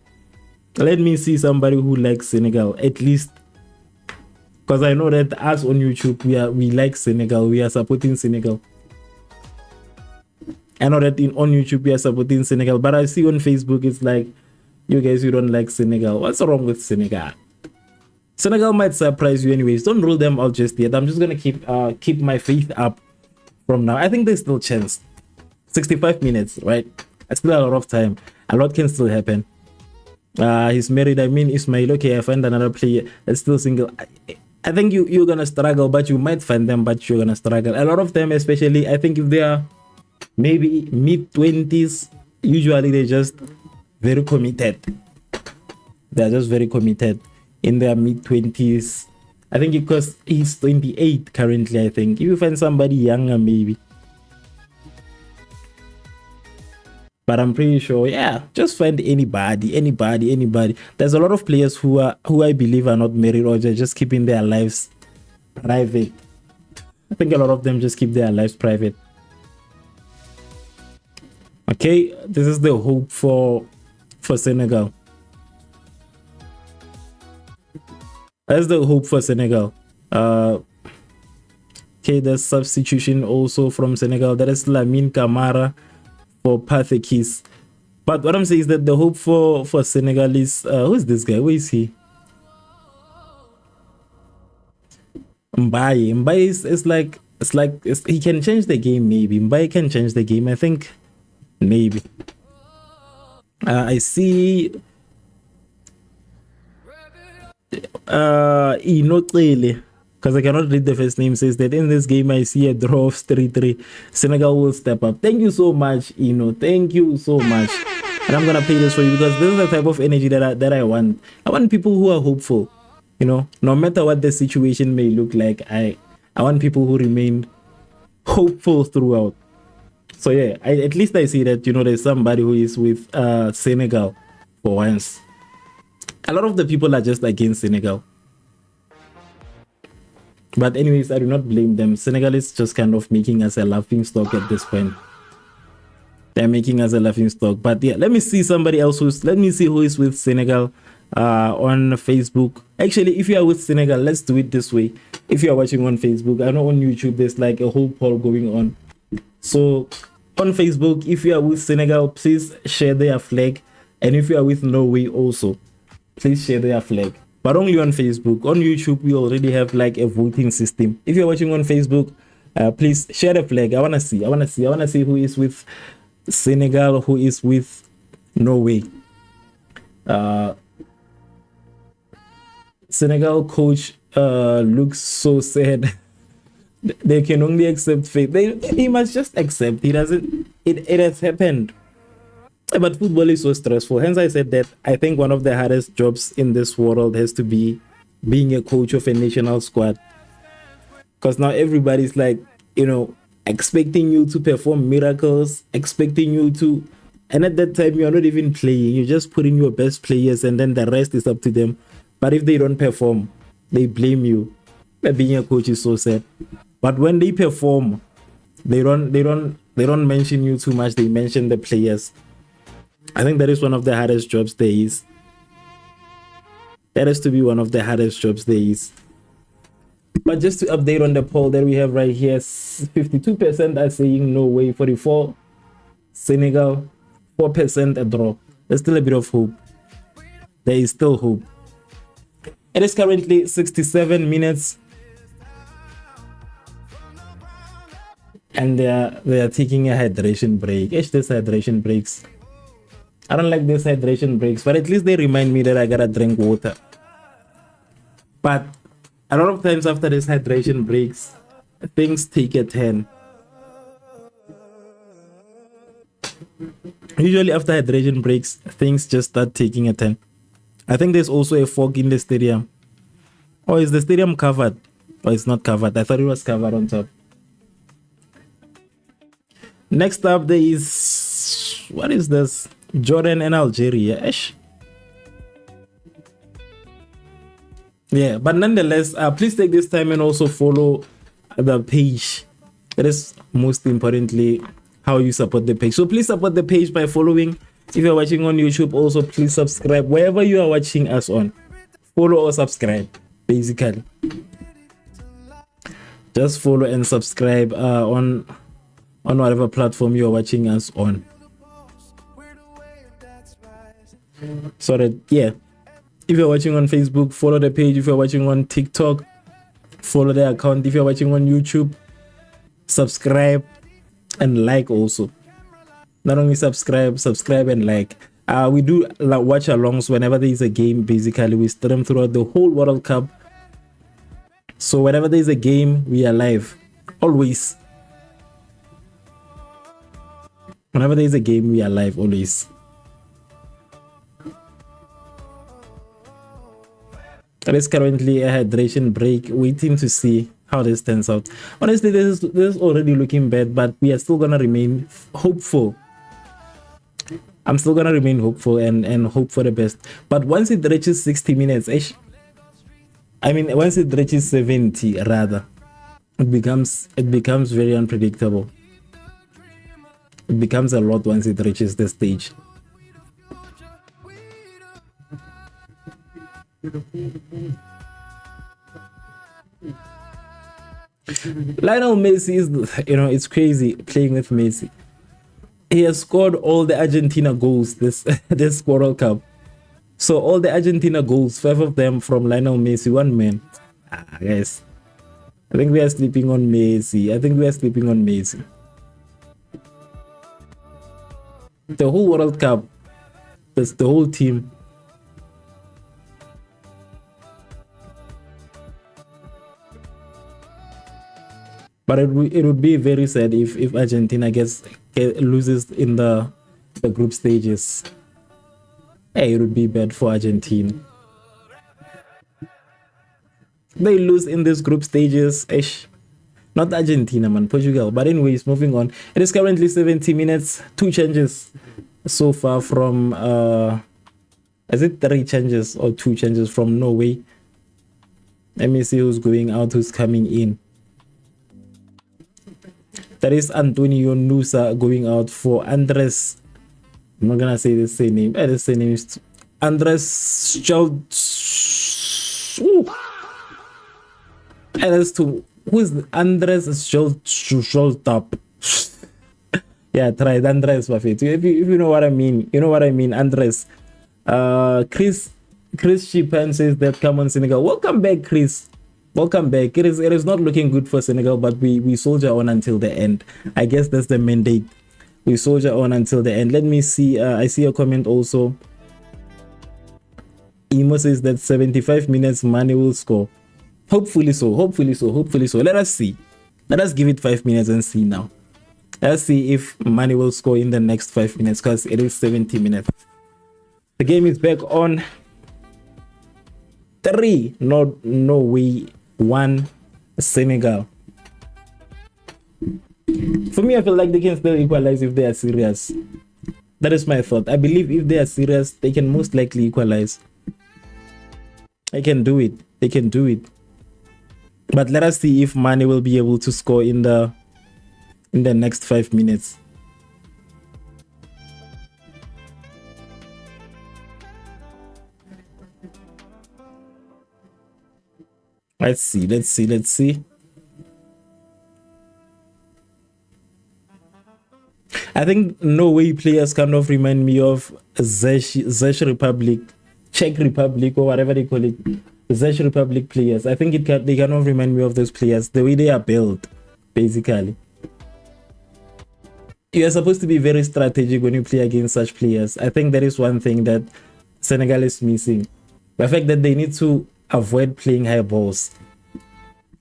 Let me see somebody who likes Senegal, at least, because I know that us on YouTube we like Senegal. We are supporting Senegal. I know that on YouTube we are supporting Senegal, but I see on Facebook it's like you guys, you don't like Senegal. What's wrong with Senegal? Senegal might surprise you anyways. Don't rule them out just yet. I'm just gonna keep my faith up from now. I think there's still chance. 65 minutes, right? That's still a lot of time. A lot can still happen. He's married. I mean, Ismail. Okay, I find another player that's still single. I think you're gonna struggle, but you might find them, but you're gonna struggle. A lot of them, especially, I think if they are maybe mid-20s, usually they're just very committed. They're just very committed in their mid-20s. I think because he's 28 currently, I think. If you find somebody younger, maybe. But I'm pretty sure, yeah, just find anybody. There's a lot of players who I believe are not married, or they're just keeping their lives private. I think a lot of them just keep their lives private. Okay, this is the hope for Senegal. That's the hope for Senegal. Okay, there's substitution also from Senegal. That is Lamine Camara for Pathekis. But what I'm saying is that the hope for Senegal is who's this guy? Where is he? Mbaye is like he can change the game. Maybe Mbaye can change the game. I think maybe. I see Inotrele, because I cannot read the first name, says that in this game I see a draw of 3-3. Senegal will step up. Thank you so much, Ino. Thank you so much. And I'm gonna play this for you because this is the type of energy that I want. I want people who are hopeful. You know, no matter what the situation may look like, I want people who remain hopeful throughout. So yeah, at least I see that, you know, there's somebody who is with Senegal. for once. A lot of the people are just against Senegal. But anyways, I do not blame them. Senegal is just kind of making us a laughing stock at this point. They're making us a laughing stock. But yeah, let me see somebody else let me see who is with Senegal on Facebook. Actually, if you are with Senegal, let's do it this way. If you are watching on Facebook, I know on YouTube there's like a whole poll going on. So on Facebook, if you are with Senegal, please share their flag. And if you are with Norway also, please share their flag. But only on Facebook. On YouTube, we already have like a voting system. If you're watching on Facebook, please share the flag. I wanna see who is with Senegal, who is with Norway. Senegal coach looks so sad. They can only accept fate. He must just accept. It has happened. But football is so stressful. Hence, I said that I think one of the hardest jobs in this world has to be being a coach of a national squad. Because now everybody's like, expecting you to perform miracles, expecting you to. And at that time, you're not even playing. You just put in your best players and then the rest is up to them. But if they don't perform, they blame you. Being a coach is so sad. But when they perform, they don't mention you too much. They mention the players. I think that is one of the hardest jobs there is. That has to be one of the hardest jobs there is. But just to update on the poll that we have right here, 52% are saying Norway, 44 Senegal, 4% a draw. There's still a bit of hope. There is still hope. It is currently 67 minutes. And they are taking a hydration break. This hydration breaks. I don't like these hydration breaks, but at least they remind me that I gotta drink water. But a lot of times after these hydration breaks, things take a turn. Usually after hydration breaks, things just start taking a turn. I think there's also a fog in the stadium. Or is the stadium covered? Or it's not covered? I thought it was covered on top. Next up, there is... What is this? Jordan and Algeria. Yeah, but nonetheless, please take this time and also follow the page. That is most importantly how you support the page. So please support the page by following. If you're watching on YouTube, also please subscribe wherever you are watching us on. Follow or subscribe, basically. Just follow and subscribe on whatever platform you're watching us on. So that, yeah, if you're watching on Facebook, follow the page. If you're watching on TikTok, follow the account. If you're watching on YouTube, subscribe and like also. Not only subscribe and like. We do watch alongs whenever there is a game. Basically, we stream throughout the whole World Cup. So whenever there is a game, we are live. Always. Whenever there is a game, we are live always. There is currently a hydration break, waiting to see how this turns out. Honestly, this is already looking bad, but we are still gonna remain hopeful. I'm still gonna remain hopeful and hope for the best. But once it reaches 60 minutes, once it reaches 70 rather, it becomes very unpredictable. It becomes a lot once it reaches the stage. Lionel Messi is, it's crazy playing with Messi. He has scored all the Argentina goals this World Cup. So all the Argentina goals, 5 of them from Lionel Messi, one man. Guys, I think we are sleeping on Messi. The whole World Cup, that's the whole team. But it would be very sad if Argentina loses in the group stages. Hey, it would be bad for Argentina. They lose in these group stages. Not Argentina, man, Portugal. But anyways, moving on. It is currently 70 minutes. 2 changes so far from Is it 3 changes or 2 changes from Norway? Let me see who's going out, who's coming in. That is Antonio Nusa going out for Andres. I'm not gonna say the same name. The same name is Andres who's Andres Scholtop? Yeah, try it. Andres Buffett. If you know what I mean, you know what I mean. Andres. Chris Shipan says that, come on Senegal. Welcome back, Chris. Welcome back. It is not looking good for Senegal, but we soldier on until the end. I guess that's the mandate. We soldier on until the end. Let me see. I see a comment also. Emo says that 75 minutes Mane will score. Hopefully so. Hopefully so. Hopefully so. Let us see. Let us give it 5 minutes and see now. Let's see if Mane will score in the next 5 minutes, because it is 70 minutes. The game is back on. 3 Norway, 1 Senegal. For me, I feel like they can still equalize if they are serious. That is my thought. I believe if they are serious, they can most likely equalize. They can do it. They can do it. But let us see if Mane will be able to score in the next 5 minutes. Let's see. I think Norway players kind of remind me of Czech Republic, Czech Republic, or whatever they call it. Czech Republic players. I think they kind of remind me of those players, the way they are built, basically. You are supposed to be very strategic when you play against such players. I think that is one thing that Senegal is missing. The fact that they need to avoid playing high balls.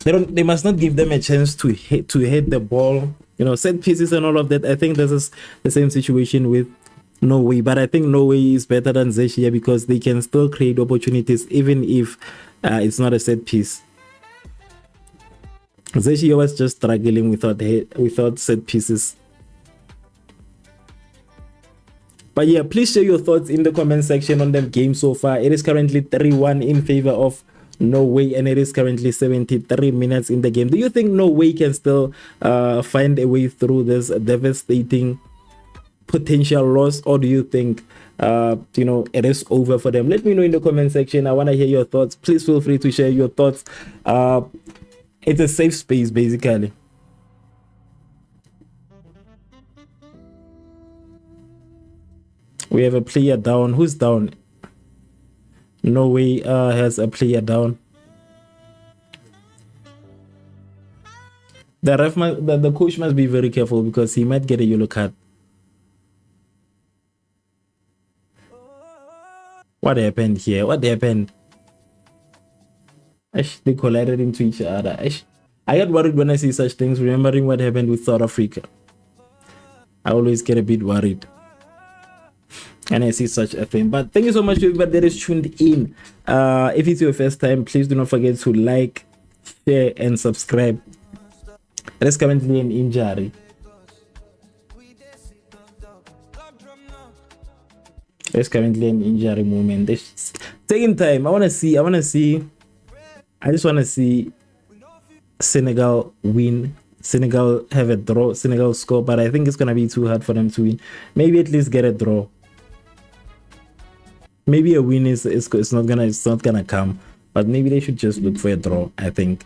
They must not give them a chance to hit the ball, you know, set pieces and all of that. I think this is the same situation with Norway, but I think Norway is better than Zechia because they can still create opportunities even if it's not a set piece. Zechia was just struggling without set pieces. But yeah, please share your thoughts in the comment section on the game so far. It is currently 3-1 in favor of Norway, and it is currently 73 minutes in the game. Do you think Norway can still find a way through this devastating potential loss, or do you think it is over for them? Let me know in the comment section. I want to hear your thoughts. Please feel free to share your thoughts. It's a safe space, basically. We have a player down. Who's down? Norway has a player down. The coach must be very careful because he might get a yellow card. What happened here? What happened? They collided into each other. I get worried when I see such things, remembering what happened with South Africa. I always get a bit worried and I see such a thing. But thank you so much to everybody that is tuned in. If it's your first time, please do not forget to like, share, and subscribe. There is currently an injury. There's currently an injury moment. Taking time. I just want to see Senegal win. Senegal have a draw. Senegal score, but I think it's gonna be too hard for them to win. Maybe at least get a draw. Maybe a win is not gonna come, but maybe they should just look for a draw. I think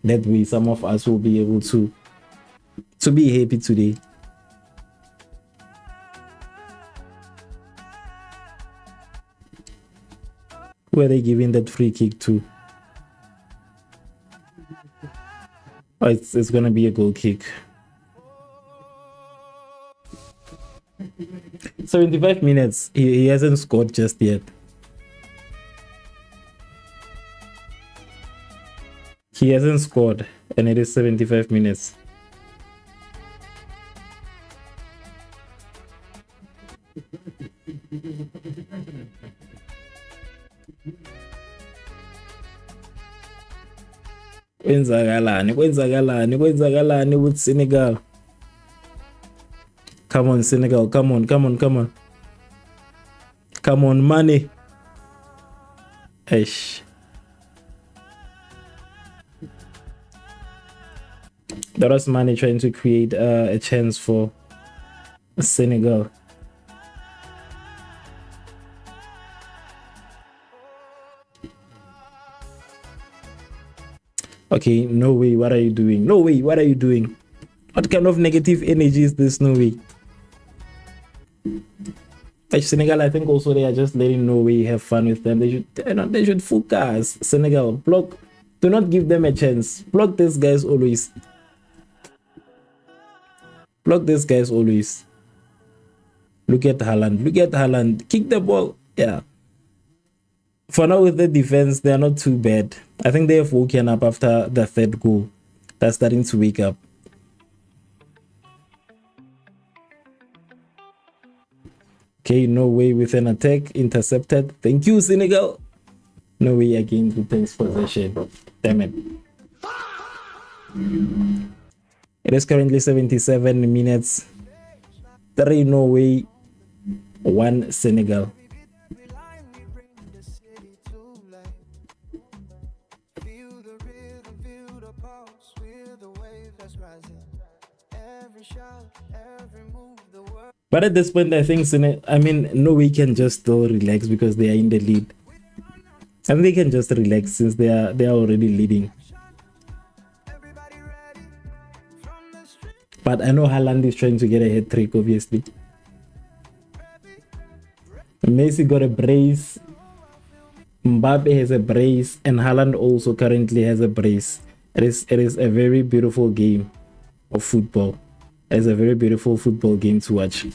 that way some of us will be able to be happy today. Who are they giving that free kick to? Oh, it's gonna be a goal kick. 75 minutes. He hasn't scored just yet. He hasn't scored, and it is 75 minutes. Kwenzakalani with Senegal? Come on, Senegal. Come Come on, money. Ish. That was Mane trying to create a chance for Senegal. Okay, Norway, what are you doing? Norway, what are you doing? What kind of negative energy is this, Norway? Senegal, I think also they are just letting Norway have fun with them. They should focus. Senegal, block. Do not give them a chance. Block these guys always. Block these guys always. Look at Haaland. Look at Haaland. Kick the ball. Yeah. For now, with the defense, they are not too bad. I think they have woken up after the third goal. They're starting to wake up. Okay, Norway with an attack. Intercepted. Thank you, Senegal. Norway again who takes possession. Damn it. It is currently 77 minutes. 3 Norway, 1 Senegal. But at this point, I think Norway can just still relax because they are in the lead. And they can just relax since they are already leading. But I know Haaland is trying to get a hat trick, obviously. Messi got a brace. Mbappe has a brace, and Haaland also currently has a brace. It is a very beautiful game of football. It's a very beautiful football game to watch.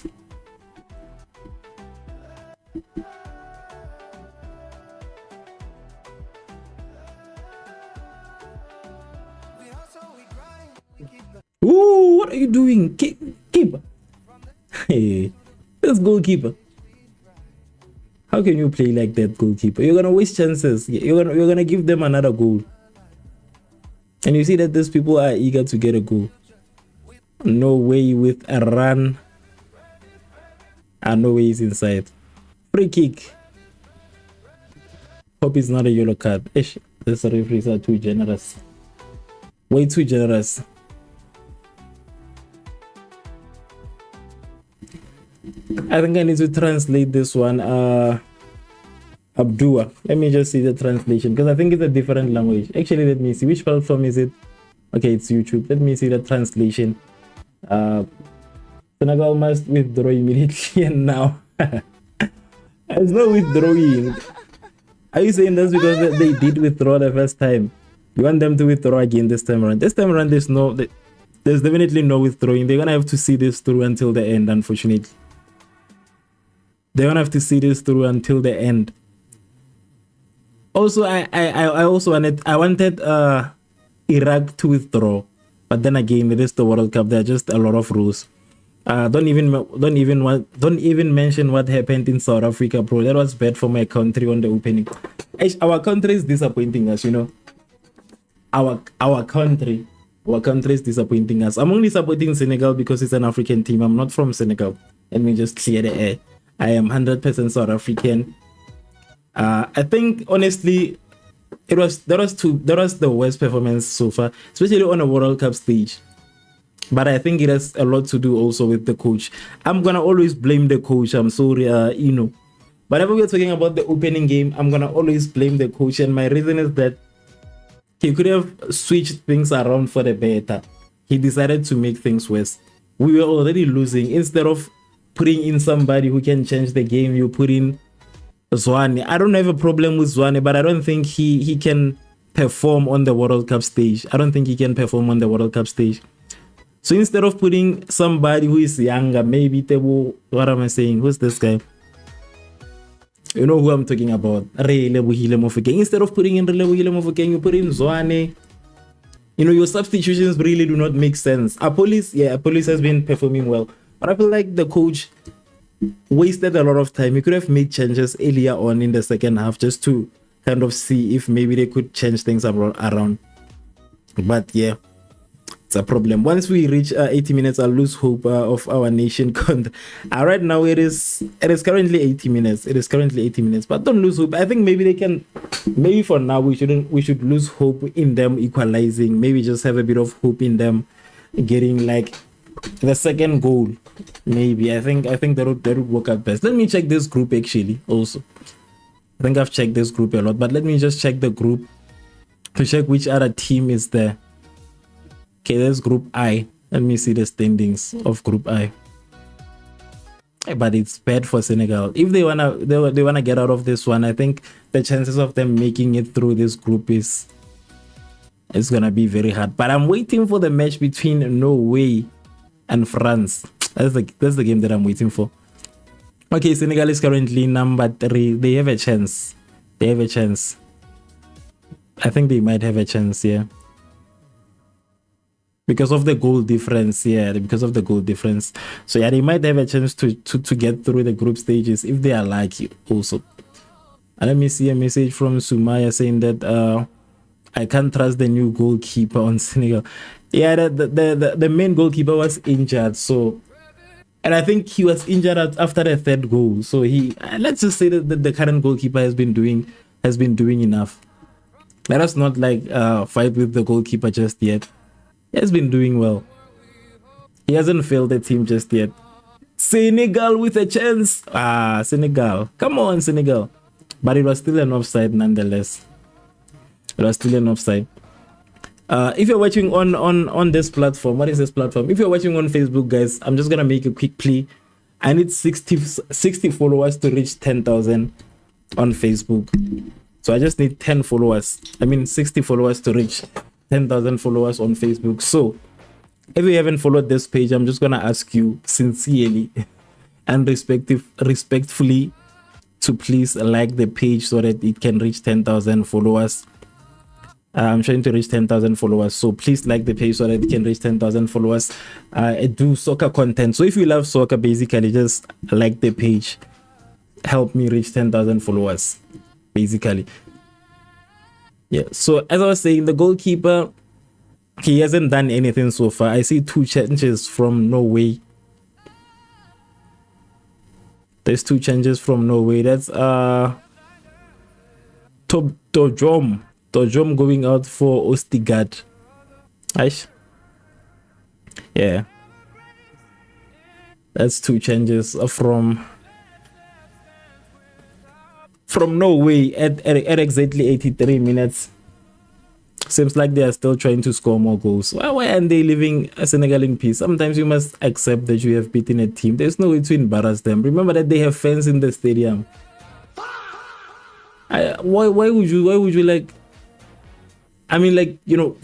Ooh, what are you doing? Keeper. Hey, this goalkeeper. How can you play like that, goalkeeper? You're gonna waste chances. You're gonna give them another goal. And you see that these people are eager to get a goal. Norway with a run. And Norway is inside. Free kick. Hope it's not a yellow card. Ish, these referees are too generous. Way too generous. I think I need to translate this one. Abdua. Let me just see the translation because I think it's a different language. Actually, let me see. Which platform is it? Okay, it's YouTube. Let me see the translation. Senegal must withdraw immediately and now. There's no withdrawing. Are you saying that's because they did withdraw the first time? You want them to withdraw again this time around? This time around, there's definitely no withdrawing. They're gonna have to see this through until the end, unfortunately. They're gonna have to see this through until the end. Also, I wanted Iraq to withdraw, but then again, it is the World Cup. There are just a lot of rules. Don't even mention what happened in South Africa, bro. That was bad for my country on the opening. Our country is disappointing us, you know. Our country is disappointing us. I'm only supporting Senegal because it's an African team. I'm not from Senegal. Let me just clear the air. I am 100% South African. I think honestly, that was the worst performance so far, especially on a World Cup stage. But I think it has a lot to do also with the coach. I'm gonna always blame the coach. I'm sorry, whenever we're talking about the opening game, I'm gonna always blame the coach, and my reason is that he could have switched things around for the better. He decided to make things worse. We were already losing. Instead of putting in somebody who can change the game, you put in Zwane. I don't have a problem with Zwane, but I don't think he can perform on the World Cup stage. So instead of putting somebody who is younger, maybe what am I saying? Who's this guy? You know who I'm talking about. Instead of putting in Relebohile, you put in Zwane. You know, your substitutions really do not make sense. Police has been performing well, but I feel like the coach wasted a lot of time. He could have made changes earlier on in the second half just to kind of see if maybe they could change things around. But yeah, It's a problem. Once we reach 80 minutes, I'll lose hope of our nation. Right now, it is currently 80 minutes. It is currently 80 minutes, but don't lose hope. I think maybe they can. Maybe for now, we should lose hope in them equalizing. Maybe just have a bit of hope in them getting like the second goal. Maybe I think that would work out best. Let me check this group actually. Also, I think I've checked this group a lot, but let me just check the group to check which other team is there. Okay, there's Group I. Let me see the standings of Group I. But it's bad for Senegal. If they wanna get out of this one, I think the chances of them making it through this group is gonna be very hard. But I'm waiting for the match between Norway and France. That's the game that I'm waiting for. Okay, Senegal is currently number 3. They have a chance. I think they might have a chance, yeah. Because of the goal difference, so yeah, they might have a chance to get through the group stages if they are lucky also. And let me see a message from Sumaya saying that I can't trust the new goalkeeper on Senegal. Yeah, the main goalkeeper was injured, so, and I think he was injured after the 3rd goal, so he, let's just say that the current goalkeeper has been doing enough. Let us not like fight with the goalkeeper just yet. He has been doing well. He hasn't failed the team just yet. Senegal with a chance. Senegal. Come on, Senegal. But it was still an offside nonetheless. If you're watching on this platform, what is this platform? If you're watching on Facebook, guys, I'm just going to make a quick plea. I need 60 followers to reach 10,000 on Facebook. So I just need 60 followers to reach 10,000 followers on Facebook. So if you haven't followed this page, I'm just gonna ask you sincerely and respectfully to please like the page so that it can reach 10,000 followers. I'm trying to reach 10,000 followers, so please like the page so that it can reach 10,000 followers. I do soccer content, so if you love soccer, basically just like the page, help me reach 10,000 followers basically. Yeah, so as I was saying, the goalkeeper, he hasn't done anything so far. I see 2 changes from Norway. There's 2 changes from Norway. That's Tojom going out for Ostigard. Yeah, that's 2 changes from Norway at exactly 83 minutes. Seems like they are still trying to score more goals. Why aren't they leaving Senegal in peace? Sometimes you must accept that you have beaten a team. There's no way to embarrass them. Remember that they have fans in the stadium. Why would you like, I mean, like, you know,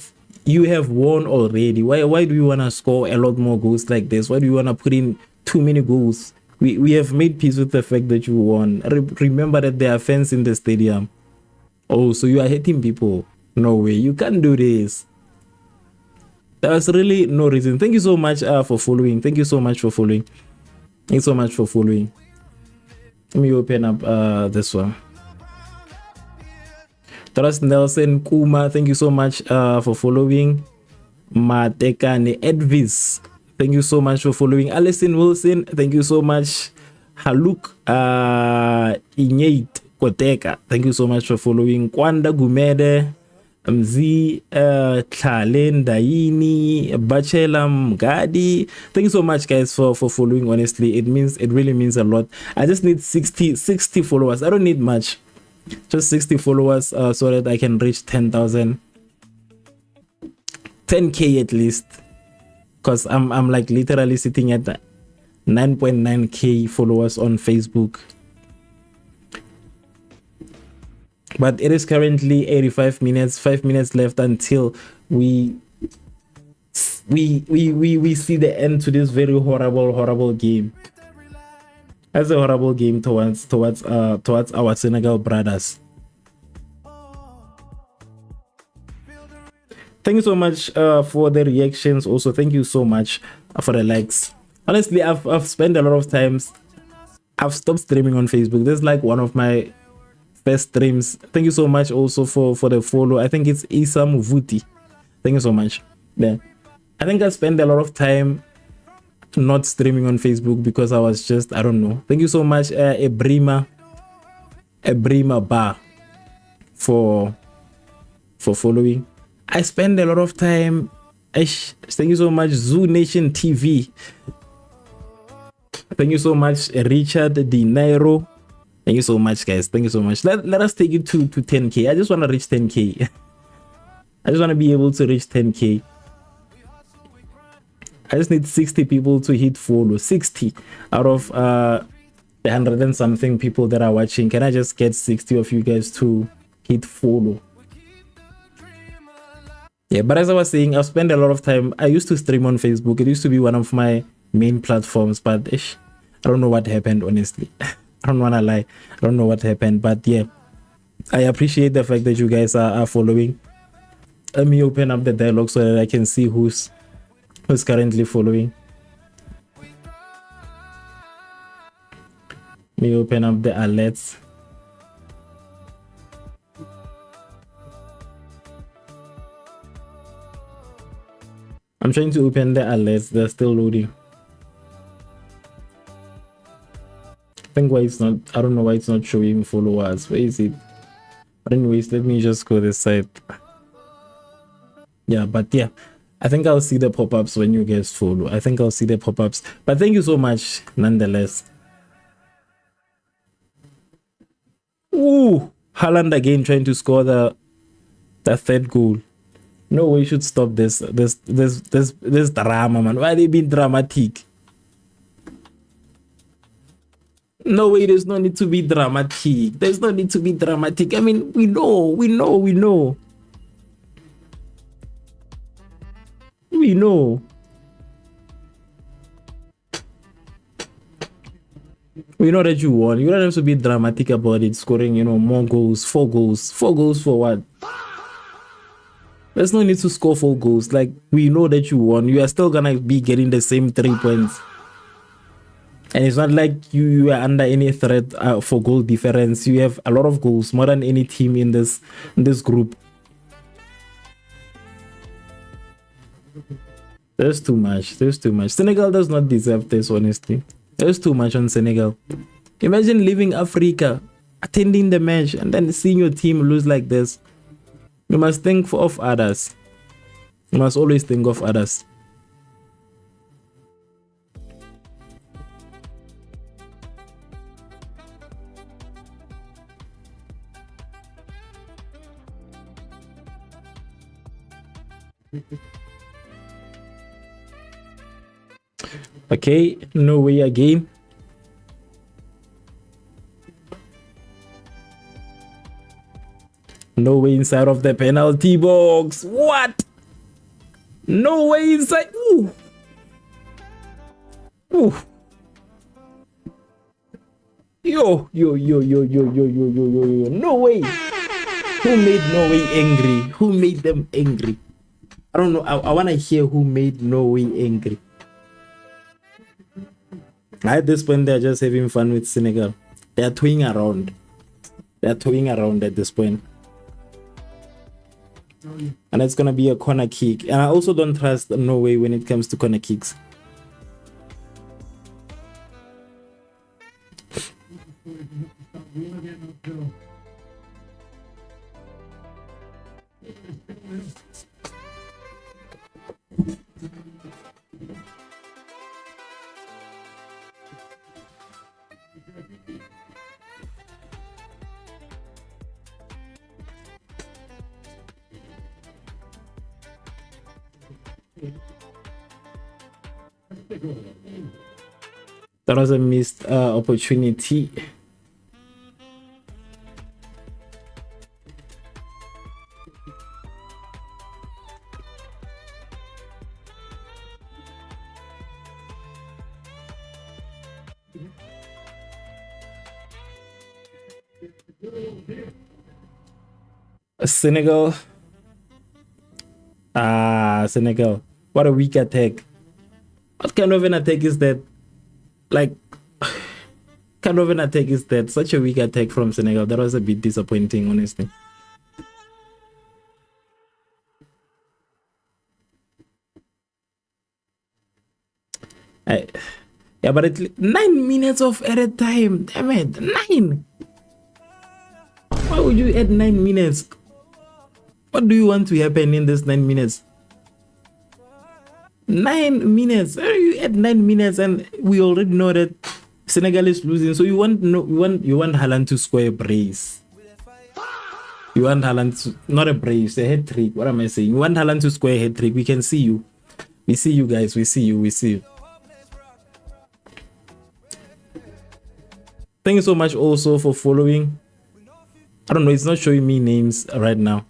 you have won already. Why do you want to score a lot more goals like this? Why do you want to put in too many goals? We have made peace with the fact that you won. Remember that there are fans in the stadium. Oh, so you are hating people? No way, you can't do this. There's really no reason. Thank you so much for following. Let me open up this one. Trust Nelson Kuma, thank you so much for following. Matekane Edvis, thank you so much for following. Alison Wilson, thank you so much. Haluk Inyate Koteka, thank you so much for following. Kwanda Gumede, Mzi Tlalen Daini, Bachelam Gadi, thank you so much, guys, for following. Honestly, it really means a lot. I just need 60 followers. I don't need much, just 60 followers so that I can reach 10,000, 10k at least, because I'm like literally sitting at 9.9k followers on Facebook. But it is currently 85 minutes, 5 minutes left until we see the end to this very horrible game. That's a horrible game towards our Senegal brothers. Thank you so much for the reactions. Also, thank you so much for the likes. Honestly, I've spent a lot of times. I've stopped streaming on Facebook. This is like one of my best streams. Thank you so much also for the follow. I think it's Isa Muvuti. Thank you so much. Yeah. I think I spent a lot of time not streaming on Facebook because I was just, I don't know. Thank you so much, Ebrima Bar, for following. I spend a lot of time. Thank you so much, Zoo Nation TV. Thank you so much, Richard De Niro. Thank you so much, guys. Thank you so much. Let us take it to 10K. I just want to reach 10K. I just want to be able to reach 10K. I just need 60 people to hit follow. 60 out of the 100 and something people that are watching. Can I just get 60 of you guys to hit follow? Yeah, but as I was saying, I've spent a lot of time. I used to stream on Facebook. It used to be one of my main platforms, but I don't know what happened, honestly. I don't want to lie. I don't know what happened, but yeah, I appreciate the fact that you guys are following. Let me open up the dialogue so that I can see who's currently following. Let me open up the alerts. I'm trying to open the alerts. They're still loading. I think why it's not, I don't know why it's not showing followers. Where is it? But anyways, let me just go this side. Yeah, but yeah, I think I'll see the pop-ups when you guys follow. I think I'll see the pop-ups. But thank you so much nonetheless. Ooh, Haaland again trying to score the third goal. No way, should stop this drama, man. Why they being dramatic? No way, there's no need to be dramatic. There's no need to be dramatic. I mean, we know. We know that you won. You don't have to be dramatic about it, scoring, more goals. 4 goals for what? There's no need to score 4 goals. Like, we know that you won. You are still gonna be getting the same 3 points. And it's not like you are under any threat for goal difference. You have a lot of goals, more than any team in this group. There's too much. Senegal does not deserve this, honestly. There's too much on Senegal. Imagine leaving Africa, attending the match, and then seeing your team lose like this. You must think of others. You must always think of others. Okay, Norway again. Norway inside of the penalty box. What? Norway inside. Ooh. Yo. Norway. Who made Norway angry? Who made them angry? I don't know. I want to hear who made Norway angry. At this point, they're just having fun with Senegal. They're toying around. At this point. And it's going to be a corner kick. And I also don't trust Norway when it comes to corner kicks. That was a missed opportunity. Senegal. Senegal. What a weak attack. What kind of an attack is that? Like, kind of an attack is that? Such a weak attack from Senegal. That was a bit disappointing, honestly. Yeah, but 9 minutes of added time. Damn it, 9. Why would you add 9 minutes? What do you want to happen in this 9 minutes? 9 minutes. You add 9 minutes, and we already know that Senegal is losing. So you want Haaland to score a brace. You want Haaland to, not a brace, a hat trick. What am I saying? You want Haaland to score a hat trick. We can see you. We see you guys. We see you. We see you. Thank you so much also for following. I don't know, it's not showing me names right now,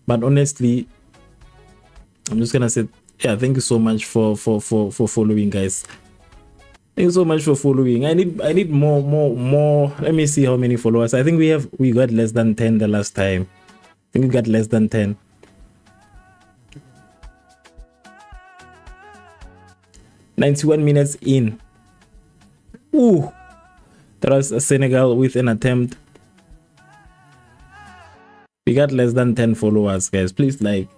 but honestly, I'm just gonna say, yeah, thank you so much for following, guys. Thank you so much for following. I need more. Let me see how many followers. I think we got less than 10 the last time. I think we got less than 10. "91 minutes in." Ooh, that was a Senegal with an attempt. We got less than 10 followers, guys. Please like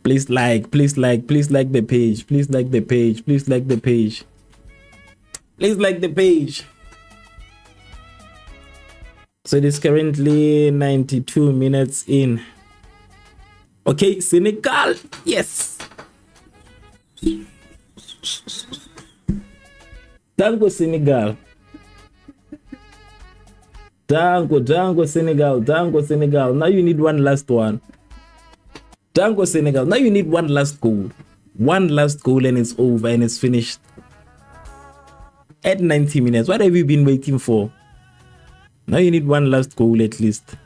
the page. Please like the page. Please like the page. So it is currently 92 minutes in. Okay, Senegal. Yes. Tango Senegal. Dango Senegal. Now you need one last one. Dango Senegal. Now you need one last goal. One last goal and it's over and it's finished. At 90 minutes. What have you been waiting for? Now you need one last goal at least.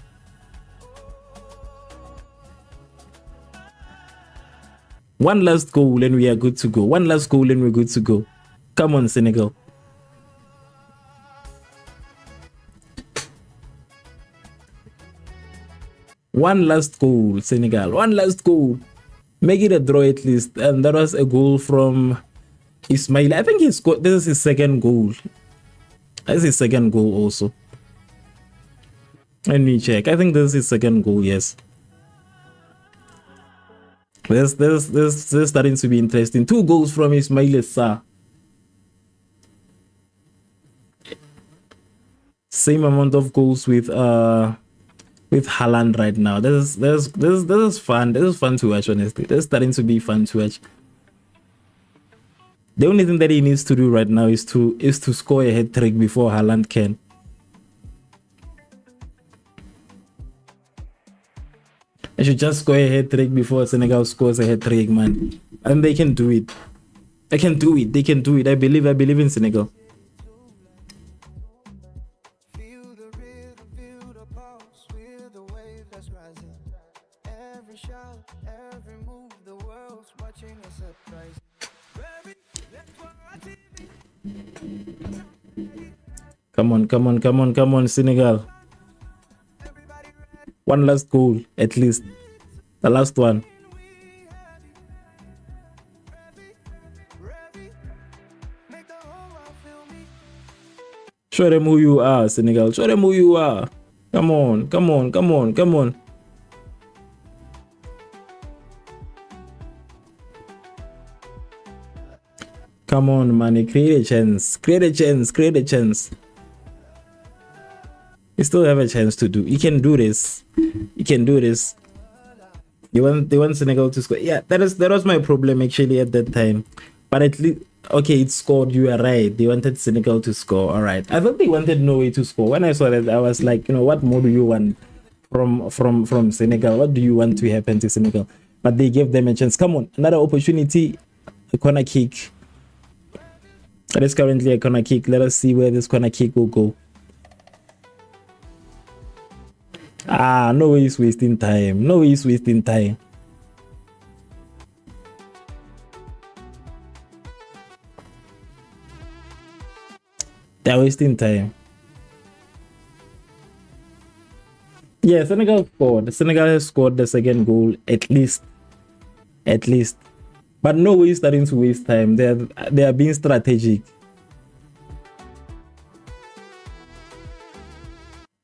One last goal and we are good to go. One last goal and we're good to go. Come on, Senegal. One last goal, Senegal. One last goal. Make it a draw at least. And that was a goal from Ismail. I think he scored. This is his second goal. That's his second goal also. Let me check. I think this is his second goal, yes. This is starting to be interesting. 2 goals from Ismail Sarr. Same amount of goals with Haaland right now. This is fun. This is fun to watch, honestly. This is starting to be fun to watch. The only thing that he needs to do right now is to score a hat trick before Haaland can. I should just score a hat trick before Senegal scores a hat trick, man. And they can do it. They can do it. They can do it. I believe in Senegal. Come on, Senegal. One last goal, at least. The last one. Show them who you are, Senegal. Show them who you are. Come on. Come on, man. Create a chance. You still have a chance to do. You can do this. They want Senegal to score. Yeah, that was my problem actually at that time. But at least, okay, it scored. You are right. They wanted Senegal to score. All right. I thought they wanted Norway to score. When I saw that, I was like, what more do you want from Senegal? What do you want to happen to Senegal? But they gave them a chance. Come on, another opportunity. A corner kick. That is currently a corner kick. Let us see where this corner kick will go. Norway is wasting time. They're wasting time. Yeah, Senegal scored. Senegal has scored the second goal at least. But Norway is starting to waste time. They are being strategic.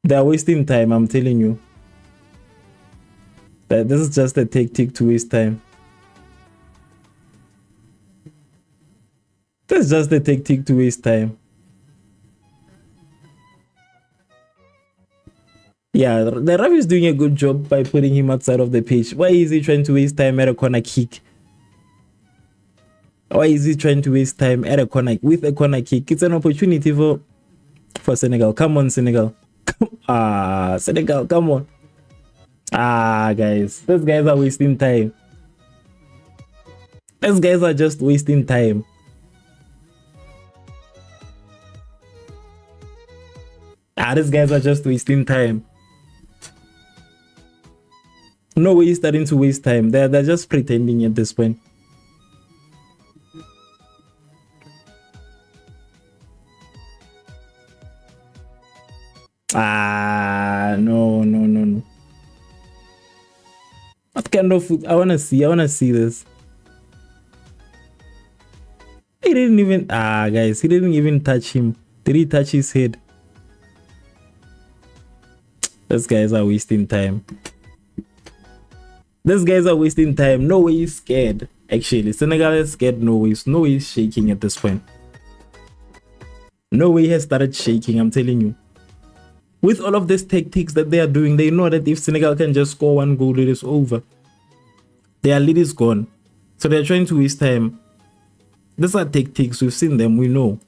They are wasting time, I'm telling you. This is just a tactic to waste time. That's just a tactic to waste time. Yeah, the ref is doing a good job by putting him outside of the pitch. Why is he trying to waste time at a corner kick? Why is he trying to waste time at a corner with a corner kick? It's an opportunity for Senegal. Come on, Senegal. Senegal, come on. Guys, these guys are wasting time. These guys are just wasting time. These guys are just wasting time. Norway is starting to waste time. They're just pretending at this point. No. What kind of food? I wanna see this. He didn't even guys, he didn't even touch him. Did he touch his head? These guys are wasting time. These guys are wasting time. Norway is scared. Actually, Senegal is scared. Norway is shaking at this point. Norway has started shaking, I'm telling you. With all of these tactics that they are doing, they know that if Senegal can just score one goal, it is over. Their lead is gone. So they're trying to waste time. These are tactics. We've seen them. We know.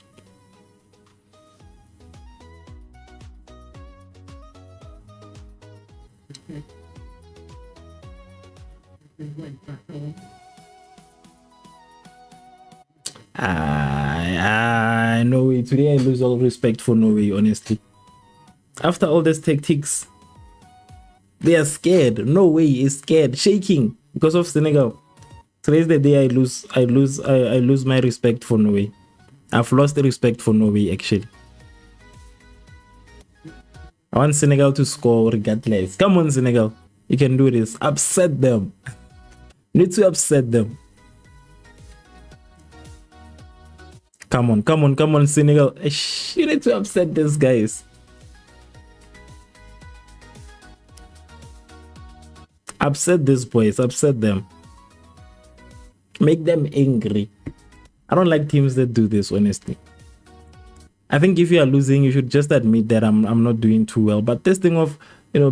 Norway. Today I lose all respect for Norway, honestly. After all these tactics, they are scared. Norway is scared, shaking because of Senegal. Today's the day I lose my respect for Norway. I've lost the respect for Norway, actually. I want Senegal to score regardless. Come on, Senegal. You can do this. Upset them. You need to upset them. Come on, Senegal. You need to upset these guys. Upset these boys. Upset them. Make them angry. I don't like teams that do this, honestly. I think if you are losing, you should just admit that I'm not doing too well. But this thing of,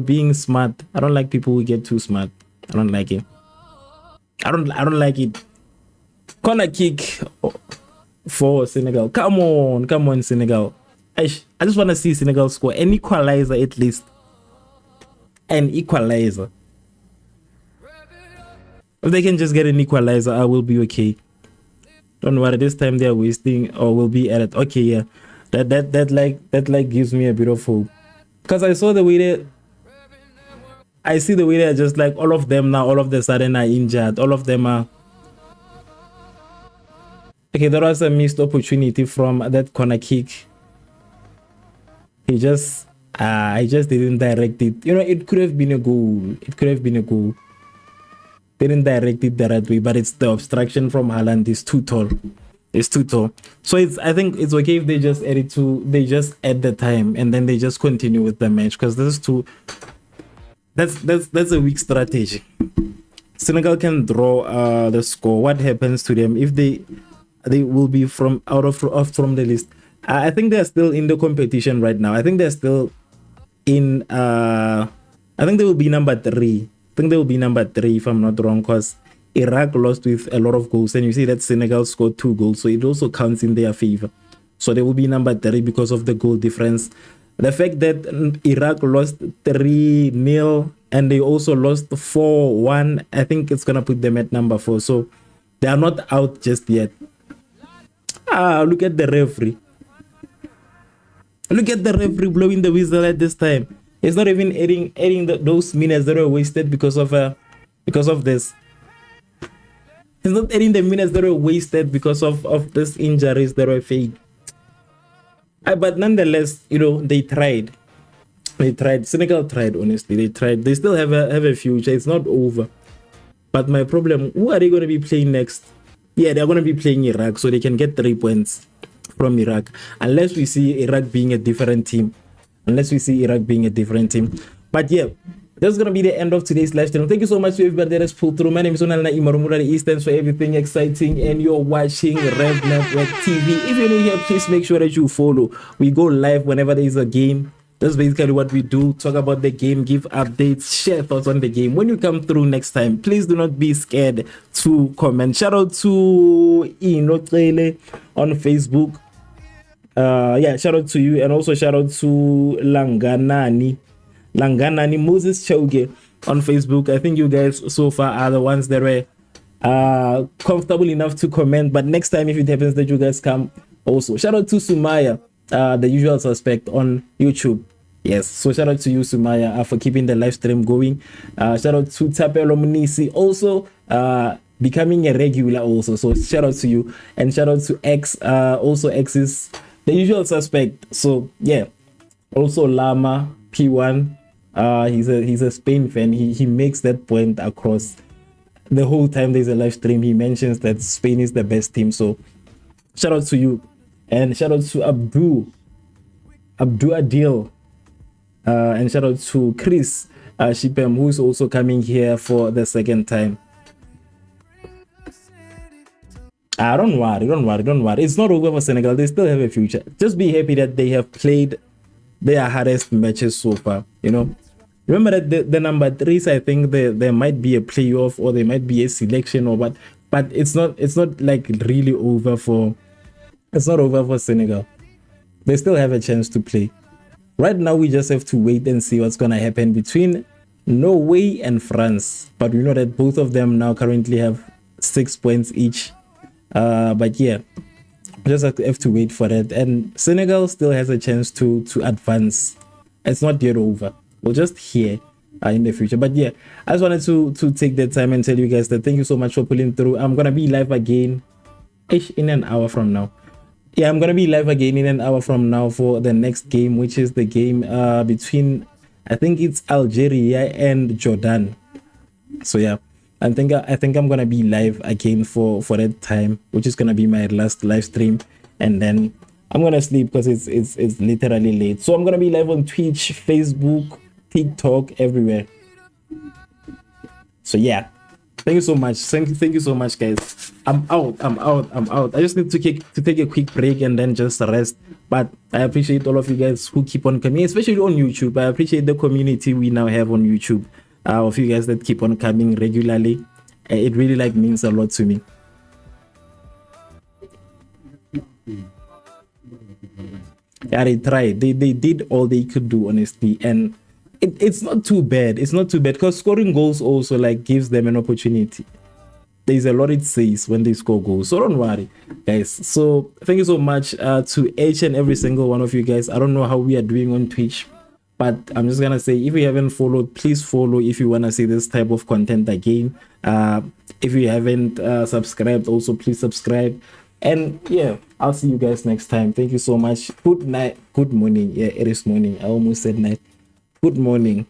being smart, I don't like people who get too smart. I don't like it. I don't like it. Corner kick for Senegal. Come on, Senegal. I just want to see Senegal score an equalizer at least. An equalizer. If they can just get an equalizer, I will be okay. Don't worry, this time they are wasting or will be at it. Okay, yeah. That gives me a bit of hope. Because I saw the way I see the way they're just like all of them now, all of the sudden are injured. All of them are. Okay, there was a missed opportunity from that corner kick. I just didn't direct it. It could have been a goal. Didn't direct it the right way, but it's the obstruction from Haaland is too tall. It's too tall. So I think it's okay if they just add the time and then they just continue with the match, because this is too. That's a weak strategy. Senegal can draw the score. What happens to them if they will be from the list? I think they're still in the competition right now. I think they're still in. I think they will be number 3. I think they will be number 3 if I'm not wrong, because Iraq lost with a lot of goals, and you see that Senegal scored 2 goals, so it also counts in their favor. So they will be number 3 because of the goal difference. The fact that Iraq lost 3-0 and they also lost 4-1, I think it's gonna put them at number 4. So they are not out just yet. Look at the referee. Look at the referee blowing the whistle at this time. It's not even adding those minutes that were wasted because of this. It's not adding the minutes that were wasted because of these injuries that were fake. But nonetheless, they tried. Senegal tried, honestly. They tried. They still have a future. It's not over. But my problem, who are they going to be playing next? Yeah, they're going to be playing Iraq, so they can get 3 points from Iraq. Unless we see Iraq being a different team. But yeah, that's gonna be the end of today's live stream. Thank you so much to everybody that has pulled through. My name is Onalana Imarumura, the Eastern, for everything exciting, and you're watching Revv Network TV. If you're new here, please make sure that you follow. We go live whenever there is a game. That's basically what we do. Talk about the game, give updates, share thoughts on the game. When you come through next time, please do not be scared to comment. Shout out to Inotrele on Facebook. Yeah, shout out to you, and also shout out to Langanani Moses Chauge on Facebook. I think you guys so far are the ones that were comfortable enough to comment, but next time if it happens that you guys come also. Shout out to Sumaya, the usual suspect on YouTube. Yes, so shout out to you, Sumaya, for keeping the live stream going. Shout out to Tapelo Munisi, also becoming a regular also. So shout out to you, and shout out to X. Also X is the usual suspect. So yeah, also Lama P1. He's a Spain fan. He makes that point across the whole time there's a live stream. He mentions that Spain is the best team. So shout out to you, and shout out to Abdu Adil. And shout out to Chris Shipem, who's also coming here for the second time. Don't worry. It's not over for Senegal. They still have a future. Just be happy that they have played their hardest matches so far. You know, remember that the number 3s, I think there might be a playoff, or there might be a selection, or what. But it's not like really over for. It's not over for Senegal. They still have a chance to play. Right now, we just have to wait and see what's going to happen between Norway and France. But we know that both of them now currently have 6 points each. But yeah, we just have to wait for that. And Senegal still has a chance to advance. It's not yet over. We'll just hear in the future. But yeah, I just wanted to take that time and tell you guys that thank you so much for pulling through. I'm going to be live again in an hour from now. Yeah, I'm going to be live again in an hour from now for the next game, which is the game between, I think it's Algeria and Jordan. So yeah, I think I'm going to be live again for that time, which is going to be my last live stream. And then I'm going to sleep because it's literally late. So I'm going to be live on Twitch, Facebook, TikTok, everywhere. So yeah. Thank you so much. Thank you so much, guys. I'm out. I just need to take a quick break and then just rest. But I appreciate all of you guys who keep on coming, especially on YouTube. I appreciate the community we now have on YouTube. Of you guys that keep on coming regularly. It really means a lot to me. Yeah, they tried. They did all they could do, honestly, and it's not too bad. It's not too bad because scoring goals also gives them an opportunity. There's a lot it says when they score goals. So don't worry, guys. So thank you so much to each and every single one of you guys. I don't know how we are doing on Twitch, but I'm just gonna say, if you haven't followed, please follow if you wanna see this type of content again. If you haven't subscribed, also please subscribe. And yeah, I'll see you guys next time. Thank you so much. Good night. Good morning. Yeah, it is morning. I almost said night. Good morning.